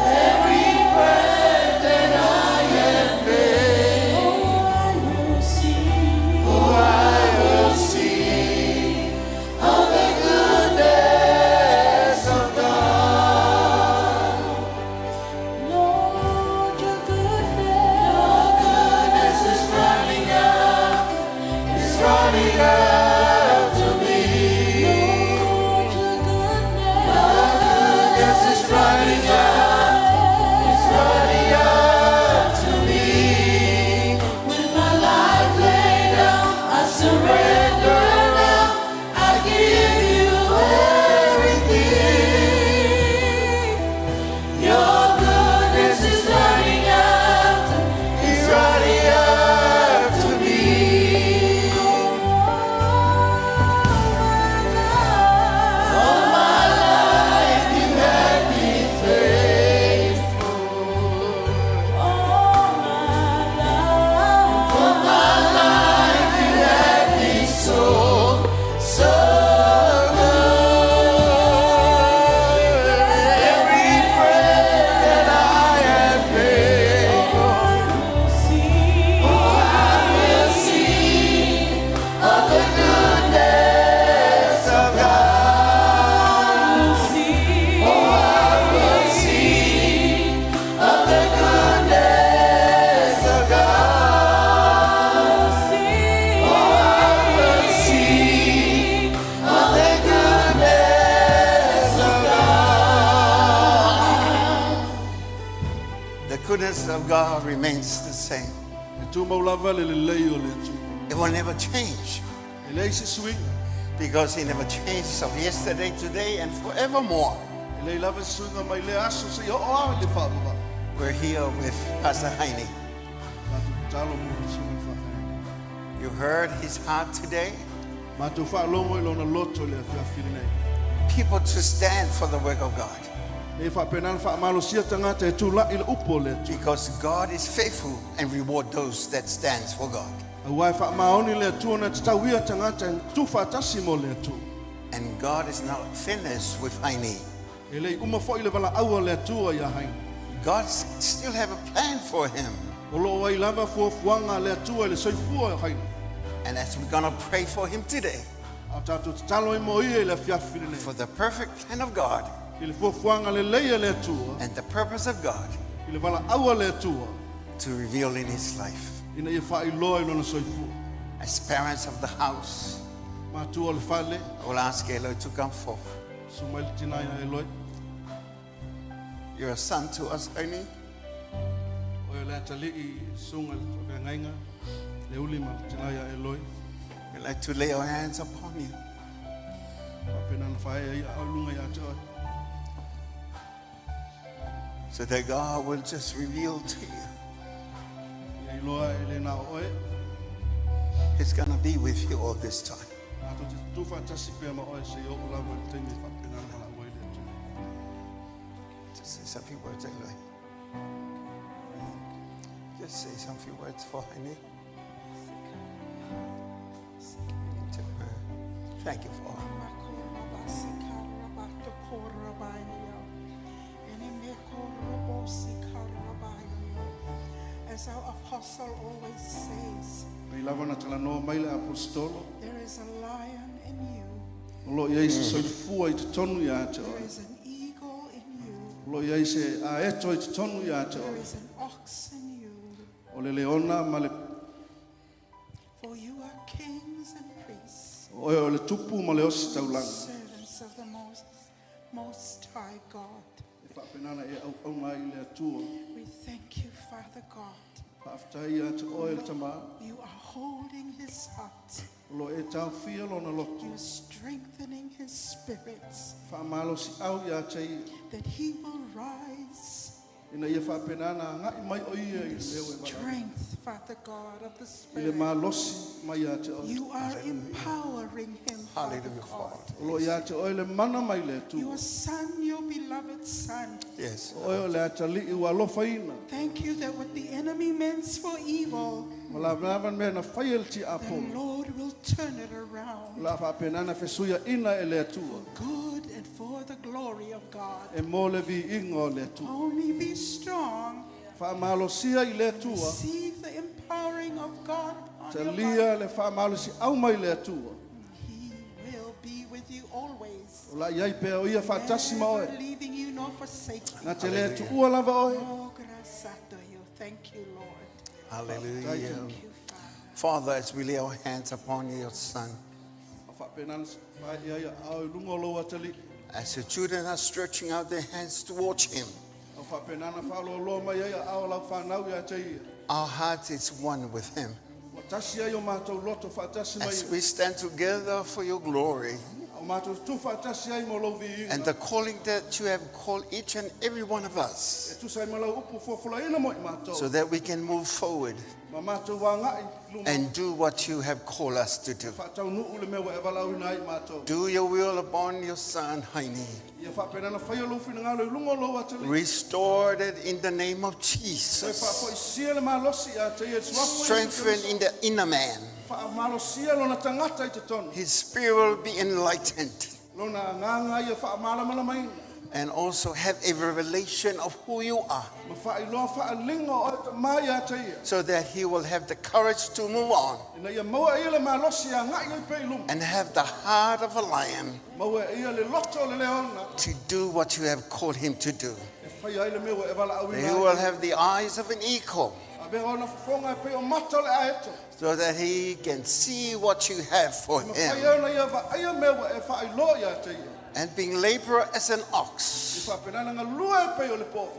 Every breath that I have made, oh, I will sing of the goodness of God. Lord, your goodness is running out to me. Your goodness is running out to me. With my life laid down, I surrender now. I give you everything. Your goodness is running out to me. All my life you have been faithful. All my life you have been so good. Every breath that I have made, oh, I will sing of the goodness of God. Oh, I will sing of the goodness of God. Oh, I will sing of the goodness of God.
The goodness of God remains the same.
E tu mau lava le lei o le tu.
It will never change
E lei se swinga.
because He never changes of yesterday, today, and forevermore.
E lei lava se swinga mai le aso se o a le whaapapa.
We're here with Pastor Heine.
Tātou te talo mo le sunga whawhenga.
You heard his heart today.
Mātou whaalongo I lona loto le whiawhiri nei.
People to stand for the work of God.
E whapenana whaamalo sia tangata e tūla I le upo le tu.
Because God is faithful and reward those that stands for God.
A wai whaamaoni le tu na te tauia tangata e tu whaatasi mo le tu.
And God is not finished with Heine.
E lei uma fo i le wala aua le atua ia hain.
God still have a plan for him.
O lo ai lava fuafuanga le atua le soifua ia hain.
And as we're going to pray for him today,
A tātou te talo i mo ia le fiafiri nei.
for the perfect plan of God
I le fuafuanga le leia le atua.
and the purpose of God
I le wala aua le atua.
to reveal in his life.
Ina ia wha i loa i lona soifua.
As parents of the house,
Mātua o le whale.
I will ask Eloy to come forth.
Sumaili tina ia e loi.
You're a son to us, Heine.
O e le atali i sunga le ngainga. Le uli ma tina ia e loi.
We'd like to lay our hands upon you.
Pena na whae ia au lunga ia te oi.
So that God will just reveal to you.
Ia i loa e le nā oe.
He's going to be with you all this time.
Ato te tuwha tasi pia ma oe se i oku lawa i teimi whapena na la oe le tu.
Just say some few words, Eloy. Just say some few words for Heine. Thank you for her.
As our apostle always says,
Pei lava na tala noa mai le apostolo.
there is a lion in you,
O lo iai se soifua i te tonu ia te
there
oi.
is an eagle in you,
O lo iai se a eto i te tonu ia te
there
oi.
is an ox in you,
O le leona ma le
for you are kings and priests,
oe o le tupu ma le osi taulanga.
servants of the Most High God.
E whapenana e au mai le atua.
We thank you, Father God.
Whaaftai ia te oe le tama.
You are holding his heart.
O lo e tau fia lona lotu.
You're strengthening his spirits,
Whaamalo si au ia te ia.
that he will rise
Ina ia whapenana ngai mai o ia i
in
leo e wala.
strength, Father God of the
I le
Spirit.
malosi mai ia te oe.
You are empowering him, Father
Hallelujah,
God.
Father.
O lo ia te oe le mana mai le
Your
atua.
son, your beloved son.
Yes.
Oe o le atali i wa lofa ina.
Thank you that what the enemy meant for evil,
Ma la vanavan mea na whai el ti
the
apo.
Lord will turn it around
La whapenana fesuia ina e le atua.
good and for the glory of God.
E mo le vi inga o le atua.
Only be strong.
Whaamalosia i le atua.
Receive the empowering of God
Te
on your
lia
life.
le whaamalosi au mai le atua.
He will be with you always,
O la iai pea o ia whaatasi ma oe.
never leaving you nor forsaking you.
Nā te lea tu ua lava oe.
Oh, grasato you. Thank you, Lord.
Hallelujah.
Thank you, Father.
Father, as we lay our hands upon your son,
A whapenana whai ia au lungo lo atali.
as your children are stretching out their hands towards him,
A whapenana whalo lo mai ia au lau whanau ia te ia.
our heart is one with him.
O tasi ai o mātou loto whaatasi mai
As
ia.
we stand together for your glory
O mātou tu whaatasi ai mo lau vi inga.
and the calling that you have called each and every one of
E
us,
tu sai malau upu fofula ina mo i mātou.
so that we can move forward
Ma mātou wā ngai luma.
and do what you have called us to do.
Whaatau nuu le mea wa e walau ina ai mātou.
Do your will upon your son, Heine.
Ia whapenana whai o luwhina ngā lo lungo lo atali.
Restore it in the name of
Se
Jesus.
whapoi sia le malosi a te ia tuafu i te
Strengthen
keriso.
in the inner man.
Whaamalosia lona tangata i te tonu.
His spirit will be enlightened
Lona nganga ia whaamalamala mai.
and also have a revelation of who you are,
Ma whailoa whaalinga o te mai a te ia.
so that he will have the courage to move on
Ina ia maua ia le malosi a ngai i pei luma.
and have the heart of a lion
Maua ia le loto le leona.
to do what you have called him to do.
E whai ai le mea wa e wala au
He
ina
will
ai.
have the eyes of an eagle,
A mea ona whonga e pei o mata le aeto.
so that he can see what you have for
Ma whai
him.
ona ia wa aia mea wa e whailoa ia te ia.
And being laborer as an
I
ox,
whapenana ngā lua e pei o le po.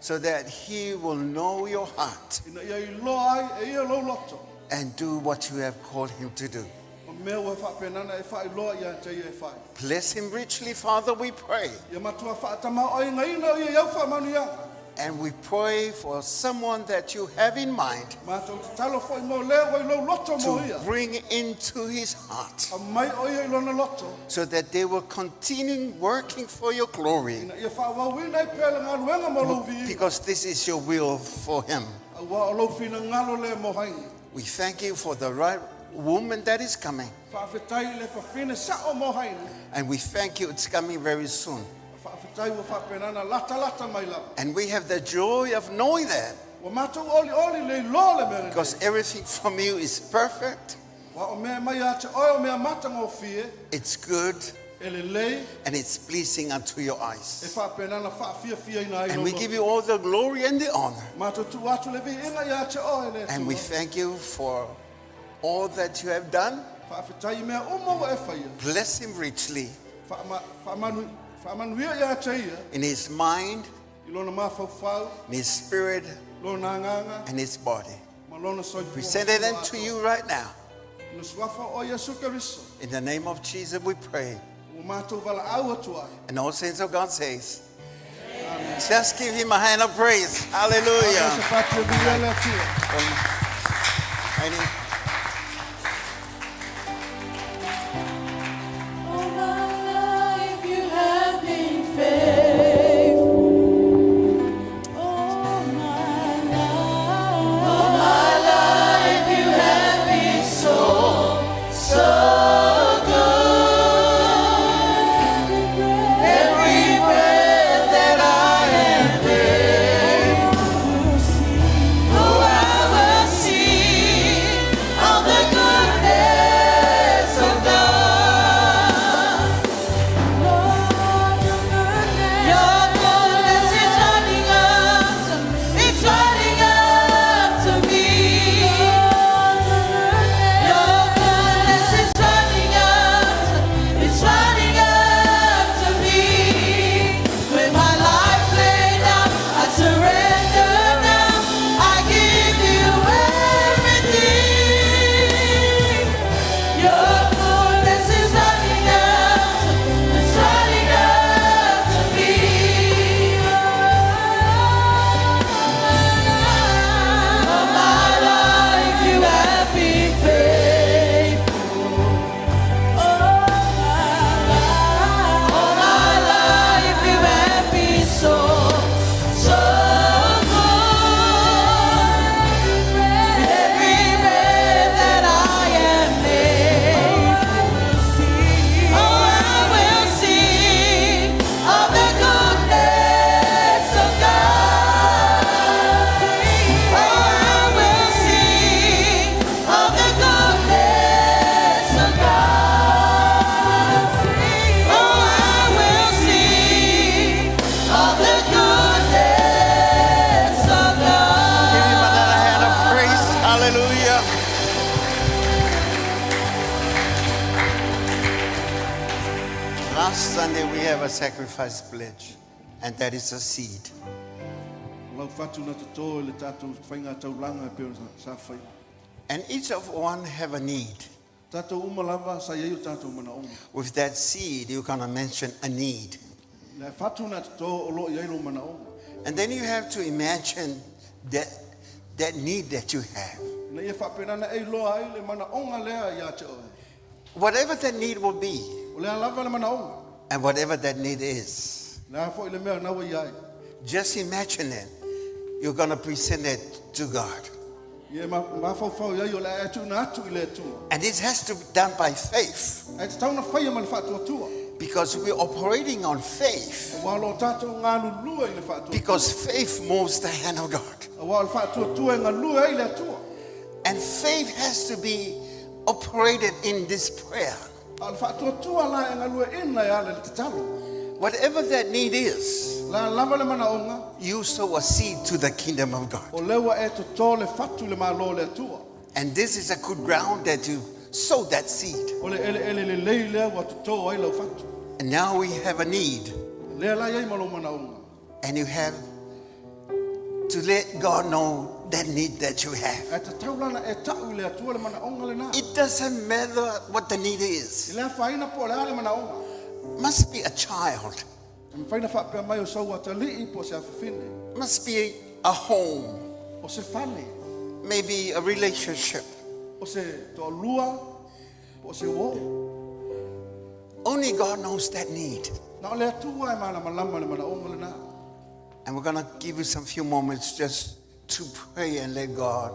so that he will know your heart
Ina ia i loa ai e ia lo loto.
and do what you have called him to do.
O mea wa e whapenana e whailoa ia te ia e whai.
Bless him richly, Father, we pray.
Ia matua whaatama o inga ina o ia iau whaamanu ia.
And we pray for someone that you have in mind
Mātou te talo fo i mo lea wa i lo loto mo ia.
to bring into his heart,
A mai o ia i lona loto.
so that they will continue working for your glory,
Ina ia whaawawina i pele ngā luenga mo lo vi.
because this is your will for him.
A wa o lo fina ngalo le mo haingi.
We thank you for the right woman that is coming.
Whaafetai le whawhine sa o mo haini.
And we thank you, it's coming very soon.
Whaafetai wa whapenana lata mai lava.
And we have the joy of knowing that.
Wa mātou oli le lo le mere.
Because everything from you is perfect,
Wa o mea mai a te oi o mea matanga o fie.
it's good,
Ele lei.
and it's pleasing unto your
E
eyes.
whapenana whaafia ina ai
And we
lolo.
give you all the glory and the honor.
Mātou tu atu le vi inga ia te oi le
And we thank you for all that you have done.
Whaafetai mea umo wa e whaia.
Bless him richly
Whaamanuia ia te ia.
in his mind,
I lona mawhauwhau.
in his spirit,
Lona nganga.
and his body.
Ma lona soifua.
Present it unto you right now.
Na suafa o Yesu Keriso.
In the name of Jesus we pray.
O mātou wala au atu ai.
And all saints of God says, just give him a hand of praise. Hallelujah.
Se whātua via le atua.
Any-
All my life you have been faithful. All my life you have been so good. Every breath that I am able, oh, I will sing of the goodness of God. Lord, your goodness is running after, it's running after me. Your goodness is running after, it's running after me. With my life laid down, I surrender now. I give you everything. Your goodness is running after, it's running after me. All my life you have been faithful. All my life you have been so good. Every breath that I am able, oh, I will sing of the goodness of God. Oh, I will sing of the goodness of God. Oh, I will sing of the goodness of God.
Give him another hand of praise. Hallelujah. Last Sunday we have a sacrifice pledge, and that is a seed.
Lau whatu na te tō le tātou whainga tauranga e pēo sa whai.
And each of one have a need.
Tātou umalava sa iei o tātou mana onga.
With that seed, you're going to mention a need.
Le whatu na te tō o lo iei lo mana onga.
And then you have to imagine that need that you have.
Na ia whapenana ei loa ai le mana onga lea ia te oe.
Whatever that need will be,
O lea lava le mana onga.
and whatever that need is,
Le a fo i le mea nawa i ai.
just imagine it. You're going to present it to God.
Ia mawhauwhau iei o le atu na atu i le atua.
And it has to be done by faith,
Ai te tauna whaia ma le whatu atua.
because we're operating on faith.
O walo tātou ngā lulua i le whatu atua.
Because faith moves the hand of God.
O walo whatu atua i ngā lua i le atua.
And faith has to be operated in this prayer.
A le whatu atua la e ngā lua ina i ale le te talo.
Whatever that need is,
La lava le mana onga.
you sow a seed to the kingdom of God.
O lewa e to tō le whatu le malo le atua.
And this is a good ground that you sow that seed.
O le ele le lei lea wa to tō ai lau whatu.
And now we have a need.
Lea la iei malo mana onga.
And you have to let God know that need that you have.
E te taulana e tau i le atua le mana onga le nā.
It doesn't matter what the need
I
is.
lea whaina po le ale mana onga.
Must be a child.
E me whaina whapea mai o sau ata lii po se awhawhine.
Must be a home.
O se whane.
Maybe a relationship.
O se tō lua. O se wō.
Only God knows that need.
Na o le atua e mana malama le mana onga le nā.
And we're going to give you some few moments just to pray and let God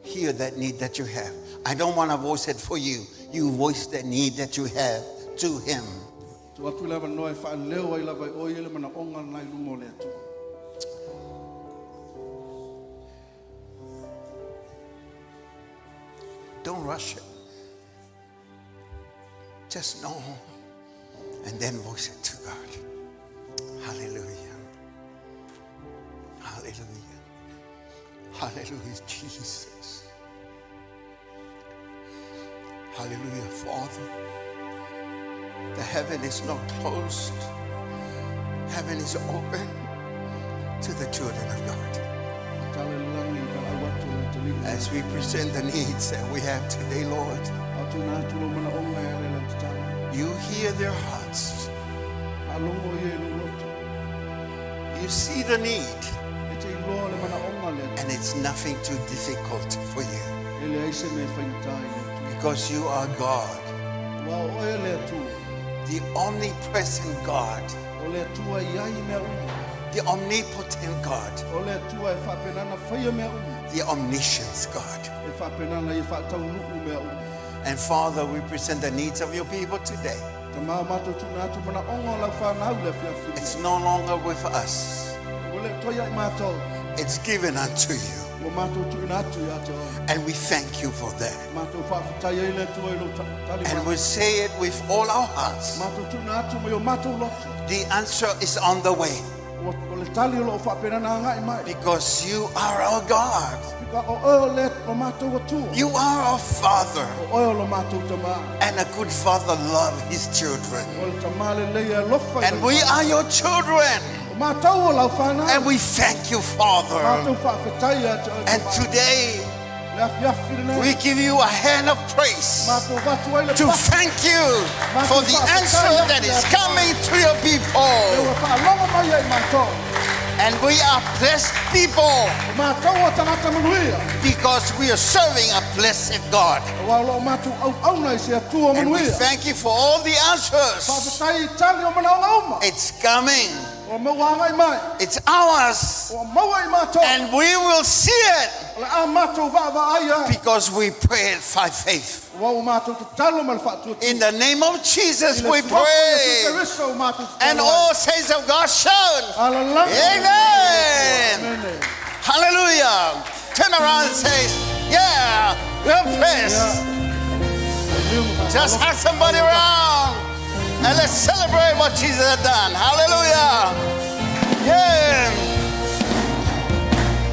hear that need that you have. I don't want to voice it for you. You voice the need that you have to him.
Tu atu lava noe whaaleo ai lava oi ele mana onga nai lungo le atu.
Don't rush it. Just know and then voice it to God. Hallelujah. Hallelujah. Hallelujah, Jesus. Hallelujah, Father. The heaven is not closed. Heaven is open to the children of God.
Tale langi ka awatu le tali.
As we present the needs that we have today, Lord,
Atu na atu lo mana onga ya le tala.
you hear their hearts.
Alongo ye lo lotu.
You see the need,
E te loa le mana onga le atu.
and it's nothing too difficult for you
Ele aise me whaingatai le atu.
because you are God,
Wa oe le atu.
the omnipresent God,
O le atua iai mea umu.
the omnipotent God,
O le atua e whapenana whaia mea umu.
the omniscience God.
E whapenana i whaatau nuku mea umu.
And Father, we present the needs of your people today.
Ka maa mato tuna atu mana onga lau whanau le whiawhiri.
It's no longer with us.
O le toia i mātou.
It's given unto you.
O mātou tuna atu i ate o.
And we thank you for that.
Mātou whawhatai ei le tua i lo tali
And
mātou.
we say it with all our hearts.
Mātou tuna atu mai o mātou lotu.
The answer is on the way
O le tali o lo whapenana ngai mai.
because you are our God.
Pika o oe le o mātou atua.
You are our Father.
O oe o lo mātou tamā.
And a good father loves his children.
O le tamā le leia lofa i
And
le
we
mātou.
are your children.
O mātou o lau whanau.
And we thank you, Father.
Mātou whawhetai ate o
And
tamā.
today
Le awhiawhiri nei.
we give you a hand of praise
Mātou watu ai le
to
papa.
thank you for the answer that is coming to your
E
people.
ua whaalonga mai ai mātou.
And we are blessed people
O mātou o tangata manuia.
because we are serving a blessed God.
O walo o mātou au auna i se atua
And we
manuia.
thank you for all the answers.
Whawhetai i tali o mana o uma.
It's coming.
O maua ngai mai.
It's ours.
O maua i mātou.
And we will see it
O le a mātou wā ai ai.
because we prayed by faith.
O wau mātou te talo ma le whaatua.
In the name of Jesus we
I le tuapo
pray.
Iesu Keriso o mātou te
And
talo ai.
all saints of God shout.
Hallelujah.
Amen.
Amen.
Hallelujah. Turn around and say, yeah, we're blessed. Just have somebody around and let's celebrate what Jesus has done. Hallelujah. Yeah.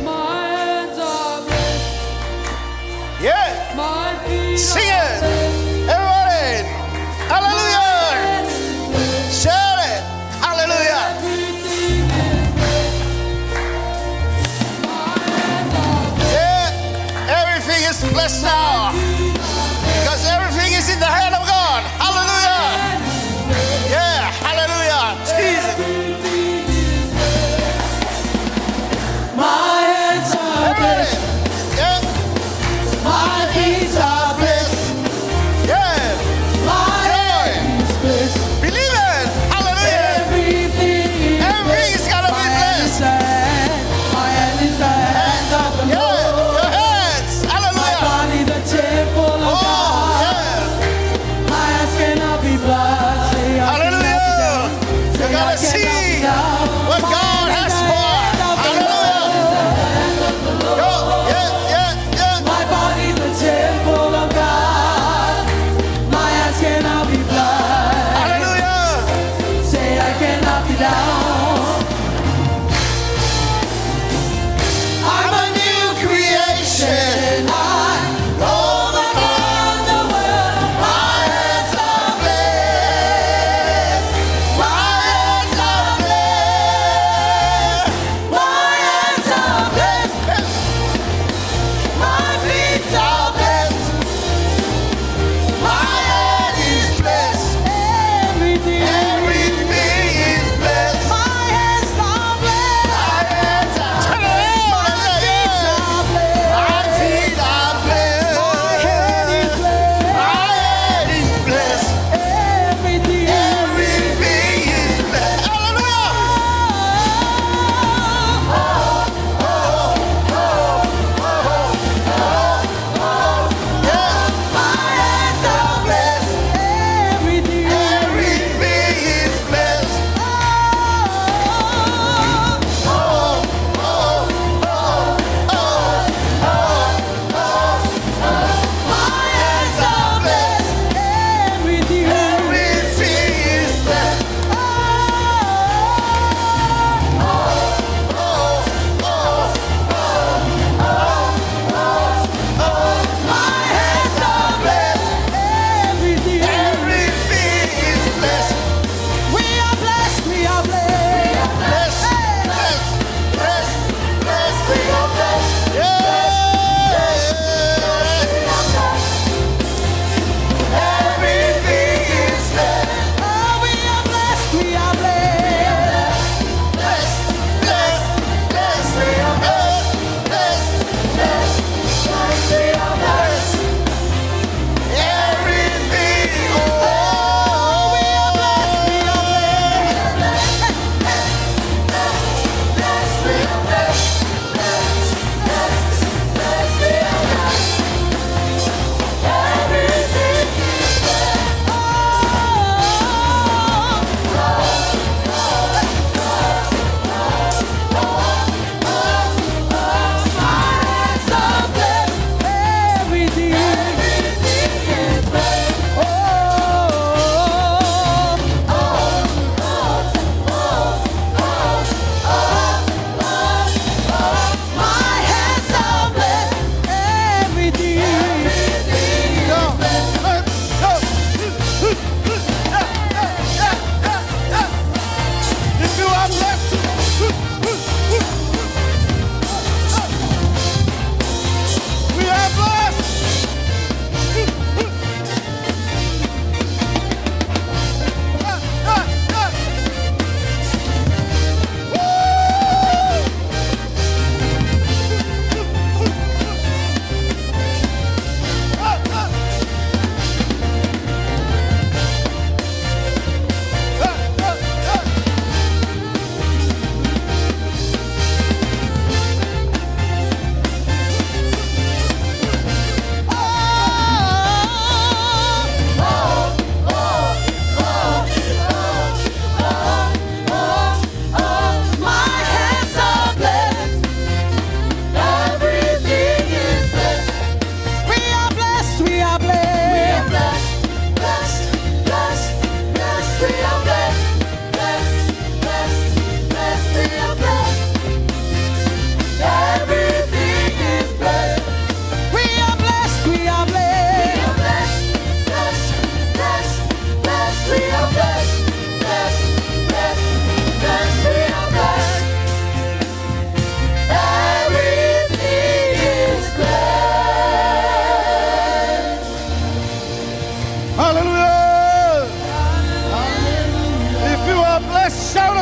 My hands are blessed.
Yeah.
My feet
Sing
are
it.
blessed.
Everybody. Hallelujah. Shout it. Hallelujah.
Everything is blessed. My hands are blessed.
Yeah. Everything is blessed now. Because everything is in the hand of God. Hallelujah. Yeah. Hallelujah. Jesus.
Everything is blessed. My hands are
Everybody.
blessed.
Yeah.
My feet are blessed.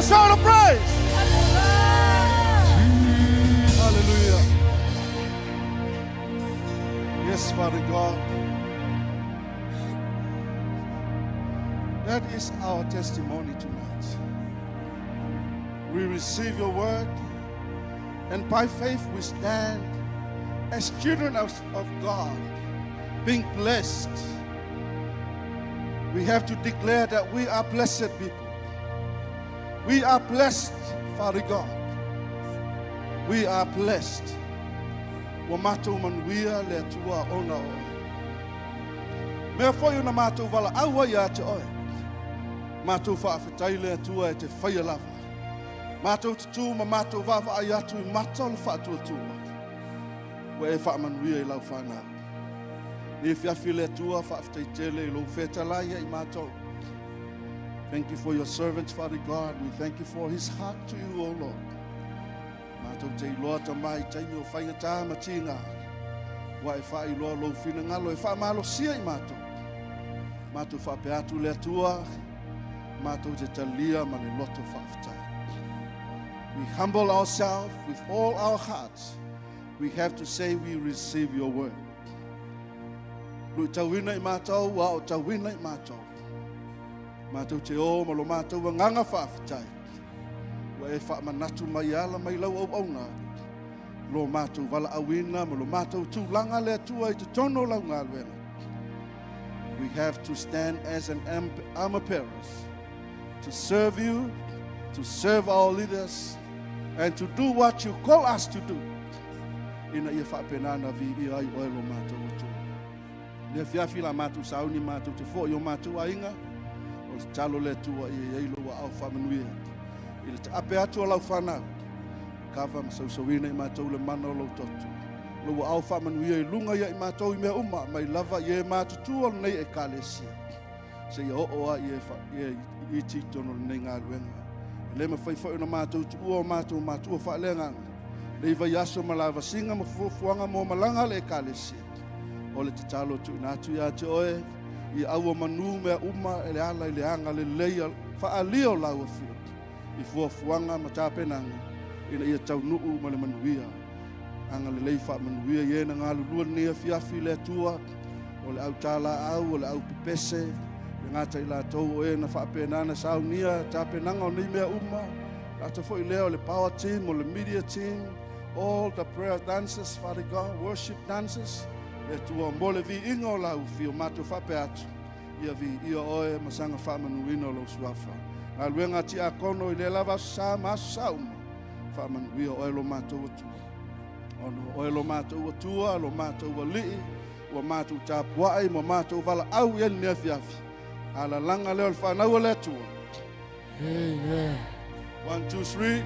shout of praise. Hallelujah. Yes, Father God. That is our testimony tonight. We receive your word, and by faith we stand as children of God, being blessed. We have to declare that we are blessed people. We are blessed, Father God. We are blessed. Wa mātou manuia le atua ona oe. Mea whai una mātou wala aua ia te oe. Mātou whaafetai le atua e te whaia lava. Mātou te tū ma mātou wawa ai atu I mātou le whaatua tūa. Wa e whaamanuia I lau whanau. Ni whiawhi le atua whaafetai tele I lau whetalai I mātou. Thank you for your servants, Father God. We thank you for his heart to you, O Lord. Mātou te iloa ta mai taimi o whainga tā matinga. Wa e wha iloa lau whina ngalo e wha malo sia I mātou. Mātou wha pe atu le atua. Mātou te talia ma le loto whaafetai. We humble ourselves with all our hearts. We have to say we receive your word. Lui tauina I mātou, wa o tauina I mātou. Mātou te o, ma lo mātou wa nganga whaafetai. Wa e wha manatu mai ala mai lau au auna. Lo mātou wala awina, ma lo mātou tūlanga le atua I te tono lau ngā luena. We have to stand as an armor bearers to serve you, to serve our leaders, and to do what you call us to do. Ina ia whapenana vi I ai oe lo mātou atu. Le whiawhi la mātou sauni mātou te fo I o mātou ainga, o te talo le tua I eilo wa au whamanuia. I le te ape atu o lau whanau, kawa masausawina I mātou le mana o lau totu. Lo wa au whamanuia I lunga ia I mātou I mea uma, mai lava I e mātutu o nei e kālesia. Se ia o a I titono nei ngā luenga. Le me fai fai na mātou tu o mātou whaelenga. Le iwa yaso malawa singa ma fuanga mo malanga le kālesia. O le te talo tu inatu ia te oe, I aua manu mea uma ele ala ele anga le leia whaalio lau a whio. I fuanga ma tāpenanga, ina ia tau nuu ma le manuia. Anga le lei wha manuia I na ngā lulua nia whiawhi le atua, o le au tāla au, o le au pipese, le ngata I la tau o na whaapenana Sauniga, tāpenanga o nei mea uma, rata fo I leo le power team, o le media team, all the prayer dancers, Father God, worship dancers, le tua mole vi ingo lau whio mātou whape atu. Ia vi ia oe masanga whaamanuina o lau suafa. Ngā luenga ti a kono I le lava sa masu sauma. Whaamanuia oe lo mātou atua. Ono oe lo mātou atua, lo mātou alii, o mātou tāpuai, mo mātou wala au ian nea whiawhi. Ala langa leo le whanau le atua. Amen. 1, 2, 3.